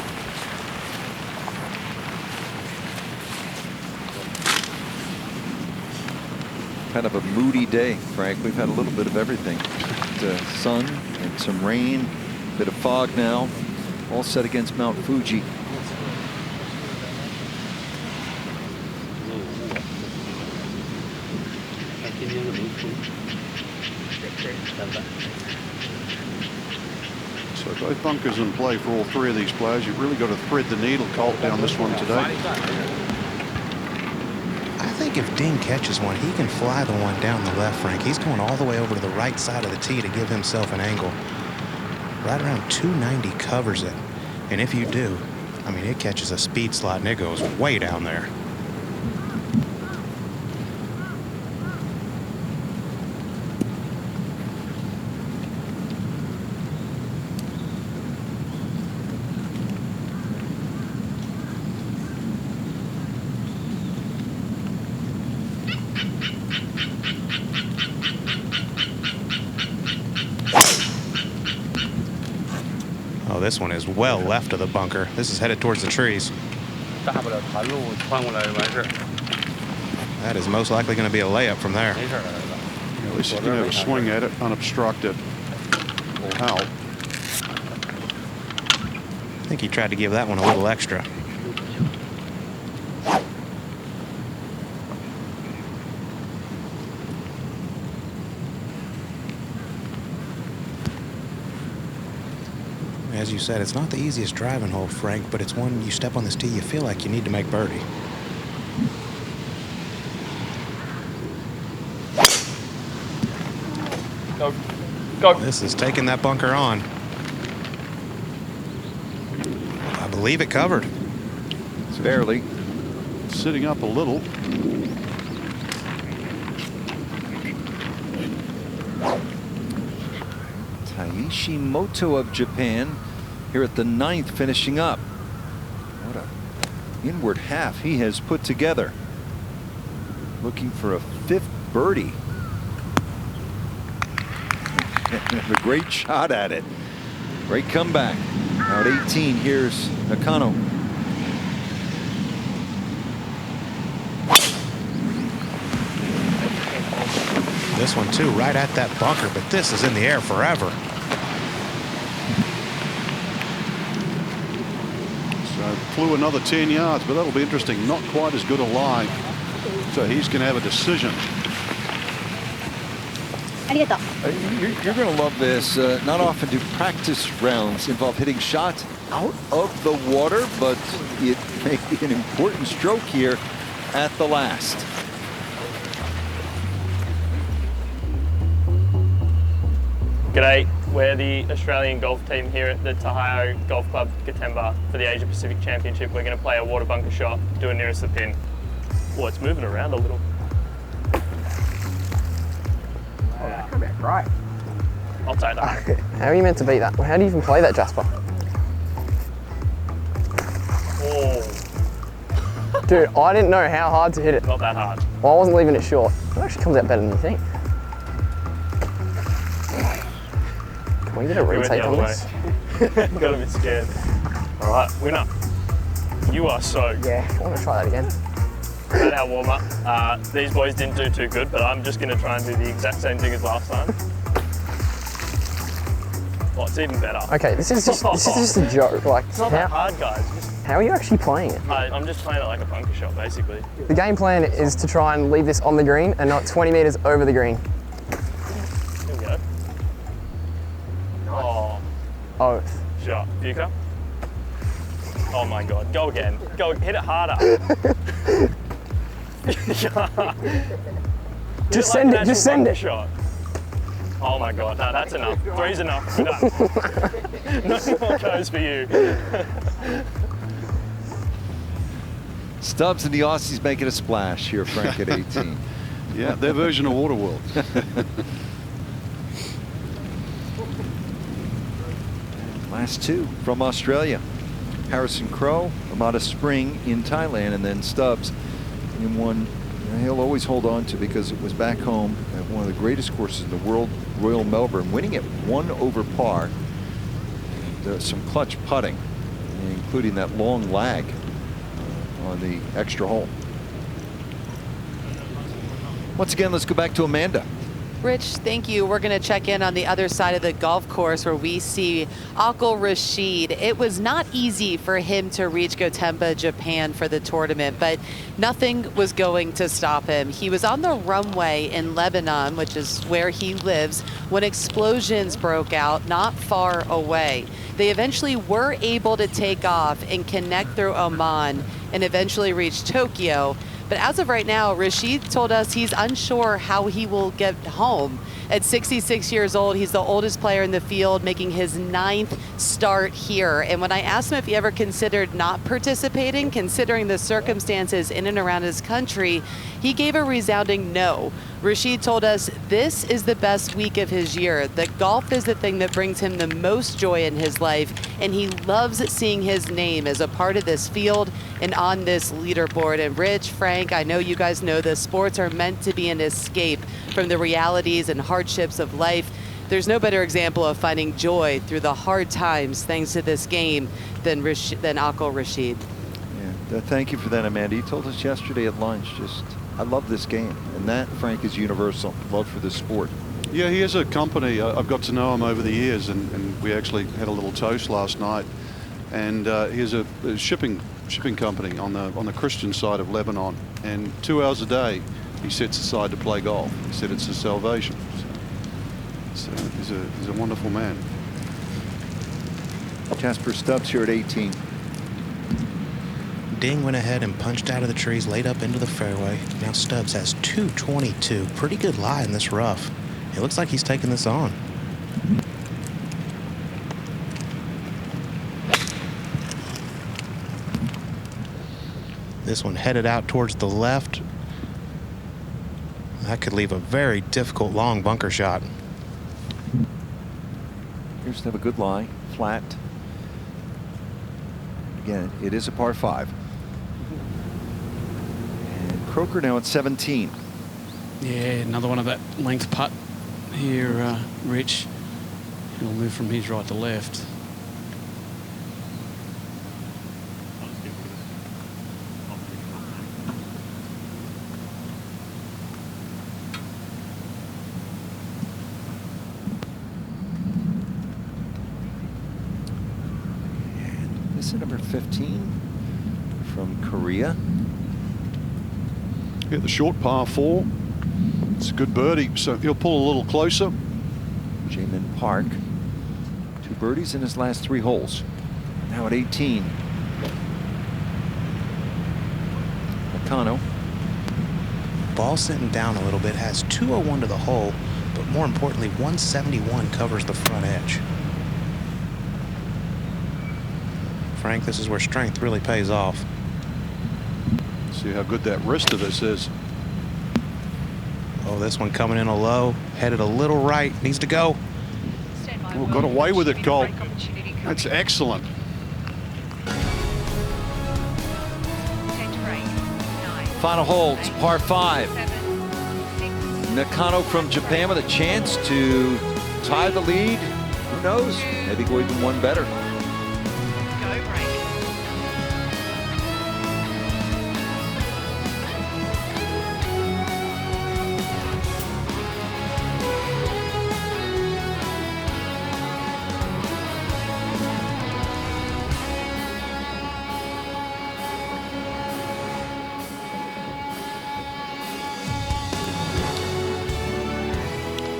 Kind of a moody day, Frank. We've had a little bit of everything. Sun and some rain, a bit of fog now, all set against Mount Fuji. So both bunkers in play for all 3 of these players. You've really got to thread the needle, Colt, down this one today. I think if Ding catches one, he can fly the one down the left, Frank. He's going all the way over to the right side of the tee to give himself an angle. Right around 290 covers it. And if you do, I mean, it catches a speed slot and it goes way down there. Oh, this one is well left of the bunker. This is headed towards the trees. That is most likely going to be a layup from there. At least you can have a swing at it, unobstructed. Or how? I think he tried to give that one a little extra. As you said, it's not the easiest driving hole, Frank, but it's one you step on this tee, you feel like you need to make birdie. Go. Go. This is taking that bunker on. I believe it covered. It's barely. Sitting up a little. Taiheiyo of Japan here at the 9th, finishing up. What a inward half he has put together. Looking for a 5th birdie. And a great shot at it. Great comeback. Out 18, here's Nakano. This one too, right at that bunker, but this is in the air forever. So flew another 10 yards, but that'll be interesting. Not quite as good a lie. So he's going to have a decision. You're going to love this. Not often do practice rounds involve hitting shots out of the water, but it may be an important stroke here at the last. G'day, we're the Australian golf team here at the Taiheiyo Golf Club Gotemba for the Asia Pacific Championship. We're going to play a water bunker shot, do it nearest the pin. Well, it's moving around a little. Oh, that could be great. I'll take that. How are you meant to beat that? How do you even play that, Jasper? Oh. Dude, I didn't know how hard to hit it. Not that hard. Well, I wasn't leaving it short. It actually comes out better than you think. Can we get a retake on this? Got a bit scared. All right, winner. You are so. Yeah, I want to try that again. At our warm up, these boys didn't do too good, but I'm just going to try and do the exact same thing as last time. Oh, it's even better. Okay, this is just a joke. Like, it's not that hard, guys. How are you actually playing it? I'm just playing it like a bunker shot, basically. The game plan is to try and leave this on the green and not 20 meters over the green. Here we go. Oh. Oath. Shot. Buka. Oh my God. Go again. Go. Hit it harder. Just send it. Just send it. Shot. Oh my God, no, that's enough. 3's enough. We're done. No more goes for you. Stubbs and the Aussies making a splash here, Frank, at 18. Yeah, their version of Waterworld. Last two from Australia. Harrison Crow, Amada Spring in Thailand, and then Stubbs in one he'll always hold on to because it was back home at one of the greatest courses in the world, Royal Melbourne, winning it 1 over par. Some clutch putting, including that long lag on the extra hole. Once again, let's go back to Amanda. Rich, thank you. We're going to check in on the other side of the golf course where we see Akil Rashid. It was not easy for him to reach Gotemba, Japan for the tournament, but nothing was going to stop him. He was on the runway in Lebanon, which is where he lives, when explosions broke out not far away. They eventually were able to take off and connect through Oman and eventually reach Tokyo. But as of right now, Rashid told us he's unsure how he will get home. At 66 years old, he's the oldest player in the field, making his 9th start here. And when I asked him if he ever considered not participating, considering the circumstances in and around his country, he gave a resounding no. Rashid told us this is the best week of his year, that golf is the thing that brings him the most joy in his life, and he loves seeing his name as a part of this field and on this leaderboard. And Rich, Frank, I know you guys know this, sports are meant to be an escape from the realities and hardships of life. There's no better example of finding joy through the hard times thanks to this game than Akil Rashid. Yeah, thank you for that, Amanda. You told us yesterday at lunch, I love this game. And that, Frank, is universal. Love for this sport. Yeah, he has a company. I've got to know him over the years, and we actually had a little toast last night. And he has a shipping company on the Christian side of Lebanon. And 2 hours a day, he sets aside to play golf. He said it's his salvation. So he's a wonderful man. Jasper Stubbs here at 18. Ding went ahead and punched out of the trees, laid up into the fairway. Now Stubbs has 222. Pretty good lie in this rough. It looks like he's taking this on. This one headed out towards the left. That could leave a very difficult long bunker shot. Here's to have a good lie, flat. Again, it is a par 5. And Croker now at 17. Yeah, another one of that length putt here, Rich. He'll move from his right to left. Number 15 from Korea. Yeah, the short par 4. It's a good birdie, so he'll pull a little closer. Jamin Park. 2 birdies in his last 3 holes. Now at 18. Nakano. Ball sitting down a little bit, has 201 to the hole, but more importantly, 171 covers the front edge. Frank, this is where strength really pays off. See how good that wrist of this is. Oh, this one coming in a low, headed a little right, needs to go. Oh, got away with it, Colt. That's excellent. Final hole, it's par 5. Nakano from Japan with a chance to tie the lead. Who knows? Maybe go even one better.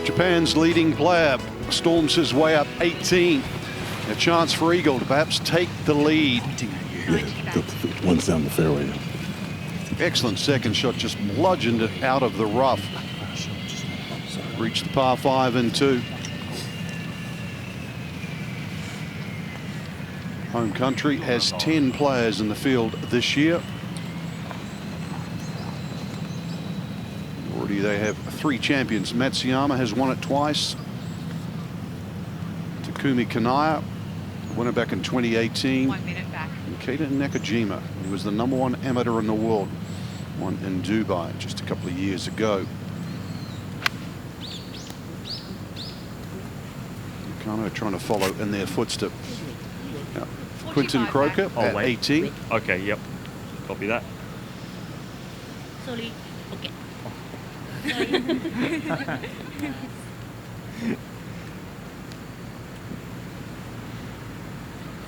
Japan's leading player storms his way up 18. A chance for Eagle to perhaps take the lead. Yeah, the ones down the fairway. Excellent second shot, just bludgeoned it out of the rough. Reached the par 5 and 2. Home country has 10 players in the field this year. Already they have 3 champions. Matsuyama has won it twice. Takumi Kanaya, winner back in 2018. 1 minute back. And Keita Nakajima, he was the #1 amateur in the world, won in Dubai just a couple of years ago. Nakano trying to follow in their footsteps. Now, Quinton Croker at 18. Okay, yep. Copy that. Sorry. Okay.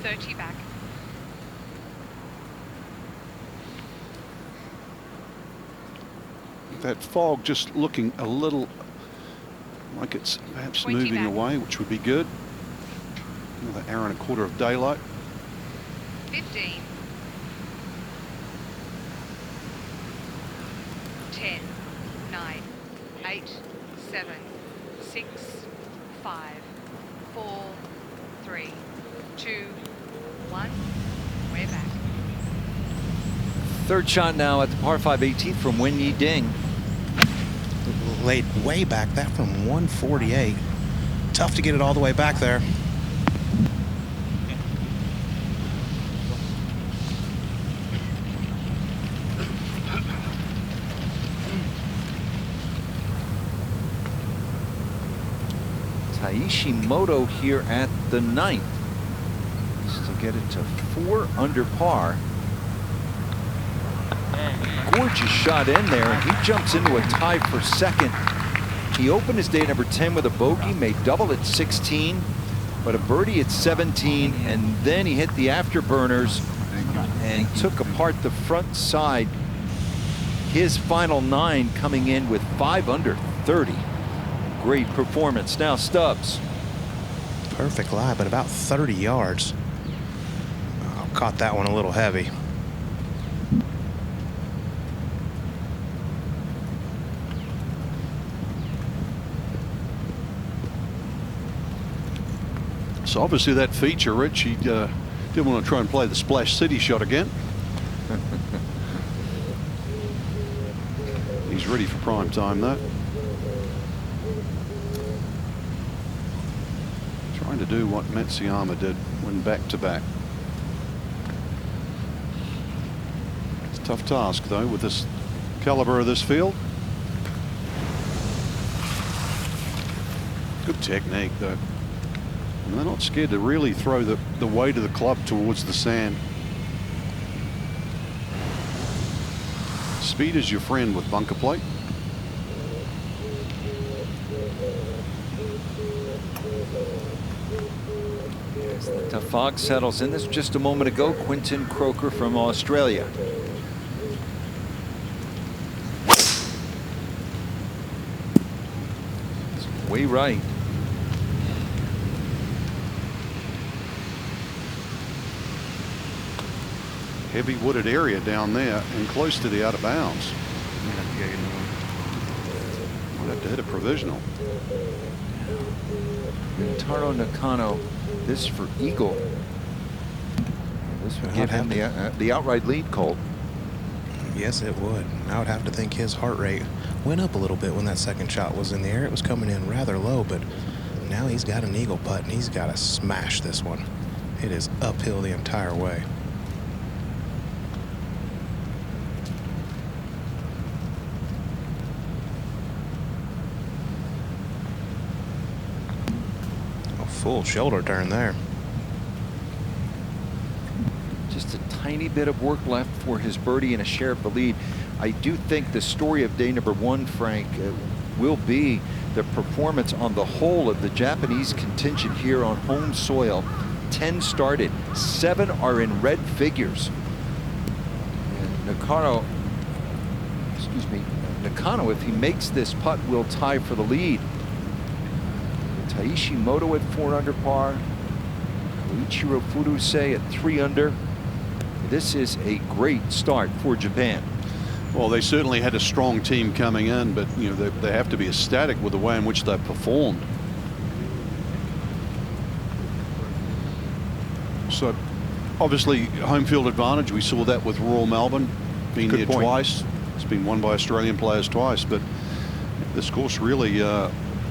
30 back. That fog just looking a little like it's perhaps 20 moving back. away, which would be good. Another hour and a quarter of daylight. 15. 10, 9, 8, 7, 6, 5, 4, 3, 2, 1. We're back. Third shot now at the par 5 18th from Wen Yi Ding. Laid way back, that from 148. Tough to get it all the way back there. Taiheiyo here at the 9th. Just to get it to 4 under par. Gorgeous shot in there, and he jumps into a tie for second. He opened his day number 10 with a bogey, made double at 16, but a birdie at 17, and then he hit the afterburners and took apart the front side. His final 9 coming in with 5 under 30. Great performance. Now Stubbs. Perfect lie, but about 30 yards. Oh, caught that one a little heavy. So obviously that feature, Rich, he didn't want to try and play the Splash City shot again. He's ready for prime time though. Trying to do what Matsuyama did when back-to-back. It's a tough task though with this caliber of this field. Good technique though. And they're not scared to really throw the weight of the club towards the sand. Speed is your friend with bunker plate. As the fog settles in, this just a moment ago, Quinton Croker from Australia. It's way right. Heavy wooded area down there and close to the out of bounds. Might have to hit a provisional. Taro Nakano, this for eagle. This would give him the outright lead, Colt. Yes, it would. I would have to think his heart rate went up a little bit when that second shot was in the air. It was coming in rather low, but now he's got an eagle putt and he's got to smash this one. It is uphill the entire way. Full shoulder turn there. Just a tiny bit of work left for his birdie and a share of the lead. I do think the story of day number 1, Frank, will be the performance on the whole of the Japanese contingent here on home soil. 10 started, 7 are in red figures. And Nakano, if he makes this putt, will tie for the lead. Taiheiyo at 4 under par. Koichiro Furuse at 3 under. This is a great start for Japan. Well, they certainly had a strong team coming in, but you know they have to be ecstatic with the way in which they performed. So, obviously, home field advantage. We saw that with Royal Melbourne, being there twice. It's been won by Australian players twice, but this course really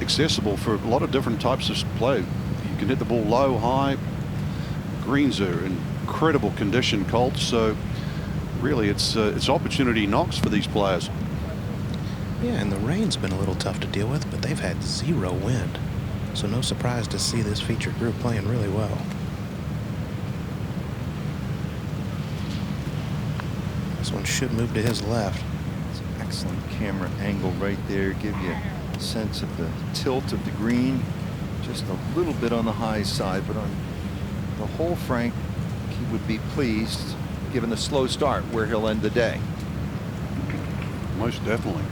accessible for a lot of different types of play. You can hit the ball low, high. Greens are in incredible condition, Colt. So really, it's opportunity knocks for these players. Yeah, and the rain's been a little tough to deal with, but they've had 0 wind. So no surprise to see this featured group playing really well. This one should move to his left. It's an excellent camera angle right there. Give you a sense of the tilt of the green. Just a little bit on the high side, but on the whole, Frank, he would be pleased given the slow start where he'll end the day. Most definitely.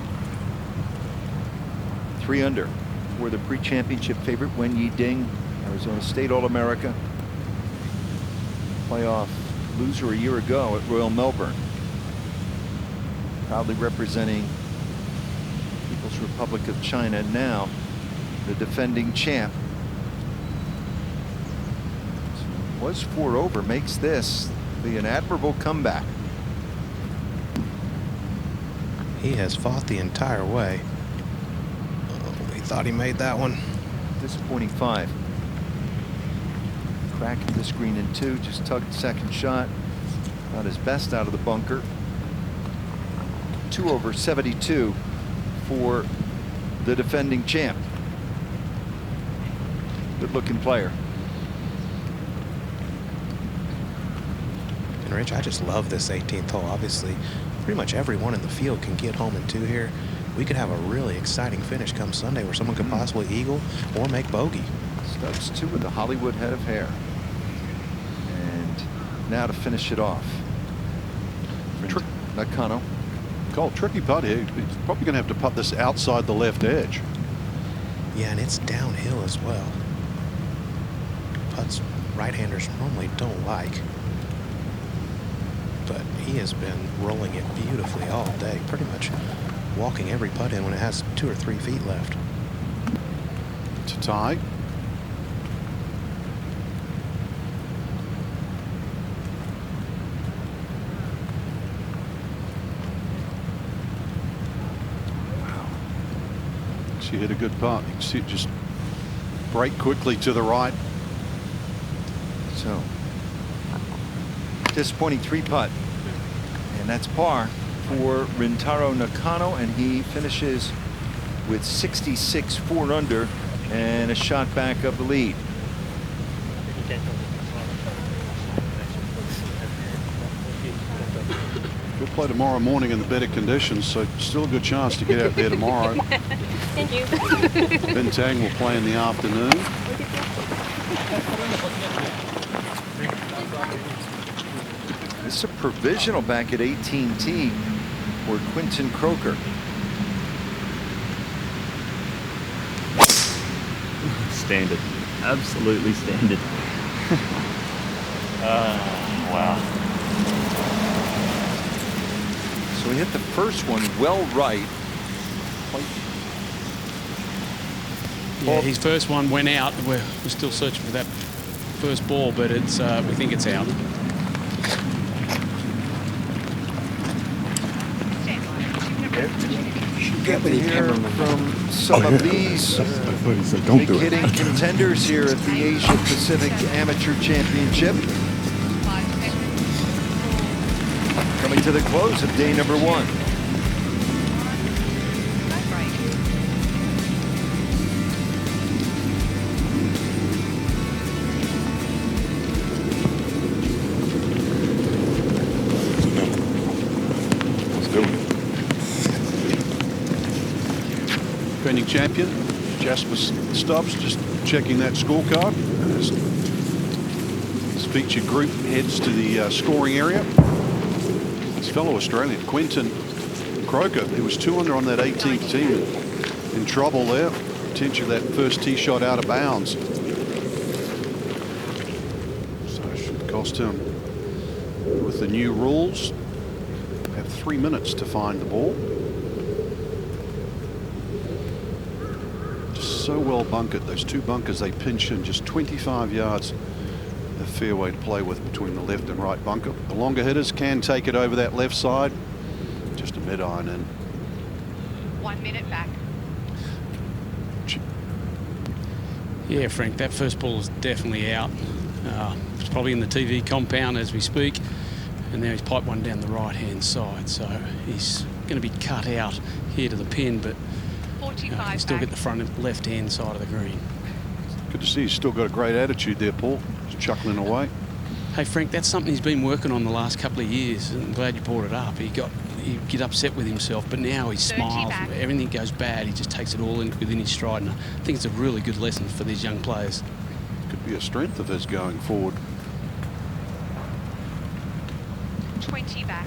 3 under for the pre-championship favorite Wen Yi Ding, Arizona State All-America, playoff loser a year ago at Royal Melbourne, proudly representing People's Republic of China, now the defending champ. Was 4 over, makes this be an admirable comeback. He has fought the entire way. Oh, he thought he made that one. Disappointing 5. Cracking the screen in 2, just tugged second shot. Not his best out of the bunker. 2 over 72 for the defending champ. Good looking player. And Rich, I just love this 18th hole. Obviously, pretty much everyone in the field can get home in 2 here. We could have a really exciting finish come Sunday where someone could possibly eagle or make bogey. Stubbs 2 with the Hollywood head of hair. And now to finish it off. Nakano. Colt, tricky putt here. He's probably going to have to putt this outside the left edge. Yeah, and it's downhill as well. Putts right-handers normally don't like. But he has been rolling it beautifully all day, pretty much walking every putt in when it has 2 or 3 feet left. To tie. Wow. She hit a good putt. You can see it just break quickly to the right. So disappointing 3 putt, and that's par for Rintaro Nakano, and he finishes with 66, 4 under, and a shot back of the lead. We'll play tomorrow morning in the better conditions, so still a good chance to get out there tomorrow. Thank you. Bintang will play in the afternoon. This is a provisional back at 18T for Quinton Croker. Standard. Absolutely standard. Wow. So he hit the first one well right. Yeah, his first one went out. We're still searching for that first ball, but it's we think it's out. Get to hear from some of these big hitting contenders here at the Asia Pacific Amateur Championship. Coming to the close of day number 1. Defending champion Jasper Stubbs just checking that scorecard. His featured group heads to the scoring area. His fellow Australian Quinton Croker, who was 2 under on that 18th team, in trouble there. Potentially that first tee shot out of bounds. So it should cost him, with the new rules, have 3 minutes to find the ball. Just so well bunkered. Those two bunkers, they pinch in just 25 yards of fairway to play with between the left and right bunker. The longer hitters can take it over that left side. Just a mid-iron in. 1 minute back. Yeah, Frank, that first ball is definitely out. It's probably in the TV compound as we speak. And now he's piped one down the right-hand side. So he's going to be cut out here to the pin, but he can still get the front and left-hand side of the green. Good to see he's still got a great attitude there, Paul. He's chuckling away. Hey, Frank, that's something he's been working on the last couple of years. And I'm glad you brought it up. He'd get upset with himself, but now he smiles. Everything goes bad, he just takes it all within his stride. And I think it's a really good lesson for these young players. Could be a strength of his going forward. 20 back.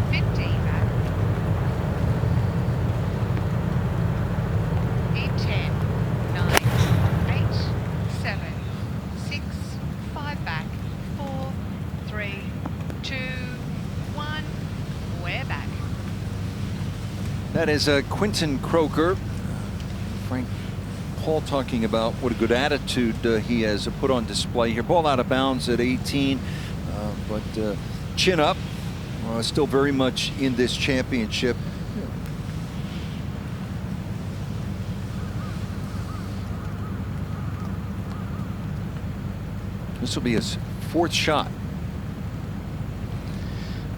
15 back. In 10, 9, 8, 7, 6, 5 back, 4, 3, 2, 1. We're back. That is Quinton Croker. Frank Paul talking about what a good attitude he has put on display here. Ball out of bounds at 18, but chin up, still very much in this championship. This will be his 4th shot.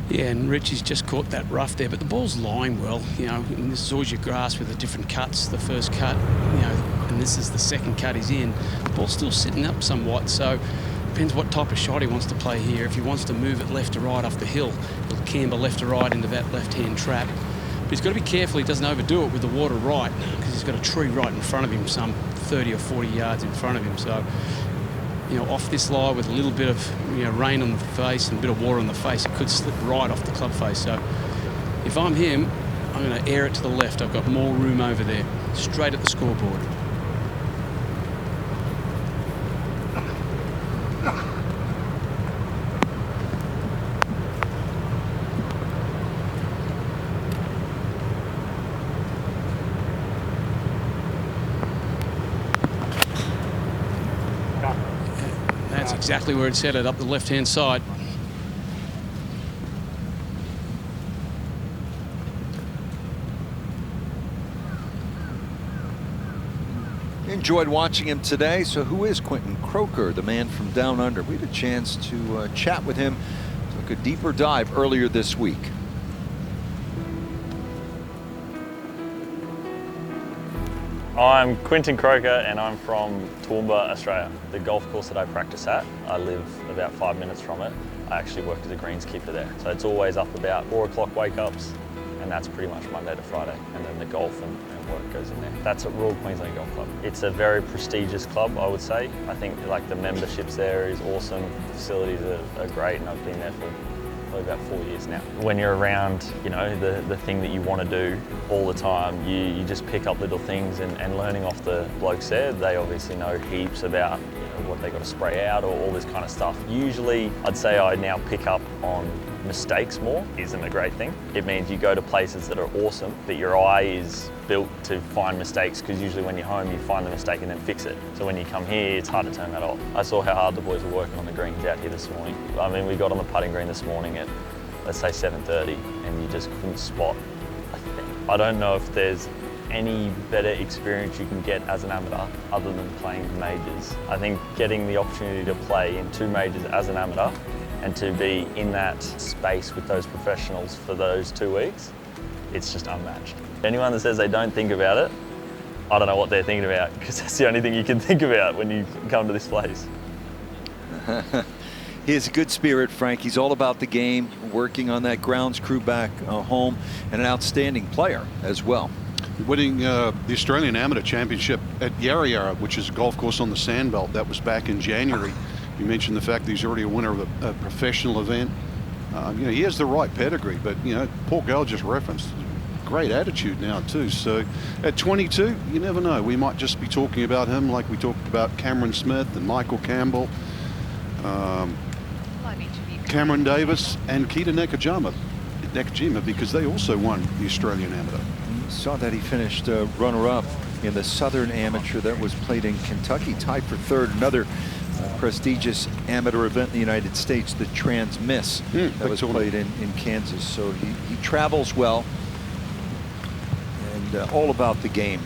Yeah, and Richie's just caught that rough there, but the ball's lying well, you know, and this is always your grass with the different cuts. The first cut, you know, and this is the second cut he's in. The ball's still sitting up somewhat, so depends what type of shot he wants to play here. If he wants to move it left to right off the hill, he'll camber left to right into that left-hand trap. But he's got to be careful he doesn't overdo it with the water right, because he's got a tree right in front of him, some 30 or 40 yards in front of him. So, you know, off this lie with a little bit of, you know, rain on the face and a bit of water on the face, it could slip right off the club face. So if I'm him, I'm going to air it to the left. I've got more room over there, straight at the scoreboard. That's exactly where it's headed, up the left-hand side. Enjoyed watching him today. So who is Quinton Croker, the man from down under? We had a chance to chat with him, took a deeper dive earlier this week. I'm Quinton Croker and I'm from Toowoomba, Australia, the golf course that I practice at. I live about 5 minutes from it. I actually work as a greenskeeper there. So it's always up about 4 o'clock wake-ups, and that's pretty much Monday to Friday. And then the golf and work goes in there. That's at Royal Queensland Golf Club. It's a very prestigious club, I would say. I think like the memberships there is awesome. The facilities are great, and I've been there for probably about 4 years now. When you're around, you know, the thing that you want to do all the time, you just pick up little things, and learning off the blokes there, they obviously know heaps about, you know, what they got to spray out or all this kind of stuff. Usually, I'd say I now pick up on mistakes more. Isn't a great thing. It means you go to places that are awesome, but your eye is built to find mistakes, because usually when you're home you find the mistake and then fix it. So when you come here, it's hard to turn that off. I saw how hard the boys were working on the greens out here this morning. I mean, we got on the putting green this morning at, let's say, 7:30, and you just couldn't spot a thing. I don't know if there's any better experience you can get as an amateur other than playing majors. I think getting the opportunity to play in 2 majors as an amateur and to be in that space with those professionals for those 2 weeks, it's just unmatched. Anyone that says they don't think about it, I don't know what they're thinking about, because that's the only thing you can think about when you come to this place. He has a good spirit, Frank. He's all about the game, working on that grounds crew back home, and an outstanding player as well. Winning the Australian Amateur Championship at Yarra Yarra, which is a golf course on the Sandbelt. That was back in January. You mentioned the fact that he's already a winner of a professional event. You know, he has the right pedigree, but, you know, Paul Gale just referenced great attitude now too. So at 22, you never know. We might just be talking about him like we talked about Cameron Smith and Michael Campbell. Cameron Davis and Keita Nakajima, because they also won the Australian Amateur. You saw that he finished runner-up in the Southern Amateur that was played in Kentucky, tied for third. Another prestigious amateur event in the United States, the Trans-Miss, that was played in Kansas. So he travels well and all about the game.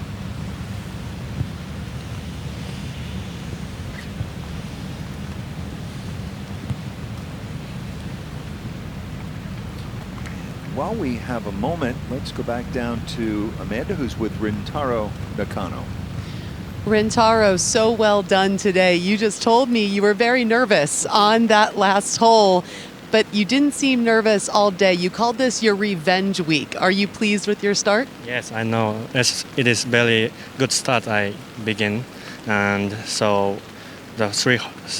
While we have a moment, let's go back down to Amanda, who's with Rintaro Nakano. Rintaro, so well done today. You just told me you were very nervous on that last hole, but you didn't seem nervous all day. You called this your revenge week. Are you pleased with your start? Yes, I know. It is very good start I begin. And so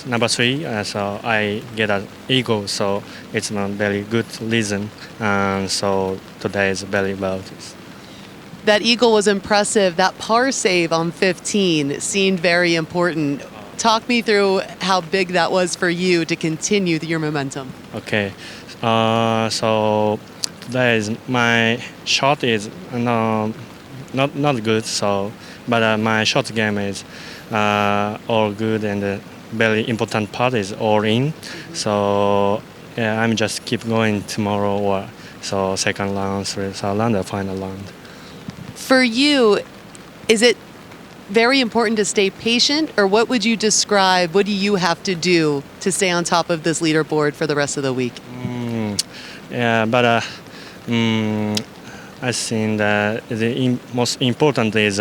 number three, so I get an eagle, so it's a very good reason. And so today is very well. That eagle was impressive. That par save on 15 seemed very important. Talk me through how big that was for you to continue your momentum. Okay, so today is my shot is not good. So, but my shot game is all good, and the very important part is all in. So yeah, I'm just keep going tomorrow, or so second round, third round, the final round. For you, is it very important to stay patient, or what would you describe? What do you have to do to stay on top of this leaderboard for the rest of the week? Yeah, but I think that the most important is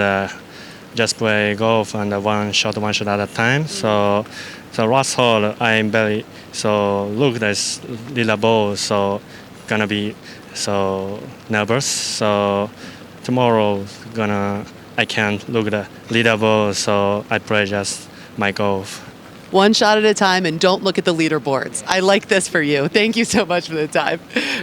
just play golf and one shot at a time. So last hole I'm very look this leaderboard, so gonna be so nervous. So tomorrow I can't look at the leaderboard, so I play just my golf. One shot at a time and don't look at the leaderboards. I like this for you. Thank you so much for the time.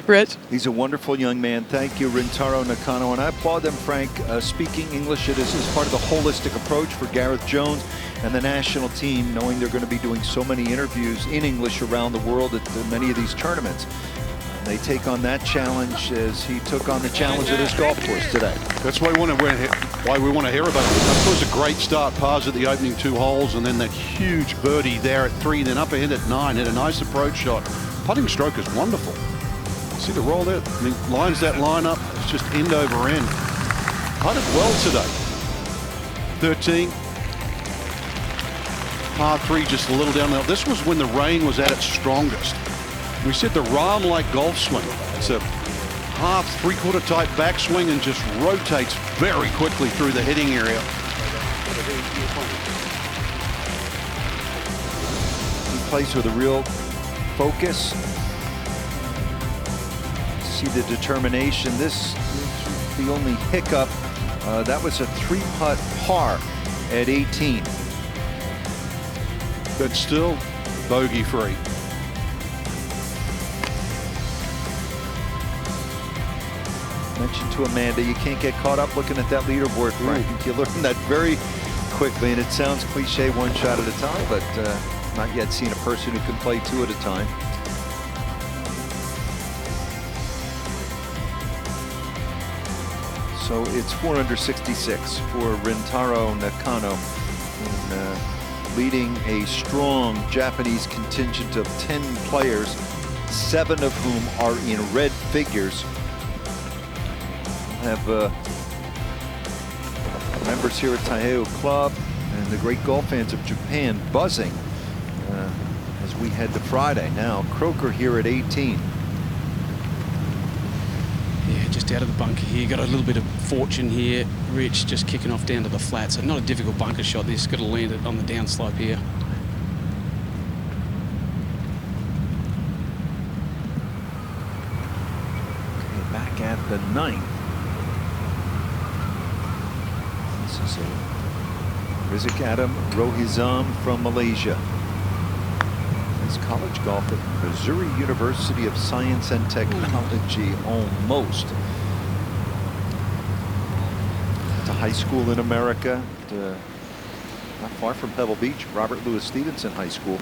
Rich? He's a wonderful young man. Thank you, Rintaro Nakano. And I applaud them, Frank. Speaking English, it is part of the holistic approach for Gareth Jones and the national team, knowing they're going to be doing so many interviews in English around the world at many of these tournaments. They take on that challenge as he took on the challenge of this golf course today. That's why we want to hear about it. Of course, a great start, pars at the opening 2 holes, and then that huge birdie there at 3, then up ahead at 9, hit a nice approach shot. Putting stroke is wonderful. See the roll there? I mean, lines that line up. It's just end over end. Putted well today. 13. Par 3 just a little down there. This was when the rain was at its strongest. We said the Rahm-like golf swing. It's a half, three-quarter type backswing and just rotates very quickly through the hitting area. He plays with a real focus. See the determination. This is the only hiccup. That was a 3-putt par at 18. But still bogey-free. Mentioned to Amanda, you can't get caught up looking at that leaderboard, Frank. You learn that very quickly, and it sounds cliche, one shot at a time, but not yet seen a person who can play 2 at a time. So it's 4 under 66 for Rintaro Nakano, leading a strong Japanese contingent of 10 players, 7 of whom are in red figures. Have members here at Taiheiyo Club and the great golf fans of Japan buzzing as we head to Friday. Now Croker here at 18. Yeah, just out of the bunker here. Got a little bit of fortune here. Rich just kicking off down to the flat. So not a difficult bunker shot. This got to land it on the downslope here. Okay, back at the 9th. This is Rizik Adam Rohizam from Malaysia. It's college golf at Missouri University of Science and Technology, almost. To high school in America, not far from Pebble Beach, Robert Louis Stevenson High School.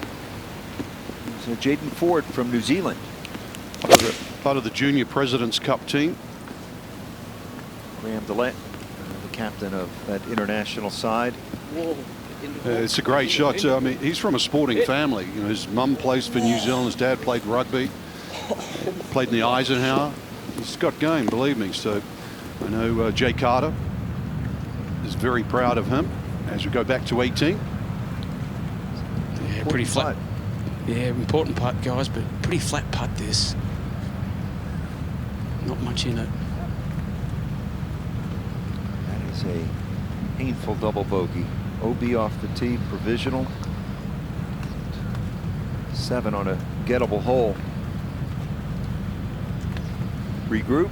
So Jaden Ford from New Zealand. Part of the Junior President's Cup team. Graham DeLette, the captain of that international side. It's a great shot too. I mean, he's from a sporting family. You know, his mum plays for New Zealand. His dad played rugby. Played in the Eisenhower. He's got game, believe me. So I know Jay Carter is very proud of him as we go back to 18. Yeah, pretty flat. Yeah, important putt, guys, but pretty flat putt this. Not much in it. That is a painful double bogey. OB off the tee, provisional. 7 on a gettable hole. Regroup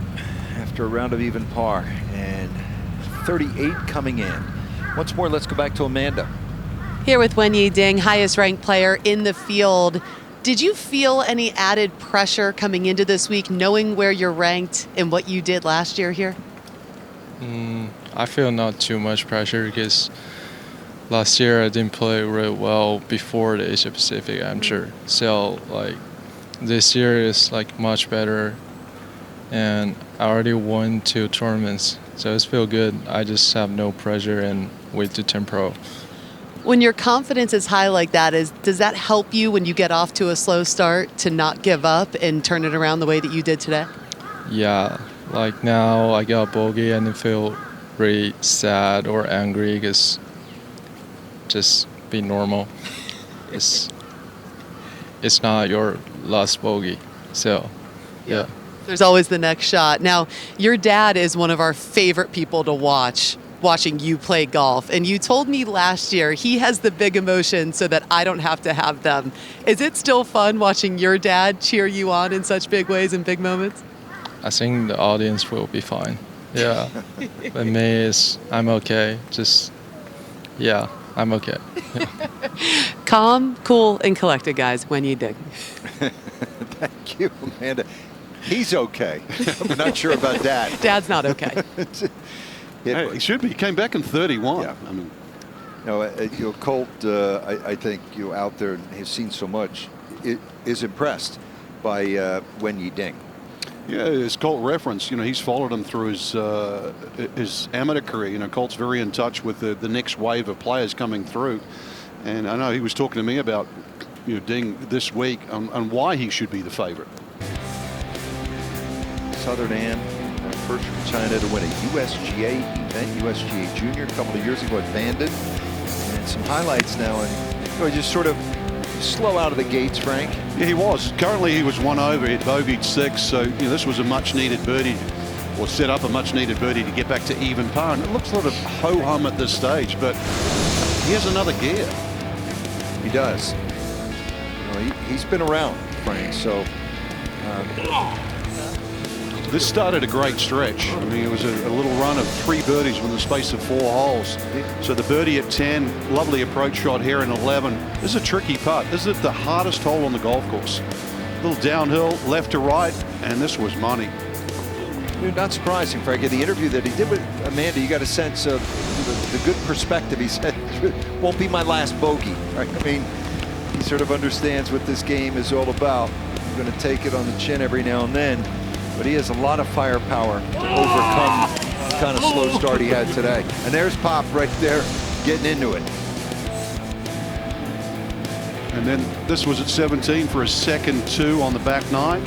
after a round of even par, and 38 coming in. Once more, let's go back to Amanda. Here with Wenyi Ding, highest ranked player in the field. Did you feel any added pressure coming into this week, knowing where you're ranked and what you did last year here? I feel not too much pressure because last year I didn't play really well before the Asia Pacific Amateur. So like this year is like much better, and I already won 2 tournaments, so it's feel good. I just have no pressure and wait to turn pro. When your confidence is high like that, does that help you when you get off to a slow start to not give up and turn it around the way that you did today? Yeah, like now I got a bogey and I feel really sad or angry because just be normal. It's not your last bogey, so yeah. There's always the next shot. Now, your dad is one of our favorite people to watching you play golf. And you told me last year he has the big emotions so that I don't have to have them. Is it still fun watching your dad cheer you on in such big ways and big moments? I think the audience will be fine. Yeah. But me, I'm okay. Just, yeah, I'm okay. Yeah. Calm, cool, and collected, guys, when you dig. Thank you, Amanda. He's okay. I'm not sure about Dad. Dad's not okay. Hey, he should be. He came back in 31. Yeah. I mean, Colt, I think out there and has seen so much, is impressed by Wenyi Ding. Yeah, as Colt referenced, he's followed him through his amateur career. Colt's very in touch with the next wave of players coming through, and I know he was talking to me about Ding this week on why he should be the favorite. Southern Am, first from China to win a USGA event, USGA Junior, a couple of years ago at Bandon. And some highlights now, and just sort of slow out of the gates, Frank. Yeah, he was. Currently, he was 1 over. He had bogeyed 6, so this was a much-needed birdie, or set up a much-needed birdie to get back to even par. And it looks a little ho-hum at this stage, but he has another gear. He does. He's been around, Frank. So. This started a great stretch. I mean, it was a little run of 3 birdies within the space of 4 holes. So the birdie at 10, lovely approach shot here in 11. This is a tricky putt. This is the hardest hole on the golf course. A little downhill, left to right, and this was money. Not surprising, Frank. In the interview that he did with Amanda, you got a sense of the good perspective. He said, won't be my last bogey. Right? I mean, he sort of understands what this game is all about. I'm going to take it on the chin every now and then. But he has a lot of firepower to overcome the kind of slow start he had today. And there's Pop right there getting into it. And then this was at 17 for a second 2 on the back 9.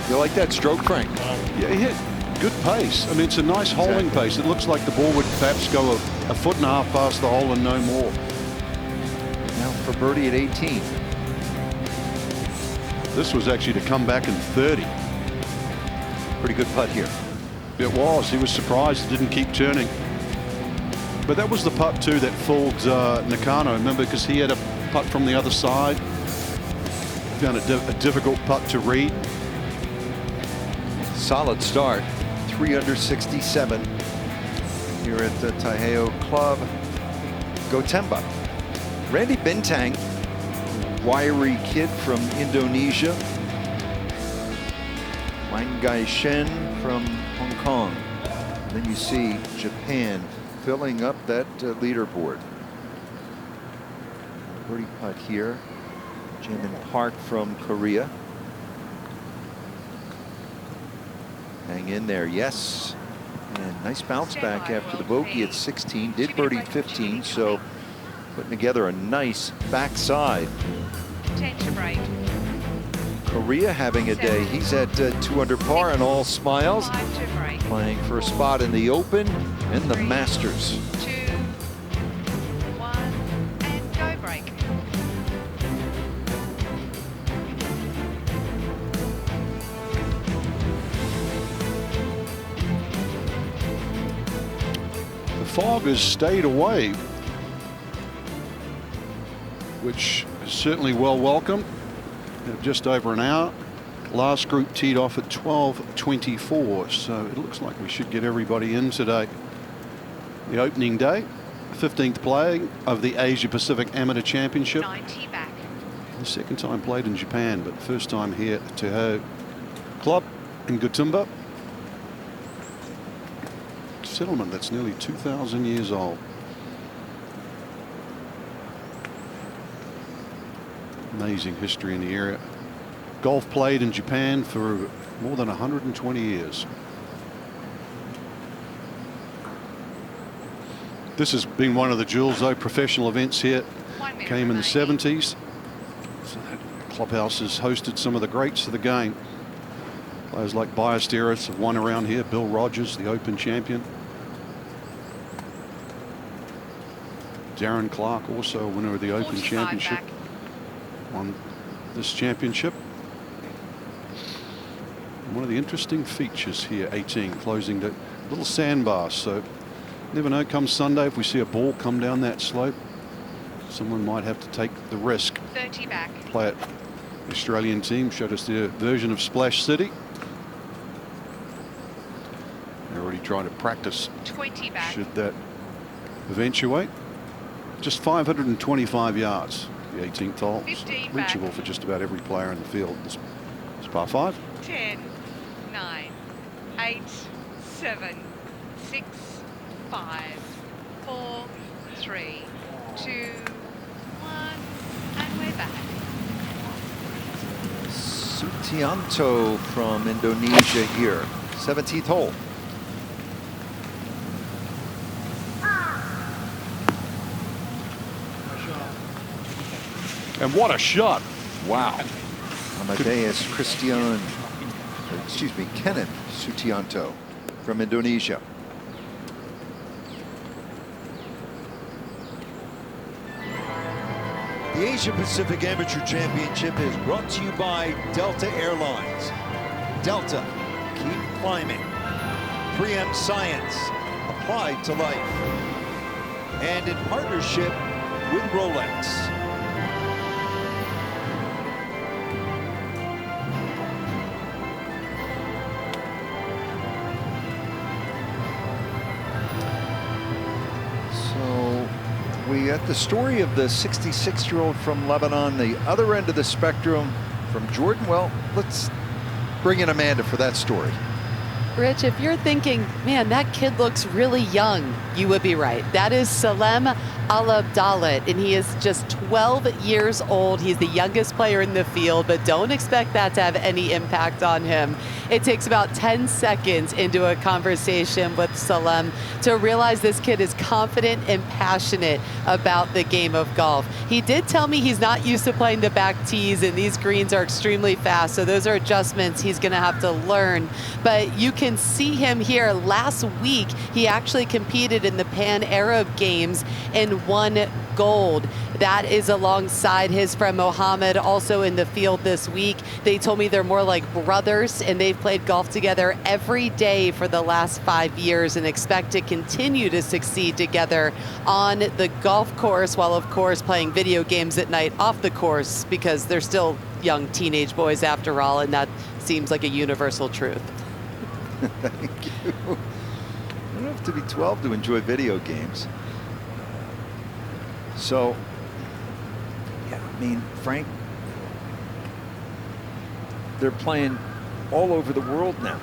You like that stroke, Frank? Yeah, he hit good pace. I mean, it's a nice holding pace. It looks like the ball would perhaps go a foot and a half past the hole and no more. Now for birdie at 18. This was actually to come back in 30. Pretty good putt here. It was. He was surprised it didn't keep turning. But that was the putt too that fooled Nakano. Remember, because he had a putt from the other side. Found a difficult putt to read. Solid start. 3 under 67 here at the Taiheiyo Club Gotemba. Randy Bintang, wiry kid from Indonesia. Wang Gai Shen from Hong Kong. And then you see Japan filling up that leaderboard. Birdie putt here. Jamin Park from Korea. Hang in there, yes. And nice bounce back after the bogey at 16. Did birdie 15, so putting together a nice backside. 10 to break. Korea having a day. He's at 2 under par and all smiles. 5 to break. Playing for a spot in the Open and the Masters. 2, 1, and go break. The fog has stayed away, which is certainly well welcome. Just over an hour. Last group teed off at 12:24, so it looks like we should get everybody in today. The opening day, 15th playing of the Asia Pacific Amateur Championship. 90 back. The second time played in Japan, but first time here at Taiheiyo Club in Gotemba. Settlement that's nearly 2,000 years old. Amazing history in the area. Golf played in Japan for more than 120 years. This has been one of the jewels, though, professional events here. Came in the 70s. So that clubhouse has hosted some of the greats of the game. Players like Ballesteros have won around here. Bill Rogers, the Open champion. Darren Clark, also a winner of the Open championship. Won this championship. One of the interesting features here, 18, closing the little sandbar. So never know, come Sunday, if we see a ball come down that slope, someone might have to take the risk. 30 back. Play it. The Australian team showed us their version of Splash City. They're already trying to practice. 20 back. Should that eventuate. Just 525 yards. The 18th hole. Reachable for just about every player in the field. This par 5. 10, 9, 8, 7, 6, 5, 4, 3, 2, 1, and we're back. Sutianto from Indonesia here. 17th hole. And what a shot. Wow. Amadeus Kenneth Sutianto from Indonesia. The Asia Pacific Amateur Championship is brought to you by Delta Airlines. Delta, keep climbing. 3M Science, applied to life. And in partnership with Rolex. We got the story of the 66-year-old from Lebanon, the other end of the spectrum from Jordan. Well, let's bring in Amanda for that story. Rich, if you're thinking, man, that kid looks really young, you would be right. That is Salem Al-Abdalit, and he is just 12 years old. He's the youngest player in the field, but don't expect that to have any impact on him. It takes about 10 seconds into a conversation with Salem to realize this kid is confident and passionate about the game of golf. He did tell me he's not used to playing the back tees, and these greens are extremely fast, so those are adjustments he's going to have to learn. But you can see him here. Last week, he actually competed in the Pan Arab Games and won gold. That is alongside his friend Mohammed, also in the field this week. They told me they're more like brothers, and they've played golf together every day for the last 5 years and expect to continue to succeed together on the golf course, while of course playing video games at night off the course, because they're still young teenage boys after all, and that seems like a universal truth. Thank you. You don't have to be 12 to enjoy video games. So, yeah, I mean, Frank, they're playing all over the world now.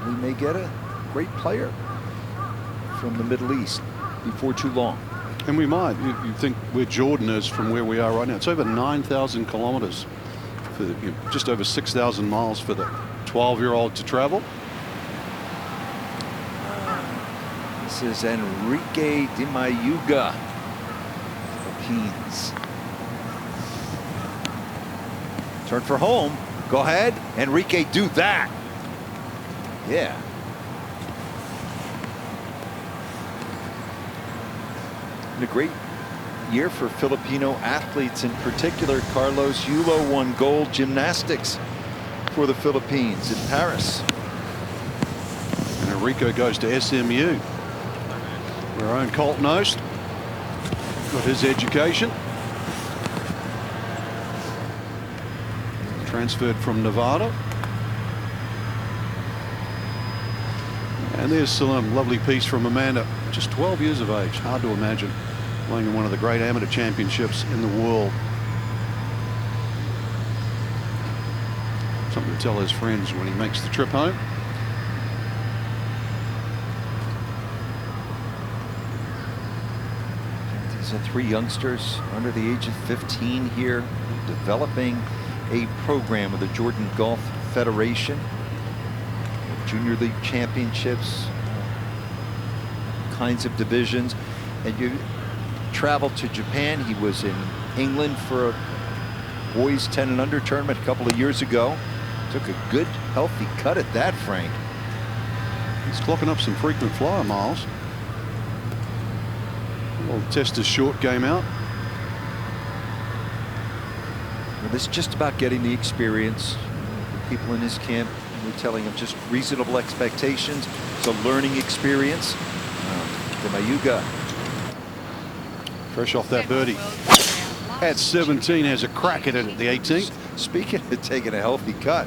We may get a great player from the Middle East before too long. And we might. You think where Jordan is from where we are right now. It's over 9,000 kilometers, for just over 6,000 miles for the 12-year-old to travel. This is Enrique de Mayuga, Philippines. Turn for home. Go ahead, Enrique, do that. Yeah. And a great year for Filipino athletes, in particular. Carlos Yulo won gold gymnastics for the Philippines in Paris. And Enrico goes to SMU. Our own Colt Nost got his education. Transferred from Nevada. And there's some lovely piece from Amanda, just 12 years of age. Hard to imagine playing in one of the great amateur championships in the world. Something to tell his friends when he makes the trip home. These are 3 youngsters under the age of 15 here, developing a program with the Jordan Golf Federation. Junior League championships, kinds of divisions. And you traveled to Japan. He was in England for a boys 10 and under tournament a couple of years ago. Took a good, healthy cut at that, Frank. He's clocking up some frequent flyer miles. We'll test his short game out. Well, this is just about getting the experience. The people in his camp, we're telling him just reasonable expectations. It's a learning experience. De Mayuga. Fresh off that birdie. At 17, has a crack at it at the 18th. Speaking of taking a healthy cut.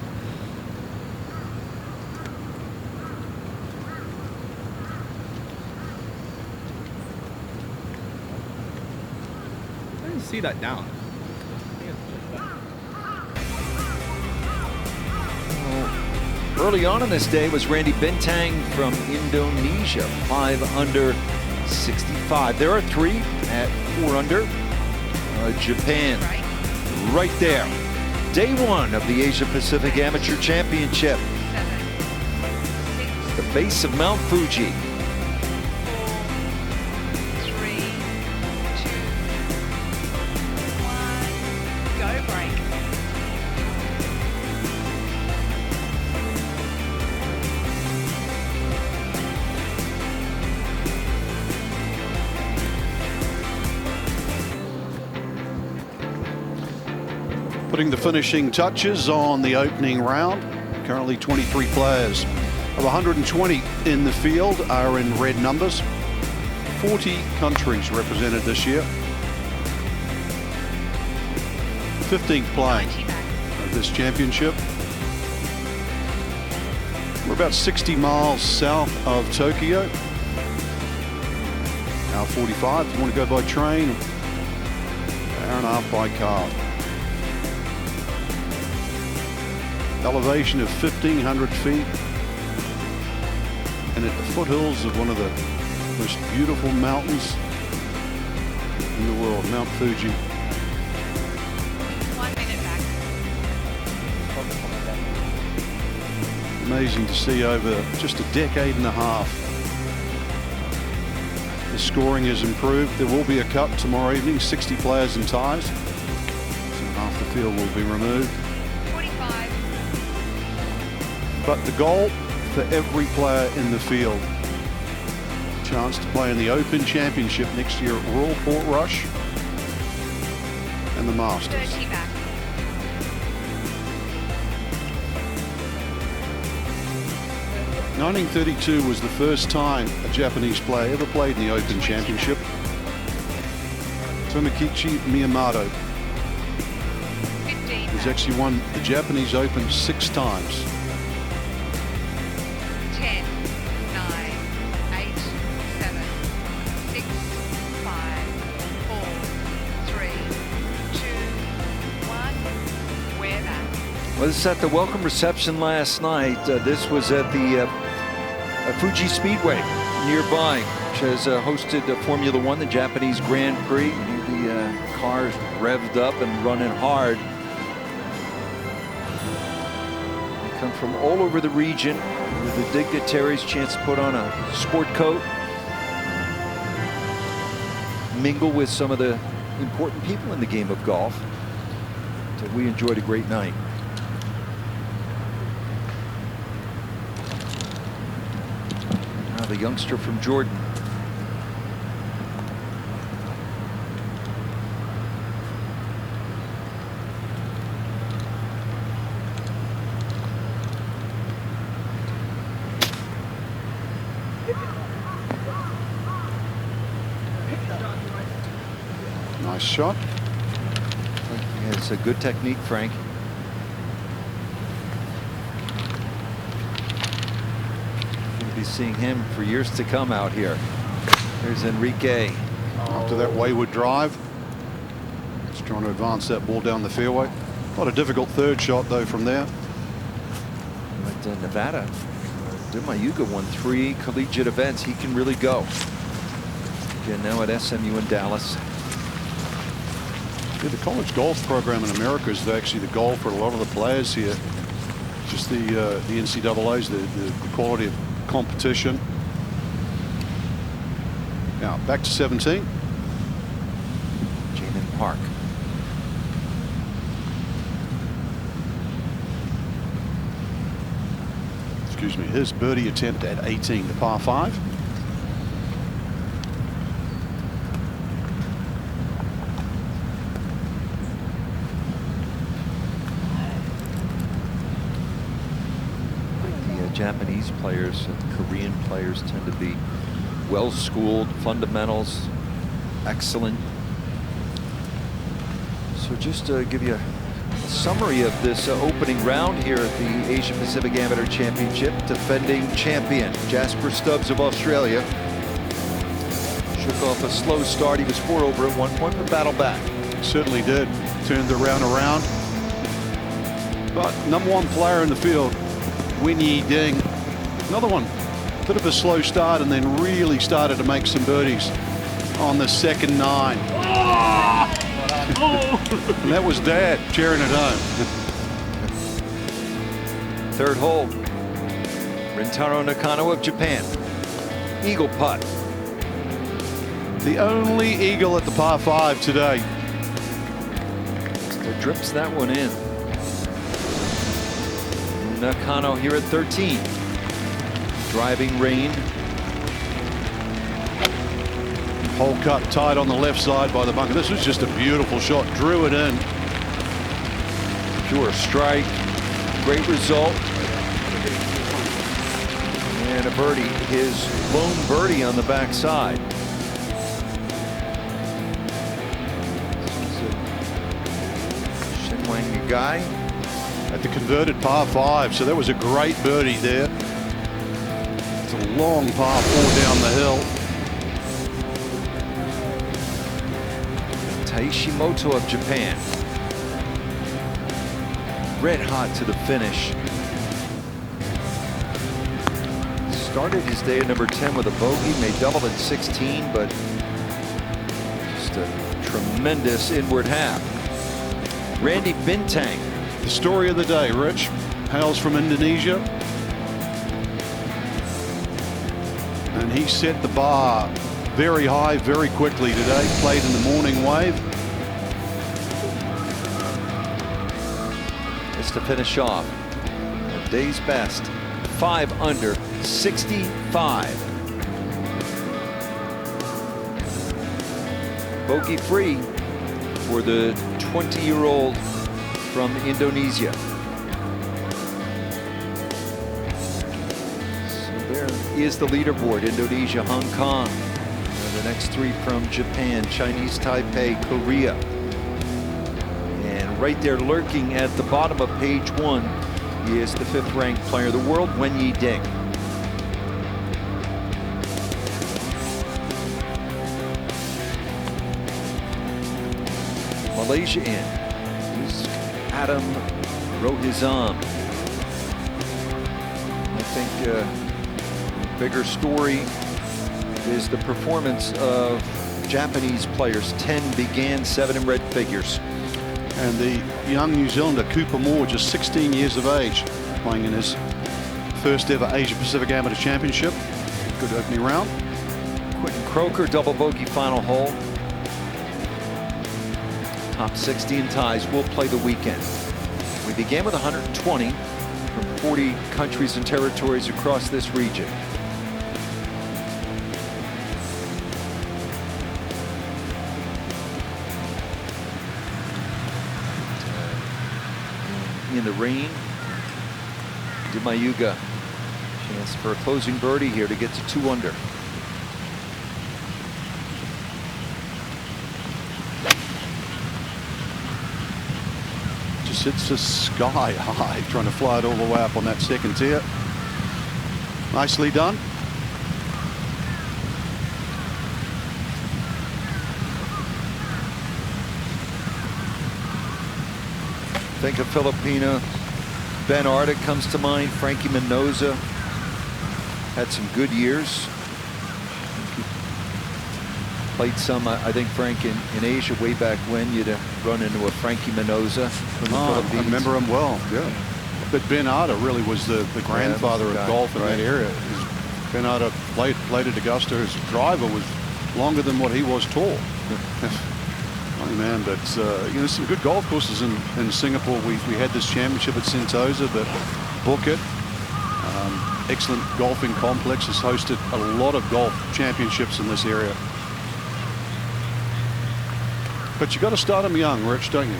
I didn't see that down. Early on in this day was Randy Bintang from Indonesia, 5 under 65. There are 3 at 4 under. Japan, right there. Day 1 of the Asia Pacific Amateur Championship. The base of Mount Fuji. 4, 3, 2, 1, go break. Putting the finishing touches on the opening round. Currently 23 players of 120 in the field are in red numbers. 40 countries represented this year. 15th playing of this championship. We're about 60 miles south of Tokyo. Hour 45 if you want to go by train. Hour and a half by car. Elevation of 1,500 feet, and at the foothills of one of the most beautiful mountains in the world, Mount Fuji. 1 minute back. Amazing to see over just a decade and a half. The scoring has improved. There will be a cut tomorrow evening, 60 players and ties. So half the field will be removed. But the goal for every player in the field, chance to play in the Open Championship next year at Royal Portrush and the Masters. 30 back. (1932) was the first time a Japanese player ever played in the Open Championship. Tomokichi Miyamoto has actually won the Japanese Open 6 times. 10, 9, 8, 7, 6, 5, 4, 3, 2, 1. We're back. Well, this is at the welcome reception last night. This was at the Fuji Speedway nearby, which has hosted Formula One, the Japanese Grand Prix. The cars revved up and running hard. They come from all over the region with the dignitaries, chance to put on a sport coat, mingle with some of the important people in the game of golf. So we enjoyed a great night. Now the youngster from Jordan. Nice shot. Yeah, it's a good technique, Frank. We'll be seeing him for years to come out here. There's Enrique. After that wayward drive, just trying to advance that ball down the fairway. Not a difficult third shot though from there. But Nevada, Dumayuga won 3 collegiate events. He can really go. Again, now at SMU in Dallas. Yeah, the college golf program in America is actually the goal for a lot of the players here. Just the NCAA's, the quality of competition. Now back to 17. Jamin Park. Excuse me, his birdie attempt at 18, the par 5. Japanese players and Korean players tend to be well-schooled, fundamentals, excellent. So just to give you a summary of this opening round here at the Asia Pacific Amateur Championship, defending champion Jasper Stubbs of Australia shook off a slow start. He was 4 over at one point, but battled back. Certainly did. Turned the round around. But #1 player in the field, Wen Yi-ding, another one, bit of a slow start and then really started to make some birdies on the second 9. And that was Dad cheering at home. Third hole, Rintaro Nakano of Japan, eagle putt. The only eagle at the par 5 today. So drips that one in. Nakano here at 13. Driving rain. Hole cut tight on the left side by the bunker. This was just a beautiful shot. Drew it in. Pure strike. Great result. And a birdie. His lone birdie on the backside. Shinwang guy. At the converted par 5, so that was a great birdie there. It's a long par 4 down the hill. Taishimoto of Japan. Red hot to the finish. Started his day at number 10 with a bogey, made double at 16, but just a tremendous inward half. Randy Bintang. The story of the day, Rich, hails from Indonesia. And he set the bar very high, very quickly today. Played in the morning wave. It's to finish off. A day's best. 5 under, 65. Bogey free for the 20-year-old from Indonesia. So there is the leaderboard. Indonesia, Hong Kong. And the next 3 from Japan, Chinese Taipei, Korea. And right there lurking at the bottom of page 1 is the 5th ranked player of the world, Wen Yi-ding. Malaysia in. Adam Rohizam. I think Bigger story is the performance of Japanese players. 10 began, 7 in red figures. And the young New Zealander, Cooper Moore, just 16 years of age, playing in his first ever Asia Pacific Amateur Championship. Good opening round. Quentin Croker, double bogey final hole. Top 60 in ties will play the weekend. We began with 120 from 40 countries and territories across this region. In the rain, Taiheiyo chance for a closing birdie here to get to 2 under. Just hits the sky high, trying to fly it all the way up on that second tier. Nicely done. Think of Filipino. Ben Arda comes to mind. Frankie Mendoza had some good years. Played some, I think, Frank, in Asia way back when. You'd run into a Frankie Mendoza from the Philippines. I remember him well, yeah. But Ben Arda really was the grandfather of golf in that area. Ben Arda played at Augusta. His driver was longer than what he was tall. Funny man, but you know, some good golf courses in Singapore. We had this championship at Sentosa, but Phuket, excellent golfing complex, has hosted a lot of golf championships in this area. But you got to start him young, Rich, don't you?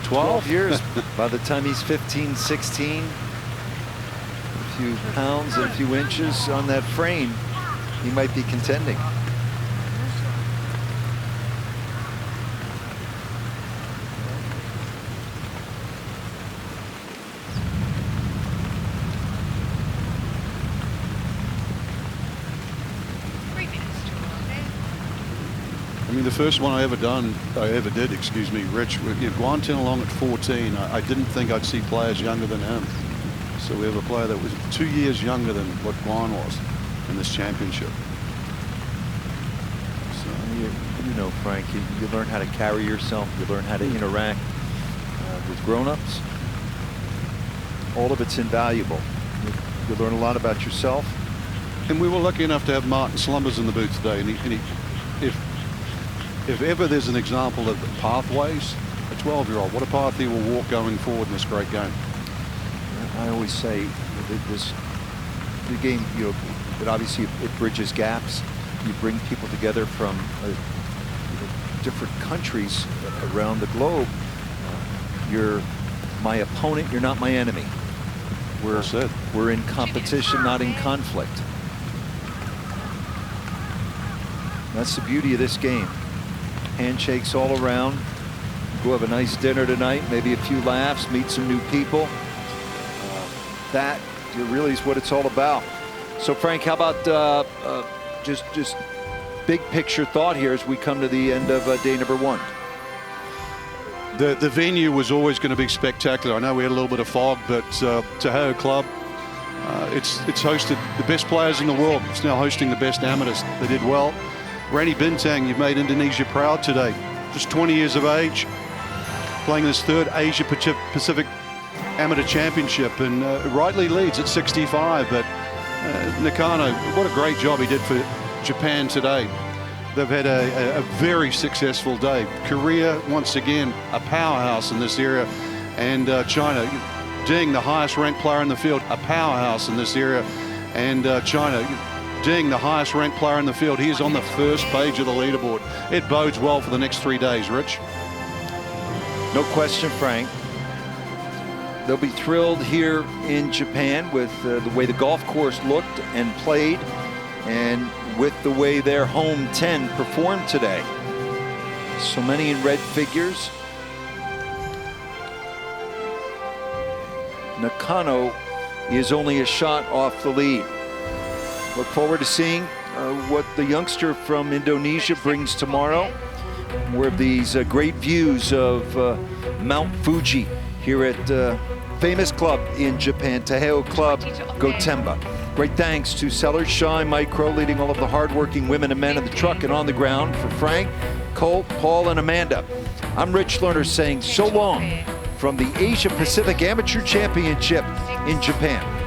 12 years. By the time he's 15, 16, a few pounds and a few inches on that frame, he might be contending. I mean, the first one I ever did, excuse me, Rich, Guan Tenalong at 14. I didn't think I'd see players younger than him. So we have a player that was 2 years younger than what Guan was in this championship. So you know, Frank, you learn how to carry yourself. You learn how to interact with grown-ups. All of it's invaluable. You learn a lot about yourself. And we were lucky enough to have Martin Slumbers in the booth today. And if ever there's an example of pathways, a 12-year-old, what a path he will walk going forward in this great game. I always say the game, you know, it obviously it bridges gaps. You bring people together from different countries around the globe. You're my opponent, you're not my enemy. We're in competition, not in conflict. That's the beauty of this game. Handshakes all around. Go have a nice dinner tonight, maybe a few laughs, meet some new people. That really is what it's all about. So Frank, how about just big picture thought here as we come to the end of day number 1? The venue was always going to be spectacular. I know we had a little bit of fog, but Taiheiyo Club, it's hosted the best players in the world. It's now hosting the best amateurs. They did well. Randy Bintang, you've made Indonesia proud today. Just 20 years of age, playing this 3rd Asia Pacific Amateur Championship, and rightly leads at 65. But Nakano, what a great job he did for Japan today. They've had a very successful day. Korea, once again, a powerhouse in this area. And China, Ding, the highest ranked player in the field, a powerhouse in this area. And China, Ding, the highest ranked player in the field. He is on the first page of the leaderboard. It bodes well for the next 3 days, Rich. No question, Frank. They'll be thrilled here in Japan with the way the golf course looked and played, and with the way their home 10 performed today. So many in red figures. Nakano is only a shot off the lead. Look forward to seeing what the youngster from Indonesia brings tomorrow. More of these great views of Mount Fuji here at famous club in Japan, Taiheiyo Club Gotemba. Great thanks to Sellers, Shine, Mike Crow, leading all of the hardworking women and men in the truck and on the ground. For Frank, Colt, Paul, and Amanda, I'm Rich Lerner saying so long from the Asia Pacific Amateur Championship in Japan.